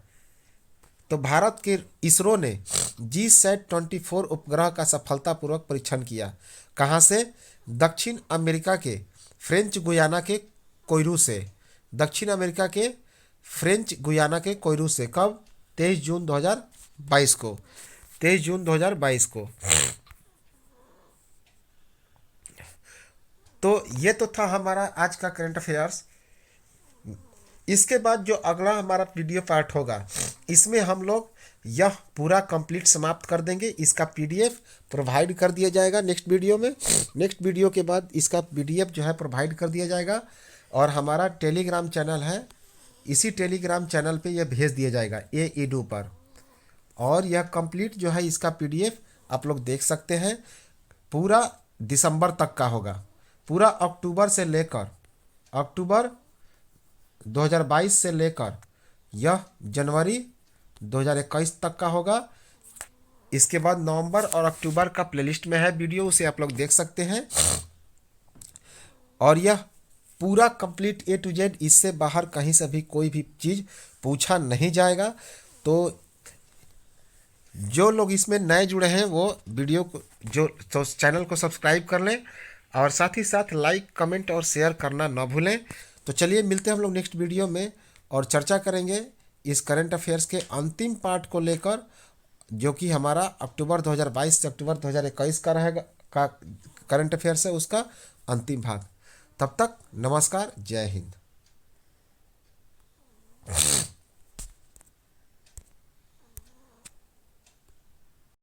तो भारत के इसरो ने GSAT-24 उपग्रह का सफलतापूर्वक परीक्षण किया। कहाँ से? दक्षिण अमेरिका के फ्रेंच गुयाना के कोयरू से। दक्षिण अमेरिका के फ्रेंच गुयाना के कोयरू से। कब? 23 जून 2022 को। 23 जून 2022 को। तो ये तो था हमारा आज का करंट अफेयर्स। इसके बाद जो अगला हमारा वीडियो पार्ट होगा, इसमें हम लोग यह पूरा कंप्लीट समाप्त कर देंगे। इसका PDF प्रोवाइड कर दिया जाएगा नेक्स्ट वीडियो में। नेक्स्ट वीडियो के बाद इसका PDF जो है प्रोवाइड कर दिया जाएगा, और हमारा टेलीग्राम चैनल है, इसी टेलीग्राम चैनल पे यह भेज दिया जाएगा AEDU पर। और यह कंप्लीट जो है इसका PDF आप लोग देख सकते हैं। पूरा दिसंबर तक का होगा, पूरा अक्टूबर 2022 से लेकर यह जनवरी 2021 तक का होगा। इसके बाद नवंबर और अक्टूबर का प्लेलिस्ट में है वीडियो, उसे आप लोग देख सकते हैं। और यह पूरा कंप्लीट A to Z, इससे बाहर कहीं से भी कोई भी चीज़ पूछा नहीं जाएगा। तो जो लोग इसमें नए जुड़े हैं वो वीडियो को तो चैनल को सब्सक्राइब कर लें, और साथ ही साथ लाइक, कमेंट और शेयर करना ना भूलें। तो चलिए मिलते हैं हम लोग नेक्स्ट वीडियो में, और चर्चा करेंगे इस करंट अफेयर्स के अंतिम पार्ट को लेकर, जो कि हमारा अक्टूबर 2022 से अक्टूबर 2021 का रहेगा, का करंट अफेयर्स है, उसका अंतिम भाग। तब तक नमस्कार, जय हिंद।